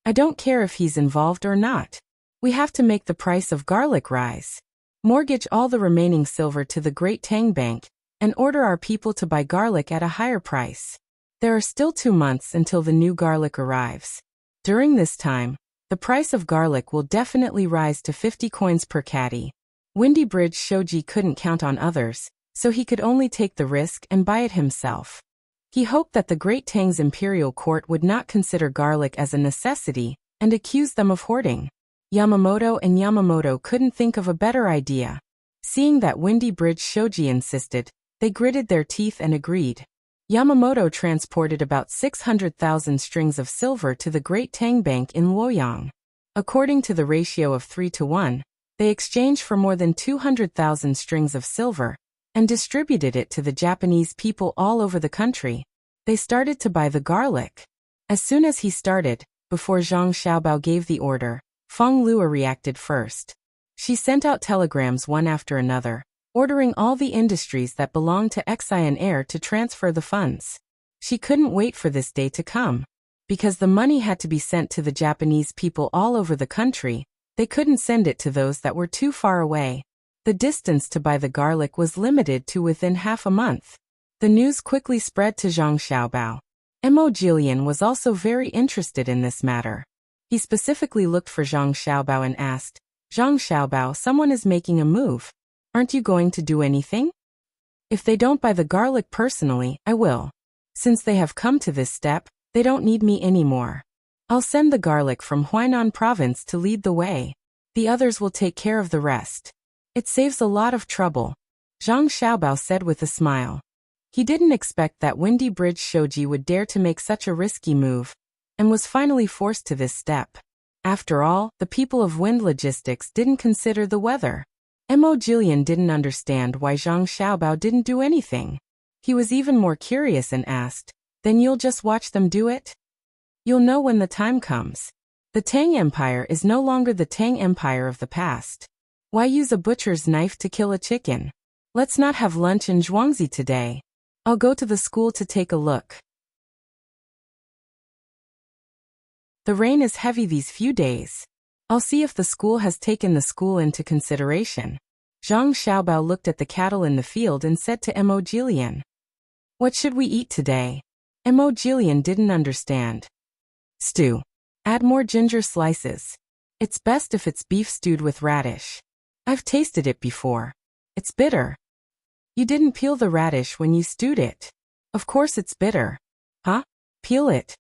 I don't care if he's involved or not. We have to make the price of garlic rise. Mortgage all the remaining silver to the great Tang Bank, and order our people to buy garlic at a higher price. There are still 2 months until the new garlic arrives. During this time, the price of garlic will definitely rise to 50 coins per caddy." Windy Bridge Shoji couldn't count on others, so he could only take the risk and buy it himself. He hoped that the Great Tang's imperial court would not consider garlic as a necessity and accuse them of hoarding. Yamamoto couldn't think of a better idea. Seeing that Windy Bridge Shoji insisted, they gritted their teeth and agreed. Yamamoto transported about 600,000 strings of silver to the Great Tang Bank in Luoyang. According to the ratio of 3-to-1, they exchanged for more than 200,000 strings of silver and distributed it to the Japanese people all over the country. They started to buy the garlic. As soon as he started, before Zhang Xiaobao gave the order, Feng Lua reacted first. She sent out telegrams one after another, ordering all the industries that belonged to Serenade to transfer the funds. She couldn't wait for this day to come. Because the money had to be sent to the Japanese people all over the country, they couldn't send it to those that were too far away. The distance to buy the garlic was limited to within half a month. The news quickly spread to Zhang Xiaobao. Mo Jilian was also very interested in this matter. He specifically looked for Zhang Xiaobao and asked, "Zhang Xiaobao, someone is making a move. Aren't you going to do anything?" "If they don't buy the garlic personally, I will. Since they have come to this step, they don't need me anymore. I'll send the garlic from Huainan province to lead the way. The others will take care of the rest. It saves a lot of trouble," Zhang Xiaobao said with a smile. He didn't expect that Windy Bridge Shoji would dare to make such a risky move, and was finally forced to this step. After all, the people of Wind Logistics didn't consider the weather. Mo Jilian didn't understand why Zhang Xiaobao didn't do anything. He was even more curious and asked, "Then you'll just watch them do it? You'll know when the time comes. The Tang Empire is no longer the Tang Empire of the past. Why use a butcher's knife to kill a chicken? Let's not have lunch in Zhuangzi today. I'll go to the school to take a look. The rain is heavy these few days. I'll see if the school has taken the school into consideration." Zhang Xiaobao looked at the cattle in the field and said to Mo Jilian, "What should we eat today?" Mo Jilian didn't understand. "Stew. Add more ginger slices. It's best if it's beef stewed with radish. I've tasted it before. It's bitter." "You didn't peel the radish when you stewed it. Of course it's bitter." "Huh? Peel it?"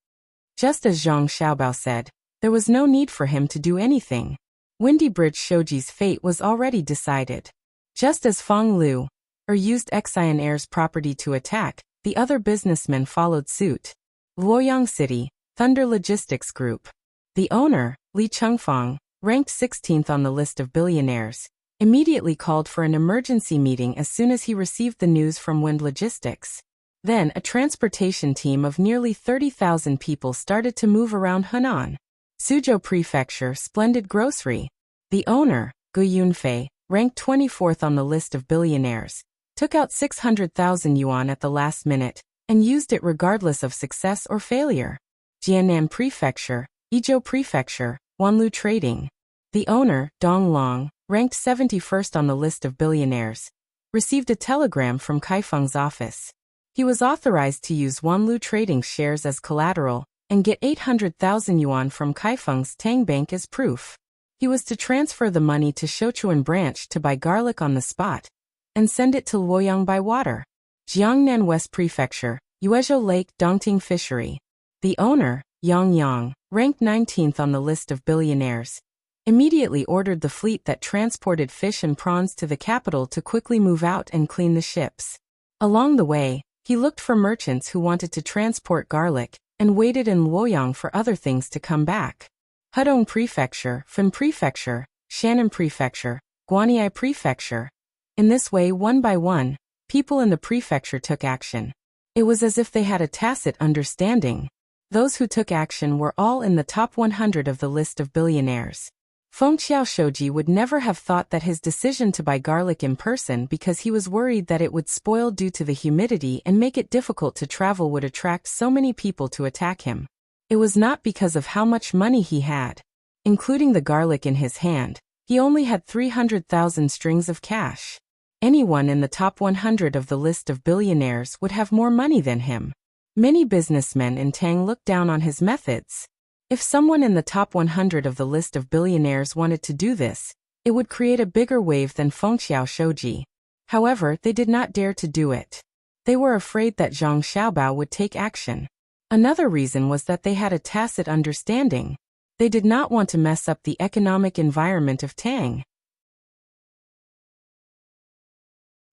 Just as Zhang Xiaobao said, there was no need for him to do anything. Windy Bridge Shoji's fate was already decided. Just as Feng Lu used Serenade's property to attack, the other businessmen followed suit. Luoyang City, Thunder Logistics Group. The owner, Li Chengfeng, ranked 16th on the list of billionaires, immediately called for an emergency meeting as soon as he received the news from Wind Logistics. Then a transportation team of nearly 30,000 people started to move around Hunan. Suzhou Prefecture Splendid Grocery. The owner, Gu Yunfei, ranked 24th on the list of billionaires, took out 600,000 yuan at the last minute, and used it regardless of success or failure. Jiannan Prefecture, Yizhou Prefecture, Wanlu Trading. The owner, Dong Long, ranked 71st on the list of billionaires, received a telegram from Kaifeng's office. He was authorized to use Wanlu Trading shares as collateral and get 800,000 yuan from Kaifeng's Tang Bank as proof. He was to transfer the money to Sichuan branch to buy garlic on the spot and send it to Luoyang by water. Jiangnan West Prefecture, Yuezhou Lake Dongting Fishery. The owner, Yang Yang, ranked 19th on the list of billionaires, immediately ordered the fleet that transported fish and prawns to the capital to quickly move out and clean the ships. Along the way, he looked for merchants who wanted to transport garlic and waited in Luoyang for other things to come back. Hudong Prefecture, Fen Prefecture, Shannon Prefecture, Guanyi Prefecture. In this way, one by one, people in the prefecture took action. It was as if they had a tacit understanding. Those who took action were all in the top 100 of the list of billionaires. Fengqiao Shoji would never have thought that his decision to buy garlic in person because he was worried that it would spoil due to the humidity and make it difficult to travel would attract so many people to attack him. It was not because of how much money he had. Including the garlic in his hand, he only had 300,000 strings of cash. Anyone in the top 100 of the list of billionaires would have more money than him. Many businessmen in Tang looked down on his methods. If someone in the top 100 of the list of billionaires wanted to do this, it would create a bigger wave than Fengqiao Shoji. However, they did not dare to do it. They were afraid that Zhang Xiaobao would take action. Another reason was that they had a tacit understanding. They did not want to mess up the economic environment of Tang.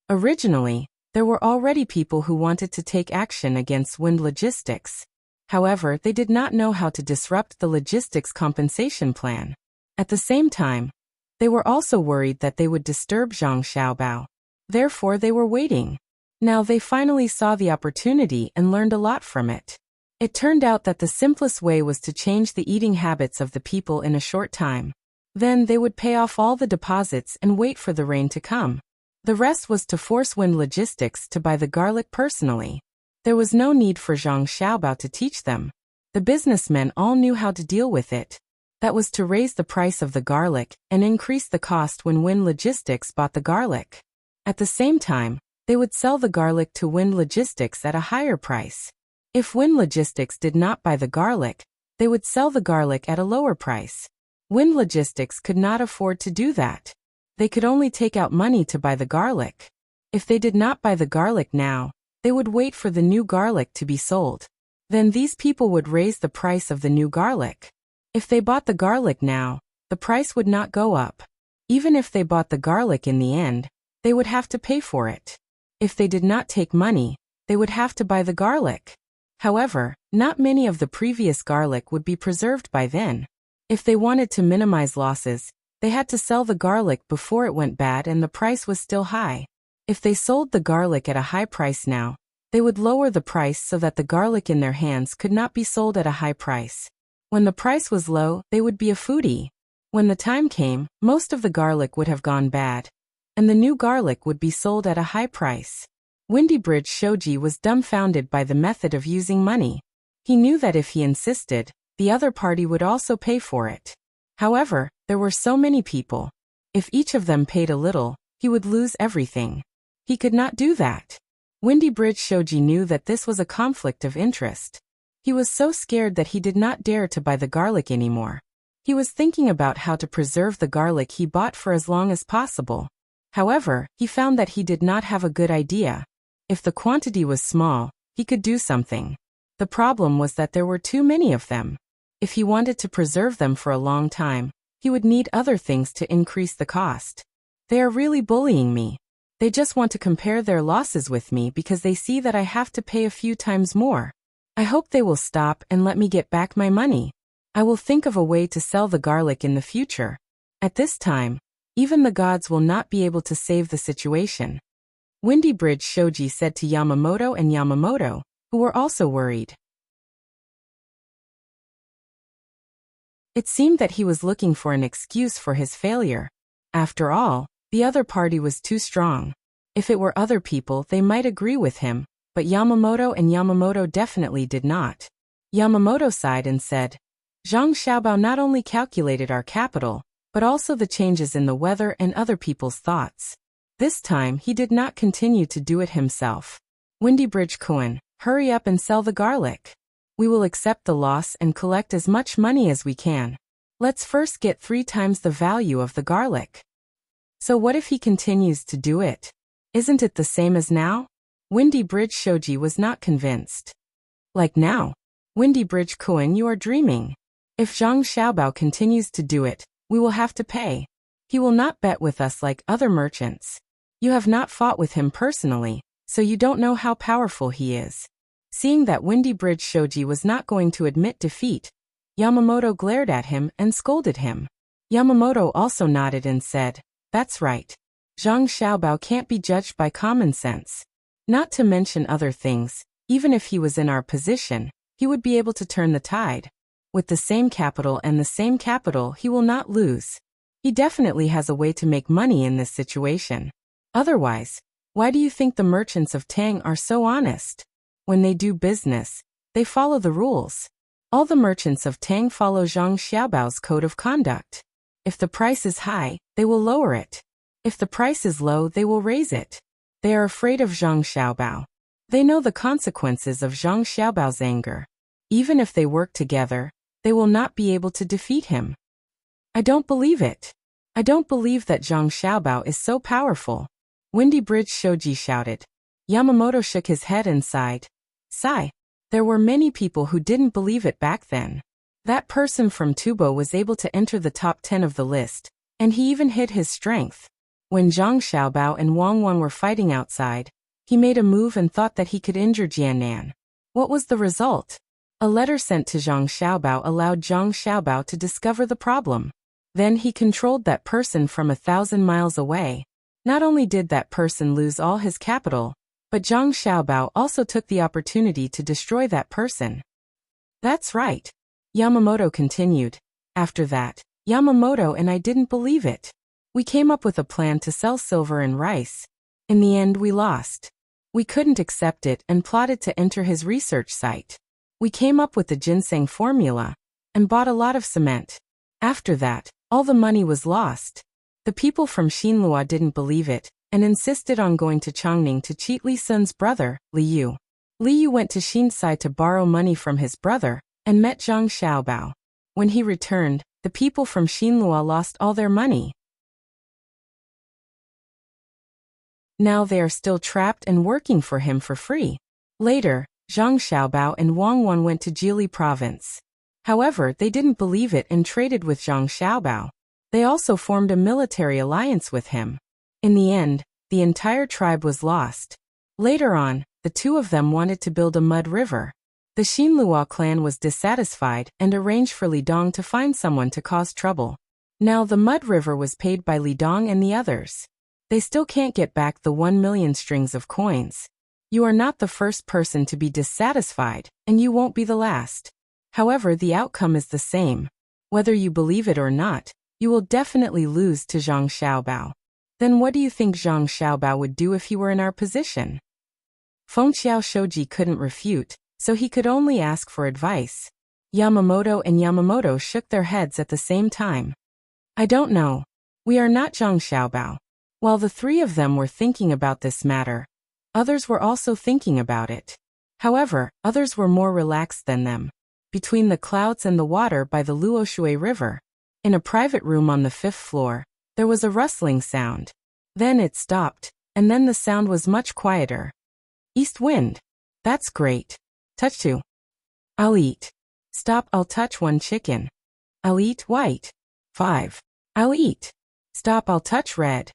Originally, there were already people who wanted to take action against Wind Logistics. However, they did not know how to disrupt the logistics compensation plan. At the same time, they were also worried that they would disturb Zhang Xiaobao. Therefore, they were waiting. Now they finally saw the opportunity and learned a lot from it. It turned out that the simplest way was to change the eating habits of the people in a short time. Then they would pay off all the deposits and wait for the rain to come. The rest was to force Wind Logistics to buy the garlic personally. There was no need for Zhang Xiaobao to teach them. The businessmen all knew how to deal with it. That was to raise the price of the garlic and increase the cost when Wind Logistics bought the garlic. At the same time, they would sell the garlic to Wind Logistics at a higher price. If Wind Logistics did not buy the garlic, they would sell the garlic at a lower price. Wind Logistics could not afford to do that. They could only take out money to buy the garlic. If they did not buy the garlic now, they would wait for the new garlic to be sold. Then these people would raise the price of the new garlic. If they bought the garlic now, the price would not go up. Even if they bought the garlic in the end, they would have to pay for it. If they did not take money, they would have to buy the garlic. However, not many of the previous garlic would be preserved by then. If they wanted to minimize losses, they had to sell the garlic before it went bad and the price was still high. If they sold the garlic at a high price now, they would lower the price so that the garlic in their hands could not be sold at a high price. When the price was low, they would be a foodie. When the time came, most of the garlic would have gone bad, and the new garlic would be sold at a high price. Windy Bridge Shoji was dumbfounded by the method of using money. He knew that if he insisted, the other party would also pay for it. However, there were so many people. If each of them paid a little, he would lose everything. He could not do that. Windy Bridge Shoji knew that this was a conflict of interest. He was so scared that he did not dare to buy the garlic anymore. He was thinking about how to preserve the garlic he bought for as long as possible. However, he found that he did not have a good idea. If the quantity was small, he could do something. The problem was that there were too many of them. If he wanted to preserve them for a long time, he would need other things to increase the cost. They are really bullying me. They just want to compare their losses with me because they see that I have to pay a few times more. I hope they will stop and let me get back my money. I will think of a way to sell the garlic in the future. At this time, even the gods will not be able to save the situation. Windy Bridge Shoji said to Yamamoto and Yamamoto, who were also worried. It seemed that he was looking for an excuse for his failure. After all, the other party was too strong. If it were other people, they might agree with him, but Yamamoto and Yamamoto definitely did not. Yamamoto sighed and said, Zhang Xiaobao not only calculated our capital, but also the changes in the weather and other people's thoughts. This time he did not continue to do it himself. Windy Bridge Koen, hurry up and sell the garlic. We will accept the loss and collect as much money as we can. Let's first get 3 times the value of the garlic. So what if he continues to do it? Isn't it the same as now? Windy Bridge Shoji was not convinced. Like now? Windy Bridge Koen, you are dreaming. If Zhang Xiaobao continues to do it, we will have to pay. He will not bet with us like other merchants. You have not fought with him personally, so you don't know how powerful he is. Seeing that Windy Bridge Shoji was not going to admit defeat, Yamamoto glared at him and scolded him. Yamamoto also nodded and said, That's right. Zhang Xiaobao can't be judged by common sense. Not to mention other things, even if he was in our position, he would be able to turn the tide. With the same capital, he will not lose. He definitely has a way to make money in this situation. Otherwise, why do you think the merchants of Tang are so honest? When they do business, they follow the rules. All the merchants of Tang follow Zhang Xiaobao's code of conduct. If the price is high, they will lower it. If the price is low, they will raise it. They are afraid of Zhang Xiaobao. They know the consequences of Zhang Xiaobao's anger. Even if they work together, they will not be able to defeat him. I don't believe it. I don't believe that Zhang Xiaobao is so powerful. Windy Bridge Shoji shouted. Yamamoto shook his head and sighed. Sigh. There were many people who didn't believe it back then. That person from Tubo was able to enter the top 10 of the list, and he even hid his strength. When Zhang Xiaobao and Wang Wan were fighting outside, he made a move and thought that he could injure Jiannan. What was the result? A letter sent to Zhang Xiaobao allowed Zhang Xiaobao to discover the problem. Then he controlled that person from 1,000 miles away. Not only did that person lose all his capital, but Zhang Xiaobao also took the opportunity to destroy that person. That's right. Yamamoto continued. After that, Yamamoto and I didn't believe it. We came up with a plan to sell silver and rice. In the end, we lost. We couldn't accept it and plotted to enter his research site. We came up with the ginseng formula and bought a lot of cement. After that, all the money was lost. The people from Xinlua didn't believe it and insisted on going to Chongning to cheat Li Sun's brother, Li Yu. Li Yu went to Xinsai to borrow money from his brother and met Zhang Xiaobao. When he returned, the people from Xinlua lost all their money. Now they are still trapped and working for him for free. Later, Zhang Xiaobao and Wang Wan went to Jili province. However, they didn't believe it and traded with Zhang Xiaobao. They also formed a military alliance with him. In the end, the entire tribe was lost. Later on, the two of them wanted to build a mud river. The Xinlua clan was dissatisfied and arranged for Li Dong to find someone to cause trouble. Now the mud river was paid by Li Dong and the others. They still can't get back the 1 million strings of coins. You are not the first person to be dissatisfied, and you won't be the last. However, the outcome is the same. Whether you believe it or not, you will definitely lose to Zhang Xiaobao. Then what do you think Zhang Xiaobao would do if he were in our position? Fengxiao Shoji couldn't refute, so he could only ask for advice. Yamamoto and Yamamoto shook their heads at the same time. I don't know. We are not Zhang Xiaobao. While the three of them were thinking about this matter, others were also thinking about it. However, others were more relaxed than them. Between the clouds and the water by the Luoshui River, in a private room on the 5th floor, there was a rustling sound. Then it stopped, and then the sound was much quieter. East wind. That's great. Touch 2. I'll eat. Stop, I'll touch 1 chicken. I'll eat white. 5. I'll eat. Stop, I'll touch red.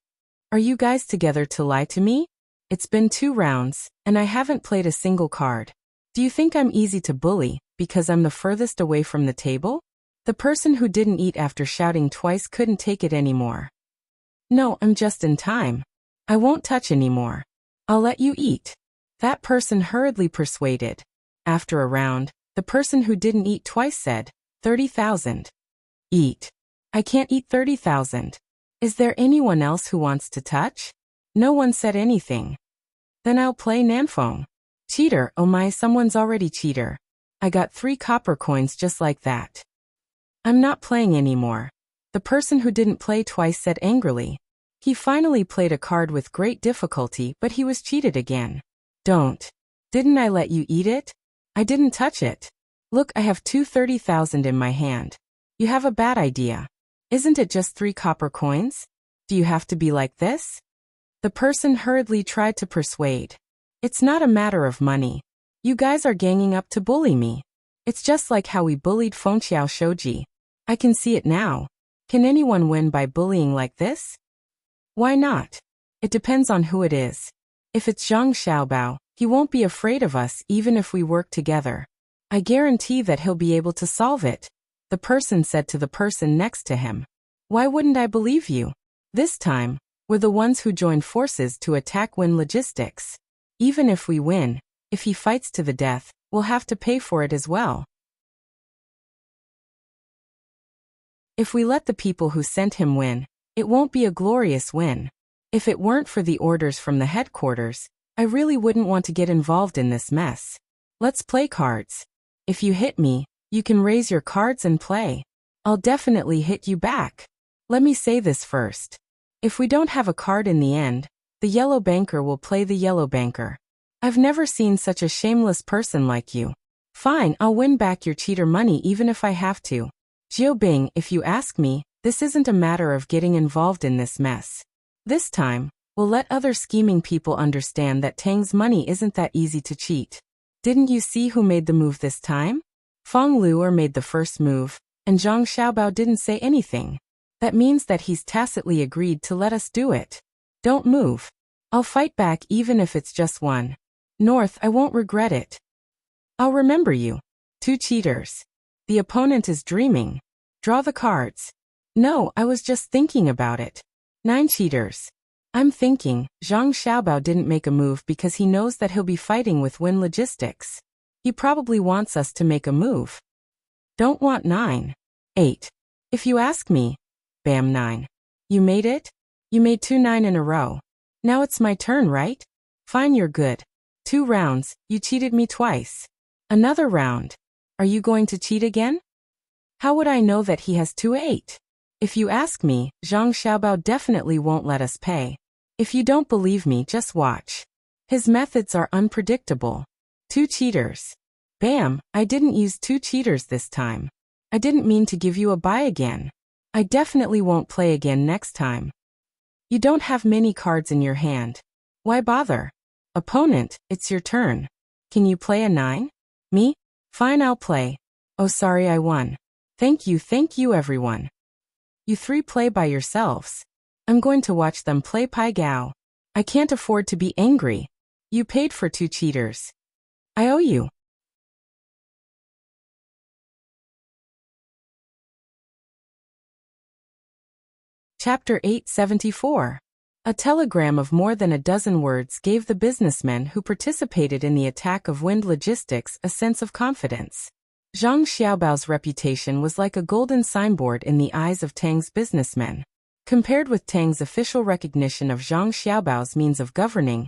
Are you guys together to lie to me? It's been 2 rounds, and I haven't played a single card. Do you think I'm easy to bully, because I'm the furthest away from the table? The person who didn't eat after shouting twice couldn't take it anymore. No, I'm just in time. I won't touch anymore. I'll let you eat. That person hurriedly persuaded. After a round, the person who didn't eat twice said, 30,000. Eat. I can't eat 30,000. Is there anyone else who wants to touch? No one said anything. Then I'll play Nanfeng. Cheater, oh my, someone's already cheater. I got 3 copper coins just like that. I'm not playing anymore. The person who didn't play twice said angrily. He finally played a card with great difficulty, but he was cheated again. Don't. Didn't I let you eat it? I didn't touch it. Look, I have 30,000 in my hand. You have a bad idea. Isn't it just 3 copper coins? Do you have to be like this? The person hurriedly tried to persuade. It's not a matter of money. You guys are ganging up to bully me. It's just like how we bullied Fengxiao Shoji. I can see it now. Can anyone win by bullying like this? Why not? It depends on who it is. If it's Zhang Xiaobao, he won't be afraid of us even if we work together. I guarantee that he'll be able to solve it. The person said to the person next to him. Why wouldn't I believe you? This time, We're the ones who joined forces to attack Wind Logistics. Even if we win, if he fights to the death, we'll have to pay for it as well. If we let the people who sent him win, it won't be a glorious win. If it weren't for the orders from the headquarters, I really wouldn't want to get involved in this mess. Let's play cards. If you hit me, you can raise your cards and play. I'll definitely hit you back. Let me say this first. If we don't have a card in the end, the yellow banker will play the yellow banker. I've never seen such a shameless person like you. Fine, I'll win back your cheater money even if I have to. Jiobing, if you ask me, this isn't a matter of getting involved in this mess. This time, we'll let other scheming people understand that Tang's money isn't that easy to cheat. Didn't you see who made the move this time? Feng Luer made the first move, and Zhang Xiaobao didn't say anything. That means that he's tacitly agreed to let us do it. Don't move. I'll fight back even if it's just one. North, I won't regret it. I'll remember you. 2 cheaters. The opponent is dreaming. Draw the cards. No, I was just thinking about it. 9 cheaters. I'm thinking, Zhang Xiaobao didn't make a move because he knows that he'll be fighting with Wind Logistics. He probably wants us to make a move. Don't want 9. 8. If you ask me. Bam 9. You made it? You made 2 9 in a row. Now it's my turn, right? Fine, you're good. 2 rounds, you cheated me twice. Another round. Are you going to cheat again? How would I know that he has 2 8? If you ask me, Zhang Xiaobao definitely won't let us pay. If you don't believe me, just watch. His methods are unpredictable. 2 cheaters. Bam, I didn't use 2 cheaters this time. I didn't mean to give you a buy again. I definitely won't play again next time. You don't have many cards in your hand. Why bother? Opponent, it's your turn. Can you play a 9? Me? Fine, I'll play. Oh, sorry, I won. Thank you everyone. You 3 play by yourselves. I'm going to watch them play Pai Gao. I can't afford to be angry. You paid for 2 cheaters. I owe you. Chapter 874. A telegram of more than a dozen words gave the businessmen who participated in the attack of Wind Logistics a sense of confidence. Zhang Xiaobao's reputation was like a golden signboard in the eyes of Tang's businessmen. Compared with Tang's official recognition of Zhang Xiaobao's means of governing,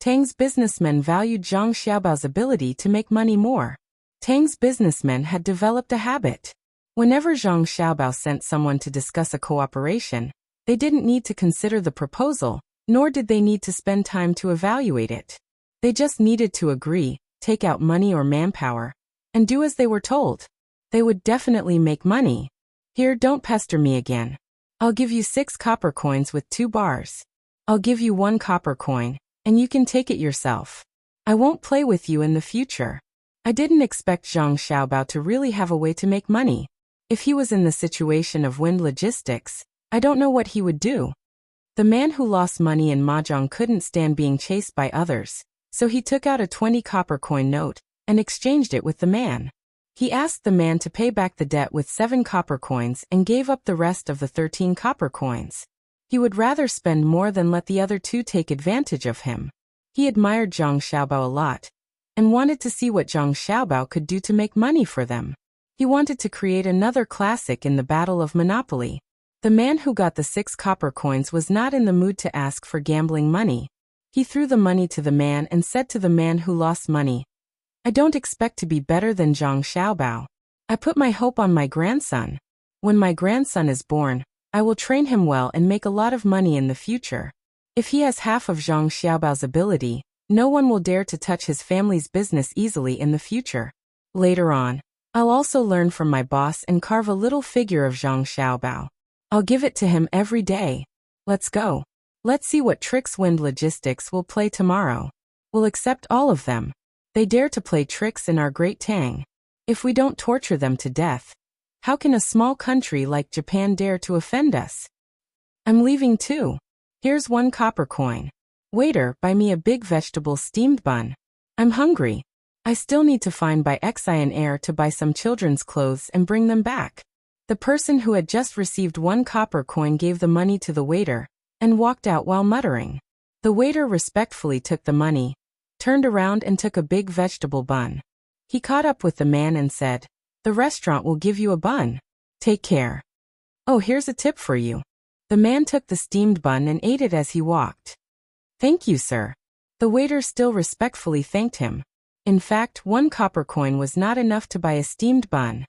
Tang's businessmen valued Zhang Xiaobao's ability to make money more. Tang's businessmen had developed a habit. Whenever Zhang Xiaobao sent someone to discuss a cooperation, they didn't need to consider the proposal, nor did they need to spend time to evaluate it. They just needed to agree, take out money or manpower, and do as they were told. They would definitely make money. Here, don't pester me again. I'll give you 6 copper coins with 2 bars. I'll give you 1 copper coin, and you can take it yourself. I won't play with you in the future. I didn't expect Zhang Xiaobao to really have a way to make money. If he was in the situation of Wind Logistics, I don't know what he would do. The man who lost money in Mahjong couldn't stand being chased by others, so he took out a 20 copper coin note and exchanged it with the man. He asked the man to pay back the debt with 7 copper coins and gave up the rest of the 13 copper coins. He would rather spend more than let the other 2 take advantage of him. He admired Zhang Xiaobao a lot and wanted to see what Zhang Xiaobao could do to make money for them. He wanted to create another classic in the battle of Monopoly. The man who got the 6 copper coins was not in the mood to ask for gambling money. He threw the money to the man and said to the man who lost money, I don't expect to be better than Zhang Xiaobao. I put my hope on my grandson. When my grandson is born, I will train him well and make a lot of money in the future. If he has half of Zhang Xiaobao's ability, no one will dare to touch his family's business easily in the future. Later on, I'll also learn from my boss and carve a little figure of Zhang Xiaobao. I'll give it to him every day. Let's go. Let's see what tricks Wind Logistics will play tomorrow. We'll accept all of them. They dare to play tricks in our great Tang. If we don't torture them to death, how can a small country like Japan dare to offend us? I'm leaving too. Here's 1 copper coin. Waiter, buy me a big vegetable steamed bun. I'm hungry. I still need to find by Xian Air to buy some children's clothes and bring them back. The person who had just received 1 copper coin gave the money to the waiter, and walked out while muttering. The waiter respectfully took the money, turned around and took a big vegetable bun. He caught up with the man and said, "The restaurant will give you a bun. Take care. Oh, here's a tip for you." The man took the steamed bun and ate it as he walked. "Thank you, sir." The waiter still respectfully thanked him. In fact, 1 copper coin was not enough to buy a steamed bun.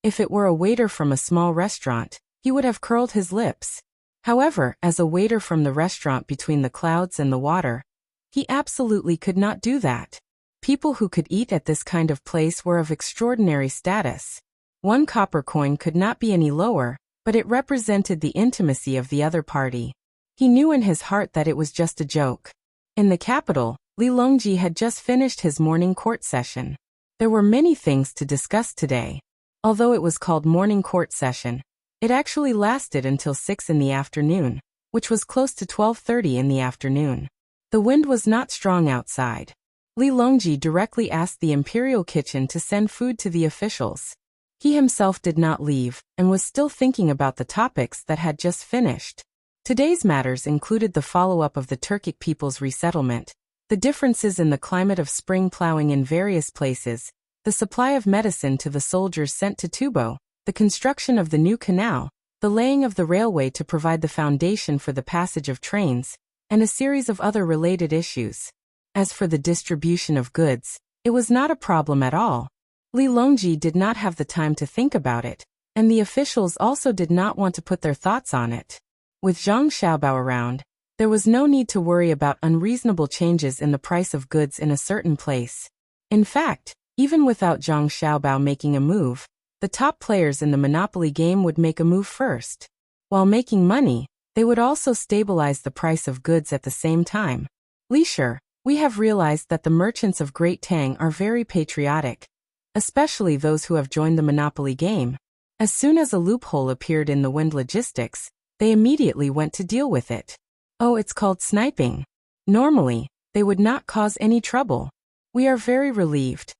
If it were a waiter from a small restaurant, he would have curled his lips. However, as a waiter from the restaurant between the clouds and the water, he absolutely could not do that. People who could eat at this kind of place were of extraordinary status. 1 copper coin could not be any lower, but it represented the intimacy of the other party. He knew in his heart that it was just a joke. In the capital, Li Longji had just finished his morning court session. There were many things to discuss today. Although it was called morning court session, it actually lasted until 6 in the afternoon, which was close to 12:30 in the afternoon. The wind was not strong outside. Li Longji directly asked the imperial kitchen to send food to the officials. He himself did not leave, and was still thinking about the topics that had just finished. Today's matters included the follow-up of the Turkic people's resettlement, the differences in the climate of spring plowing in various places, the supply of medicine to the soldiers sent to Tubo, the construction of the new canal, the laying of the railway to provide the foundation for the passage of trains, and a series of other related issues. As for the distribution of goods, it was not a problem at all. Li Longji did not have the time to think about it, and the officials also did not want to put their thoughts on it. With Zhang Xiaobao around, there was no need to worry about unreasonable changes in the price of goods in a certain place. In fact, even without Zhang Xiaobao making a move, the top players in the Monopoly game would make a move first. While making money, they would also stabilize the price of goods at the same time. Leisure, we have realized that the merchants of Great Tang are very patriotic, especially those who have joined the Monopoly game. As soon as a loophole appeared in the wind logistics, they immediately went to deal with it. Oh, it's called sniping. Normally, they would not cause any trouble. We are very relieved.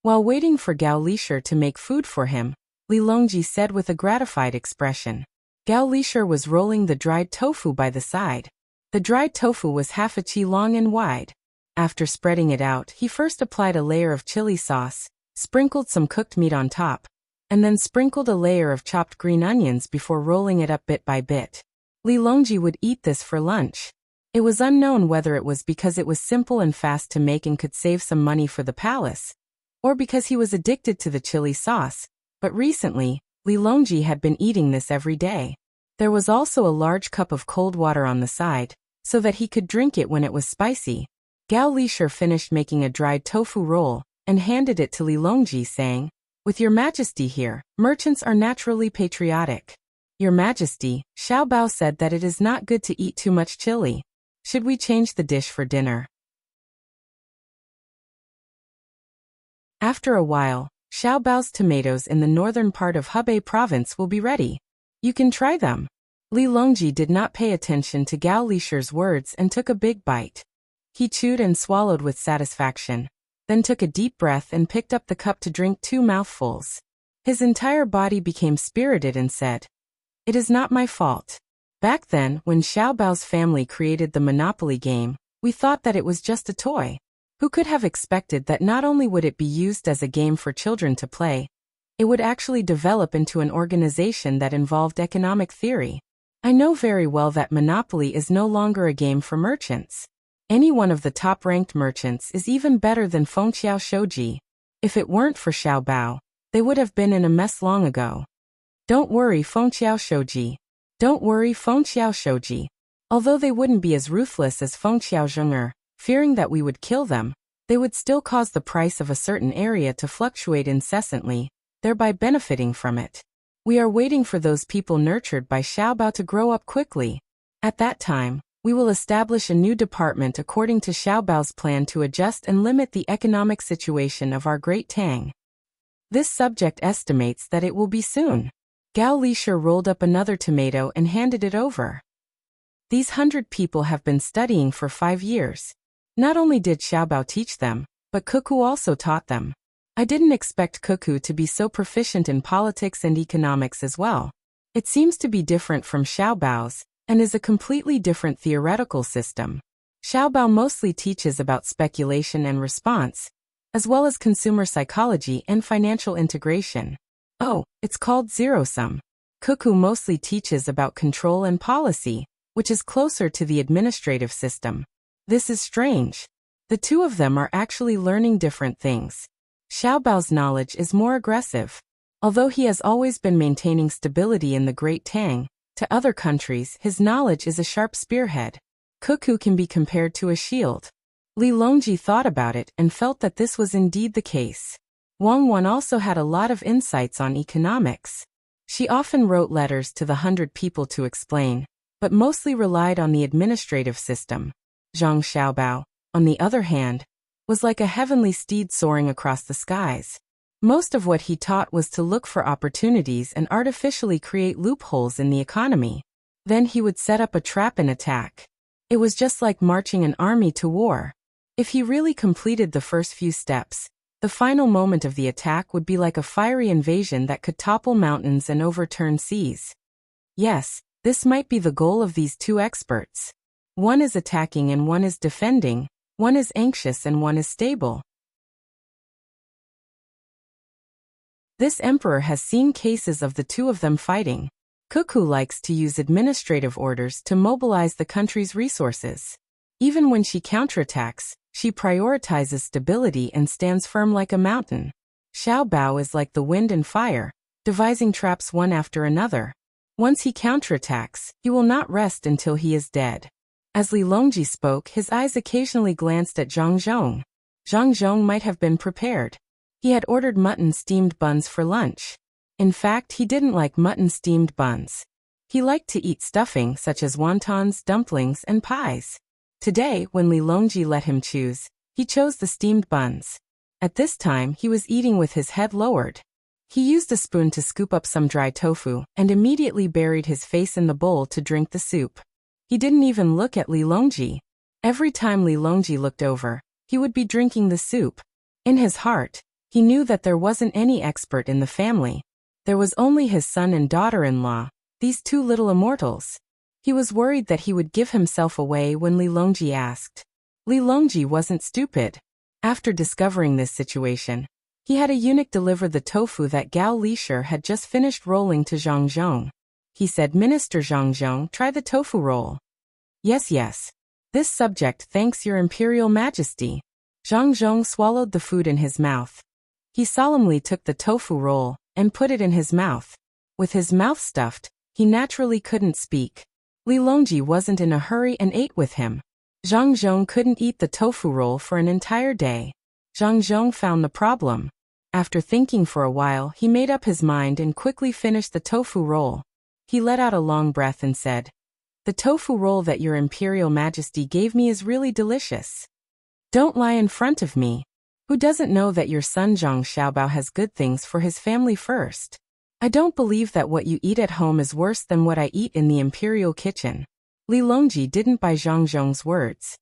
While waiting for Gao Lishir to make food for him, Li Longji said with a gratified expression. Gao Lishir was rolling the dried tofu by the side. The dried tofu was half a chi long and wide. After spreading it out, he first applied a layer of chili sauce, sprinkled some cooked meat on top, and then sprinkled a layer of chopped green onions before rolling it up bit by bit. Li Longji would eat this for lunch. It was unknown whether it was because it was simple and fast to make and could save some money for the palace, or because he was addicted to the chili sauce, but recently, Li Longji had been eating this every day. There was also a large cup of cold water on the side, so that he could drink it when it was spicy. Gao Lishir finished making a dried tofu roll, and handed it to Li Longji saying, "With your majesty here, merchants are naturally patriotic. Your majesty, Xiao Bao said that it is not good to eat too much chili. Should we change the dish for dinner?" After a while, Xiao Bao's tomatoes in the northern part of Hebei province will be ready. You can try them. Li Longji did not pay attention to Gao Lishir's words and took a big bite. He chewed and swallowed with satisfaction, then took a deep breath and picked up the cup to drink 2 mouthfuls. His entire body became spirited and said, "It is not my fault. Back then, when Xiao Bao's family created the Monopoly game, we thought that it was just a toy. Who could have expected that not only would it be used as a game for children to play, it would actually develop into an organization that involved economic theory? I know very well that Monopoly is no longer a game for merchants. Any one of the top-ranked merchants is even better than Fengqiao Shouji. If it weren't for Xiao Bao, they would have been in a mess long ago. Don't worry, Fengqiao Shouji. Don't worry, Fengqiao Shouji." Although they wouldn't be as ruthless as Fengqiao Zheng'er, fearing that we would kill them, they would still cause the price of a certain area to fluctuate incessantly, thereby benefiting from it. We are waiting for those people nurtured by Xiao Bao to grow up quickly. At that time, we will establish a new department according to Xiao Bao's plan to adjust and limit the economic situation of our Great Tang. This subject estimates that it will be soon. Gao Lishir rolled up another tomato and handed it over. These 100 people have been studying for 5 years. Not only did Xiao Bao teach them, but Cuckoo also taught them. I didn't expect Cuckoo to be so proficient in politics and economics as well. It seems to be different from Xiaobao's, and is a completely different theoretical system. Xiaobao mostly teaches about speculation and response, as well as consumer psychology and financial integration. Oh, it's called zero-sum. Cuckoo mostly teaches about control and policy, which is closer to the administrative system. This is strange. The two of them are actually learning different things. Xiaobao's knowledge is more aggressive. Although he has always been maintaining stability in the Great Tang, to other countries his knowledge is a sharp spearhead. Cuckoo can be compared to a shield. Li Longji thought about it and felt that this was indeed the case. Wang Wan also had a lot of insights on economics. She often wrote letters to the 100 people to explain, but mostly relied on the administrative system. Zhang Xiaobao, on the other hand, was like a heavenly steed soaring across the skies. Most of what he taught was to look for opportunities and artificially create loopholes in the economy. Then he would set up a trap and attack. It was just like marching an army to war. If he really completed the first few steps, the final moment of the attack would be like a fiery invasion that could topple mountains and overturn seas. Yes, this might be the goal of these two experts. One is attacking and one is defending, one is anxious and one is stable. This emperor has seen cases of the two of them fighting. Cuckoo likes to use administrative orders to mobilize the country's resources. Even when she counterattacks, she prioritizes stability and stands firm like a mountain. Xiaobao is like the wind and fire, devising traps one after another. Once he counterattacks, he will not rest until he is dead. As Li Longji spoke, his eyes occasionally glanced at Zhang Zhong. Zhang Zhong might have been prepared. He had ordered mutton-steamed buns for lunch. In fact, he didn't like mutton-steamed buns. He liked to eat stuffing such as wontons, dumplings, and pies. Today, when Li Longji let him choose, he chose the steamed buns. At this time, he was eating with his head lowered. He used a spoon to scoop up some dry tofu and immediately buried his face in the bowl to drink the soup. He didn't even look at Li Longji. Every time Li Longji looked over, he would be drinking the soup. In his heart, he knew that there wasn't any expert in the family. There was only his son and daughter-in-law, these two little immortals. He was worried that he would give himself away when Li Longji asked. Li Longji wasn't stupid. After discovering this situation, he had a eunuch deliver the tofu that Gao Lishir had just finished rolling to Zhang Zhong. He said, "Minister Zhang Zhong, try the tofu roll." Yes. This subject thanks your Imperial Majesty." Zhang Zhong swallowed the food in his mouth. He solemnly took the tofu roll and put it in his mouth. With his mouth stuffed, he naturally couldn't speak. Li Longji wasn't in a hurry and ate with him. Zhang Zhong couldn't eat the tofu roll for an entire day. Zhang Zhong found the problem. After thinking for a while, he made up his mind and quickly finished the tofu roll. He let out a long breath and said, "The tofu roll that your Imperial Majesty gave me is really delicious. Don't lie in front of me. Who doesn't know that your son Zhang Xiaobao has good things for his family first? I don't believe that what you eat at home is worse than what I eat in the imperial kitchen." Li Longji didn't buy Zhang Zhong's words.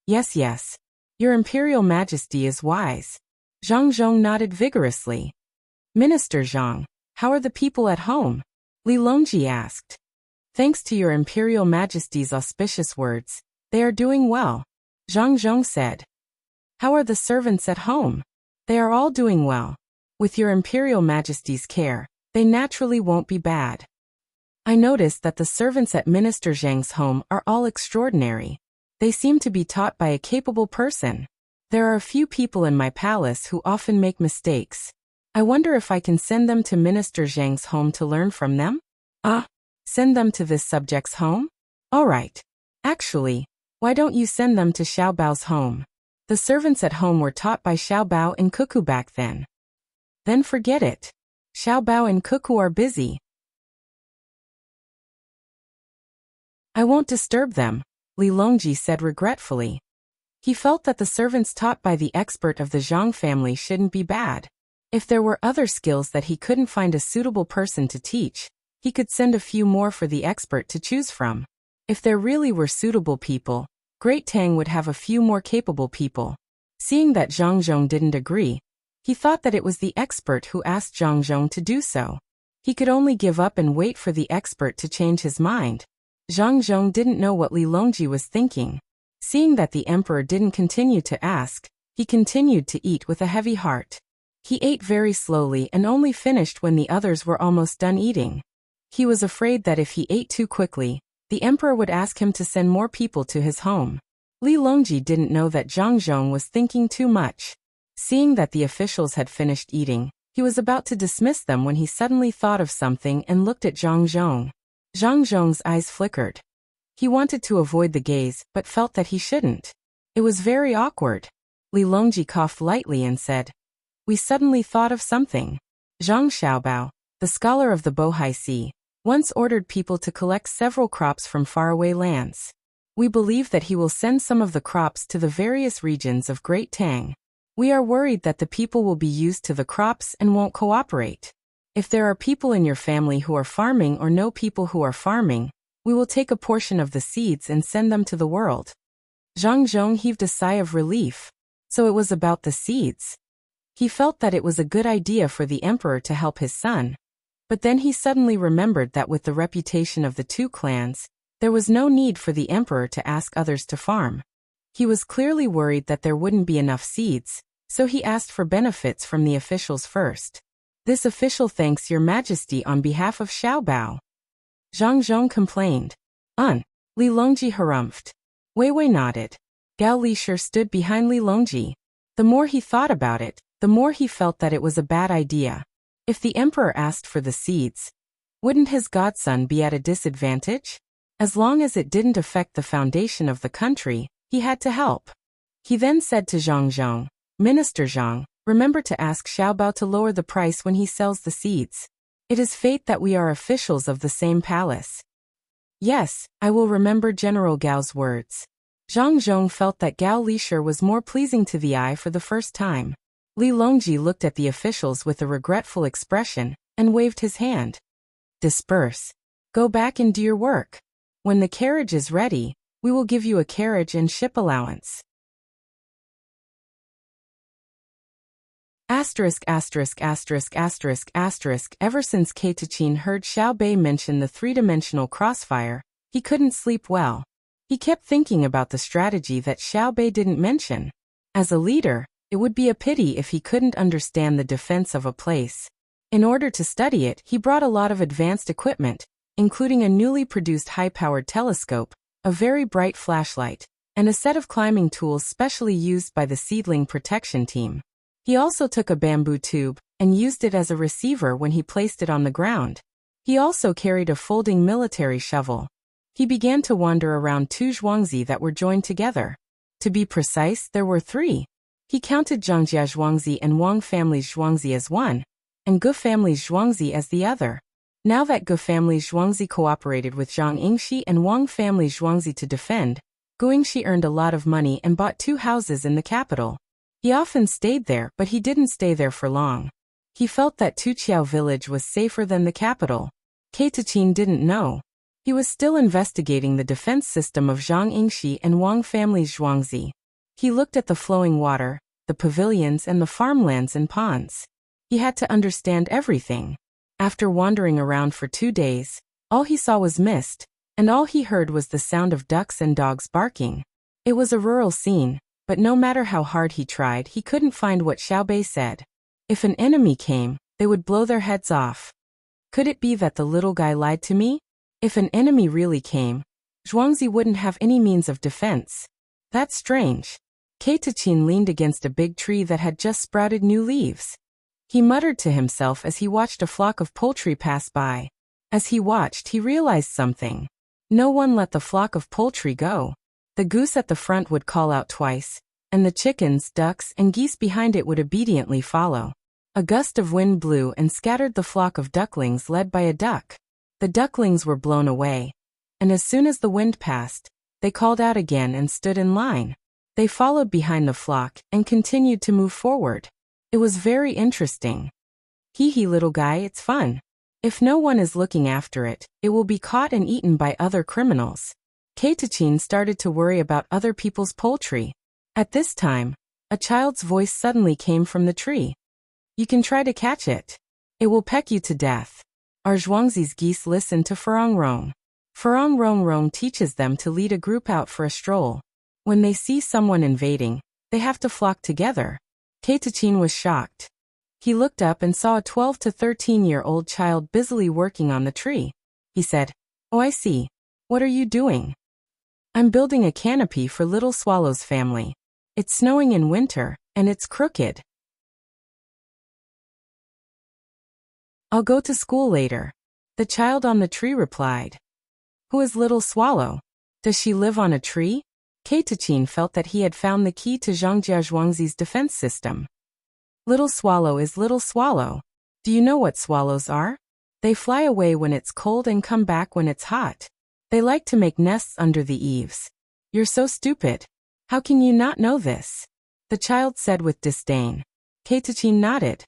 Yes, your Imperial Majesty is wise." Zhang Zhong nodded vigorously. "Minister Zhang, how are the people at home?" Li Longji asked. "Thanks to your Imperial Majesty's auspicious words, they are doing well," Zhang Zhong said. "How are the servants at home?" "They are all doing well. With your Imperial Majesty's care, they naturally won't be bad. I noticed that the servants at Minister Zhang's home are all extraordinary. They seem to be taught by a capable person. There are a few people in my palace who often make mistakes. I wonder if I can send them to Minister Zhang's home to learn from them?" Send them to this subject's home? All right. Actually, why don't you send them to Xiaobao's home? The servants at home were taught by Xiaobao and Cuckoo back then. Then forget it. Xiaobao and Cuckoo are busy. I won't disturb them, Li Longji said regretfully. He felt that the servants taught by the expert of the Zhang family shouldn't be bad. If there were other skills that he couldn't find a suitable person to teach, he could send a few more for the expert to choose from. If there really were suitable people, Great Tang would have a few more capable people. Seeing that Zhang Zhong didn't agree, he thought that it was the expert who asked Zhang Zhong to do so. He could only give up and wait for the expert to change his mind. Zhang Zhong didn't know what Li Longji was thinking. Seeing that the emperor didn't continue to ask, he continued to eat with a heavy heart. He ate very slowly and only finished when the others were almost done eating. He was afraid that if he ate too quickly, the emperor would ask him to send more people to his home. Li Longji didn't know that Zhang Zhong was thinking too much. Seeing that the officials had finished eating, he was about to dismiss them when he suddenly thought of something and looked at Zhang Zhong. Zhang Zhong's eyes flickered. He wanted to avoid the gaze, but felt that he shouldn't. It was very awkward. Li Longji coughed lightly and said, "We suddenly thought of something. Zhang Xiaobao, the scholar of the Bohai Sea, once ordered people to collect several crops from faraway lands. We believe that he will send some of the crops to the various regions of Great Tang. We are worried that the people will be used to the crops and won't cooperate. If there are people in your family who are farming or know people who are farming, we will take a portion of the seeds and send them to the world." Zhang Zhong heaved a sigh of relief. So it was about the seeds. He felt that it was a good idea for the emperor to help his son. But then he suddenly remembered that with the reputation of the two clans, there was no need for the emperor to ask others to farm. He was clearly worried that there wouldn't be enough seeds, so he asked for benefits from the officials first. "This official thanks your majesty on behalf of Xiaobao." Zhang Zhong complained. Li Longji harumphed. Wei Wei nodded. Gao Lishir stood behind Li Longji. The more he thought about it, the more he felt that it was a bad idea. If the emperor asked for the seeds, wouldn't his godson be at a disadvantage? As long as it didn't affect the foundation of the country, he had to help. He then said to Zhang Zhong, "Minister Zhang, remember to ask Xiaobao to lower the price when he sells the seeds. It is fate that we are officials of the same palace." "Yes, I will remember General Gao's words." Zhang Zhong felt that Gao Lishir was more pleasing to the eye for the first time. Li Longji looked at the officials with a regretful expression and waved his hand. "Disperse. Go back and do your work. When the carriage is ready, we will give you a carriage and ship allowance." Ever since Keitachin heard Xiao Bei mention the three-dimensional crossfire, he couldn't sleep well. He kept thinking about the strategy that Xiao Bei didn't mention. As a leader, it would be a pity if he couldn't understand the defense of a place. In order to study it, he brought a lot of advanced equipment, including a newly produced high-powered telescope, a very bright flashlight, and a set of climbing tools specially used by the seedling protection team. He also took a bamboo tube and used it as a receiver when he placed it on the ground. He also carried a folding military shovel. He began to wander around two zhuangzi that were joined together. To be precise, there were three. He counted Zhangjia zhuangzi and Wang family's zhuangzi as one, and Gu family's zhuangzi as the other. Now that Gu family's zhuangzi cooperated with Zhang Yingxi and Wang family's zhuangzi to defend, Gu Yingxi earned a lot of money and bought 2 houses in the capital. He often stayed there, but he didn't stay there for long. He felt that Tuqiao village was safer than the capital. Keitachin didn't know. He was still investigating the defense system of Zhang Yingxi and Wang family's zhuangzi. He looked at the flowing water, the pavilions and the farmlands and ponds. He had to understand everything. After wandering around for 2 days, all he saw was mist, and all he heard was the sound of ducks and dogs barking. It was a rural scene, but no matter how hard he tried, he couldn't find what Xiao Bei said. If an enemy came, they would blow their heads off. Could it be that the little guy lied to me? If an enemy really came, zhuangzi wouldn't have any means of defense. That's strange. Keitachin leaned against a big tree that had just sprouted new leaves. He muttered to himself as he watched a flock of poultry pass by. As he watched, he realized something. No one let the flock of poultry go. The goose at the front would call out twice, and the chickens, ducks, and geese behind it would obediently follow. A gust of wind blew and scattered the flock of ducklings led by a duck. The ducklings were blown away, and as soon as the wind passed, they called out again and stood in line. They followed behind the flock and continued to move forward. It was very interesting. Hee hee, little guy, it's fun. If no one is looking after it, it will be caught and eaten by other criminals. Keitachin started to worry about other people's poultry. At this time, a child's voice suddenly came from the tree. You can try to catch it. It will peck you to death. Our Zhuangzi's geese listen to Farong Rong. Farong Rong Rong teaches them to lead a group out for a stroll. When they see someone invading, they have to flock together. Keitachin was shocked. He looked up and saw a 12 to 13-year-old child busily working on the tree. He said, "Oh, I see. What are you doing?" "I'm building a canopy for little Swallow's family. It's snowing in winter, and it's crooked. I'll go to school later." The child on the tree replied. "Who is Little Swallow? Does she live on a tree?" Keitachin felt that he had found the key to Zhangjia Zhuangzi's defense system. Little Swallow is Little Swallow. Do you know what swallows are? They fly away when it's cold and come back when it's hot. They like to make nests under the eaves. You're so stupid. How can you not know this? The child said with disdain. Keitachin nodded.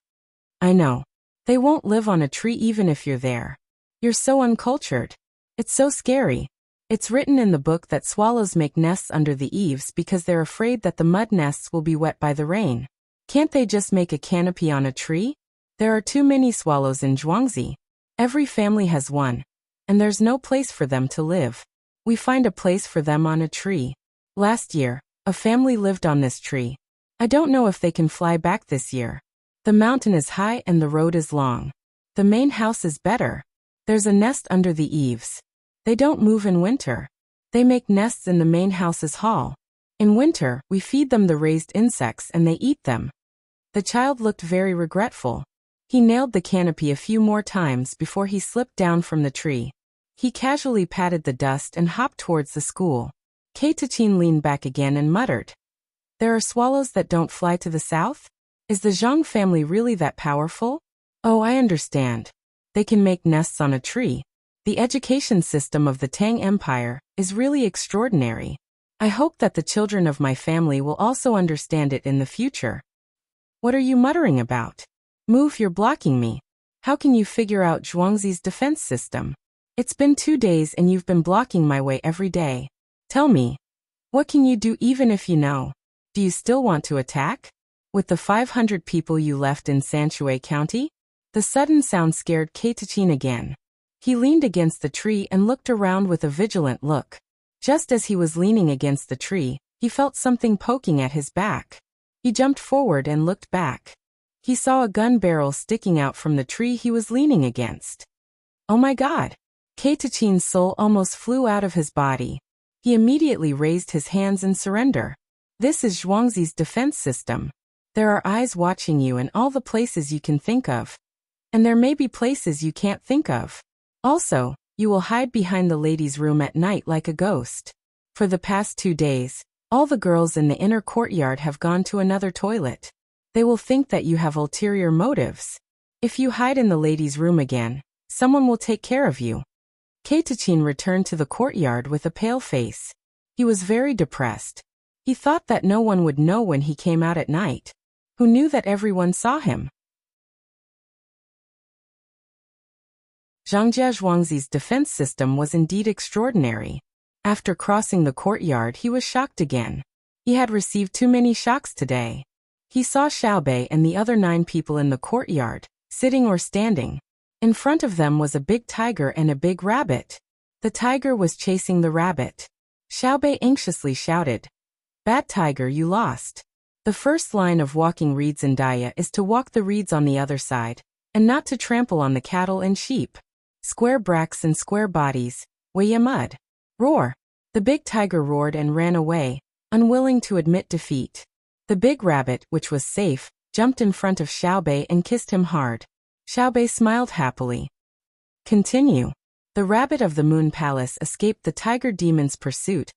I know. They won't live on a tree even if you're there. You're so uncultured. It's so scary. It's written in the book that swallows make nests under the eaves because they're afraid that the mud nests will be wet by the rain. Can't they just make a canopy on a tree? There are too many swallows in Zhuangzi. Every family has one, and there's no place for them to live. We find a place for them on a tree. Last year, a family lived on this tree. I don't know if they can fly back this year. The mountain is high and the road is long. The main house is better. There's a nest under the eaves. They don't move in winter. They make nests in the main house's hall. In winter, we feed them the raised insects and they eat them. The child looked very regretful. He nailed the canopy a few more times before he slipped down from the tree. He casually patted the dust and hopped towards the school. Keitachin leaned back again and muttered. There are swallows that don't fly to the south? Is the Zhang family really that powerful? Oh, I understand. They can make nests on a tree. The education system of the Tang Empire is really extraordinary. I hope that the children of my family will also understand it in the future. What are you muttering about? Move, you're blocking me. How can you figure out Zhuangzi's defense system? It's been 2 days and you've been blocking my way every day. Tell me, what can you do even if you know? Do you still want to attack? With the 500 people you left in Sanshui County? The sudden sound scared Keitachin again. He leaned against the tree and looked around with a vigilant look. Just as he was leaning against the tree, he felt something poking at his back. He jumped forward and looked back. He saw a gun barrel sticking out from the tree he was leaning against. Oh my God! Keitachin's soul almost flew out of his body. He immediately raised his hands in surrender. This is Zhuangzi's defense system. There are eyes watching you in all the places you can think of. And there may be places you can't think of. Also, you will hide behind the ladies' room at night like a ghost. For the past 2 days, all the girls in the inner courtyard have gone to another toilet. They will think that you have ulterior motives. If you hide in the ladies' room again, someone will take care of you. Keitachin returned to the courtyard with a pale face. He was very depressed. He thought that no one would know when he came out at night. Who knew that everyone saw him? Zhangjia Zhuangzi's defense system was indeed extraordinary. After crossing the courtyard, he was shocked again. He had received too many shocks today. He saw Xiaobei and the other 9 people in the courtyard, sitting or standing. In front of them was a big tiger and a big rabbit. The tiger was chasing the rabbit. Xiaobei anxiously shouted, "Bad tiger, you lost." The first line of walking reeds in Daya is to walk the reeds on the other side, and not to trample on the cattle and sheep. Square bracks and square bodies, weigh mud. Roar! The big tiger roared and ran away, unwilling to admit defeat. The big rabbit, which was safe, jumped in front of Xiaobei and kissed him hard. Xiaobei smiled happily. Continue. The rabbit of the Moon Palace escaped the tiger demon's pursuit,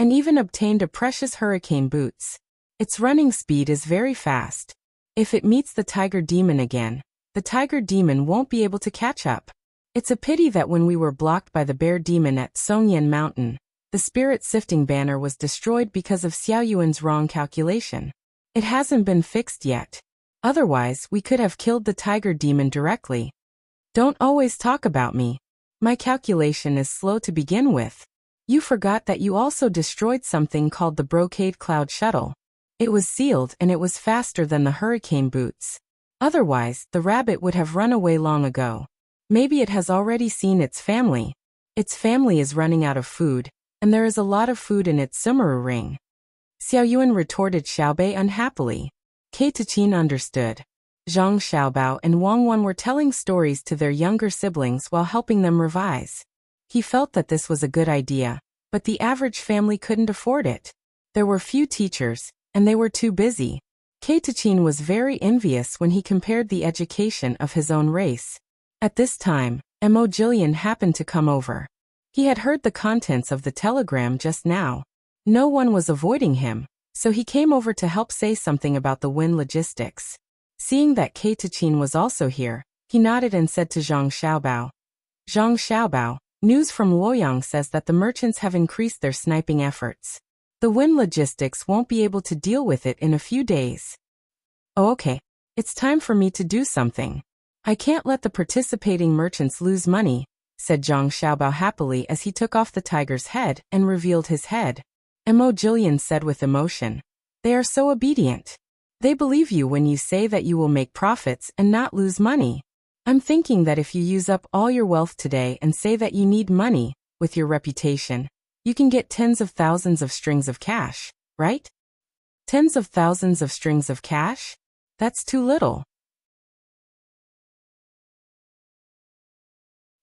and even obtained a precious hurricane boots. Its running speed is very fast. If it meets the tiger demon again, the tiger demon won't be able to catch up. It's a pity that when we were blocked by the bear demon at Songyan Mountain, the spirit-sifting banner was destroyed because of Xiao Yuan's wrong calculation. It hasn't been fixed yet. Otherwise, we could have killed the tiger demon directly. Don't always talk about me. My calculation is slow to begin with. You forgot that you also destroyed something called the Brocade Cloud Shuttle. It was sealed and it was faster than the hurricane boots. Otherwise, the rabbit would have run away long ago. Maybe it has already seen its family. Its family is running out of food, and there is a lot of food in its sumaru ring. Xiao Yuan retorted Xiaobei unhappily. Kei Taqin understood. Zhang Xiaobao and Wang Wan were telling stories to their younger siblings while helping them revise. He felt that this was a good idea, but the average family couldn't afford it. There were few teachers, and they were too busy. Kei Taqin was very envious when he compared the education of his own race. At this time, Mo Jillian happened to come over. He had heard the contents of the telegram just now. No one was avoiding him, so he came over to help say something about the Win logistics. Seeing that Kei Taqin was also here, he nodded and said to Zhang Xiaobao. Zhang Xiaobao, news from Luoyang says that the merchants have increased their sniping efforts. The Win logistics won't be able to deal with it in a few days. Oh, okay. It's time for me to do something. I can't let the participating merchants lose money, said Zhang Xiaobao happily as he took off the tiger's head and revealed his head. Mo Jillian said with emotion. They are so obedient. They believe you when you say that you will make profits and not lose money. I'm thinking that if you use up all your wealth today and say that you need money, with your reputation, you can get tens of thousands of strings of cash, right? Tens of thousands of strings of cash? That's too little.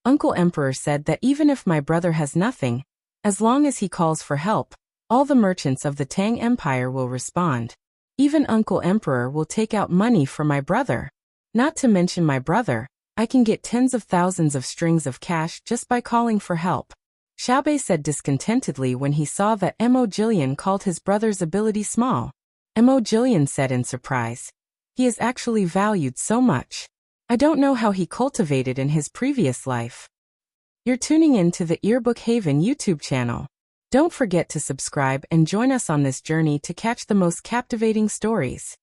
Uncle Emperor said that even if my brother has nothing, as long as he calls for help, all the merchants of the Tang Empire will respond. Even Uncle Emperor will take out money for my brother. Not to mention my brother, I can get tens of thousands of strings of cash just by calling for help. Xiaobei said discontentedly when he saw that Mo Jillian called his brother's ability small. Mo Jillian said in surprise. He is actually valued so much. I don't know how he cultivated in his previous life. You're tuning in to the Earbook Haven YouTube channel. Don't forget to subscribe and join us on this journey to catch the most captivating stories.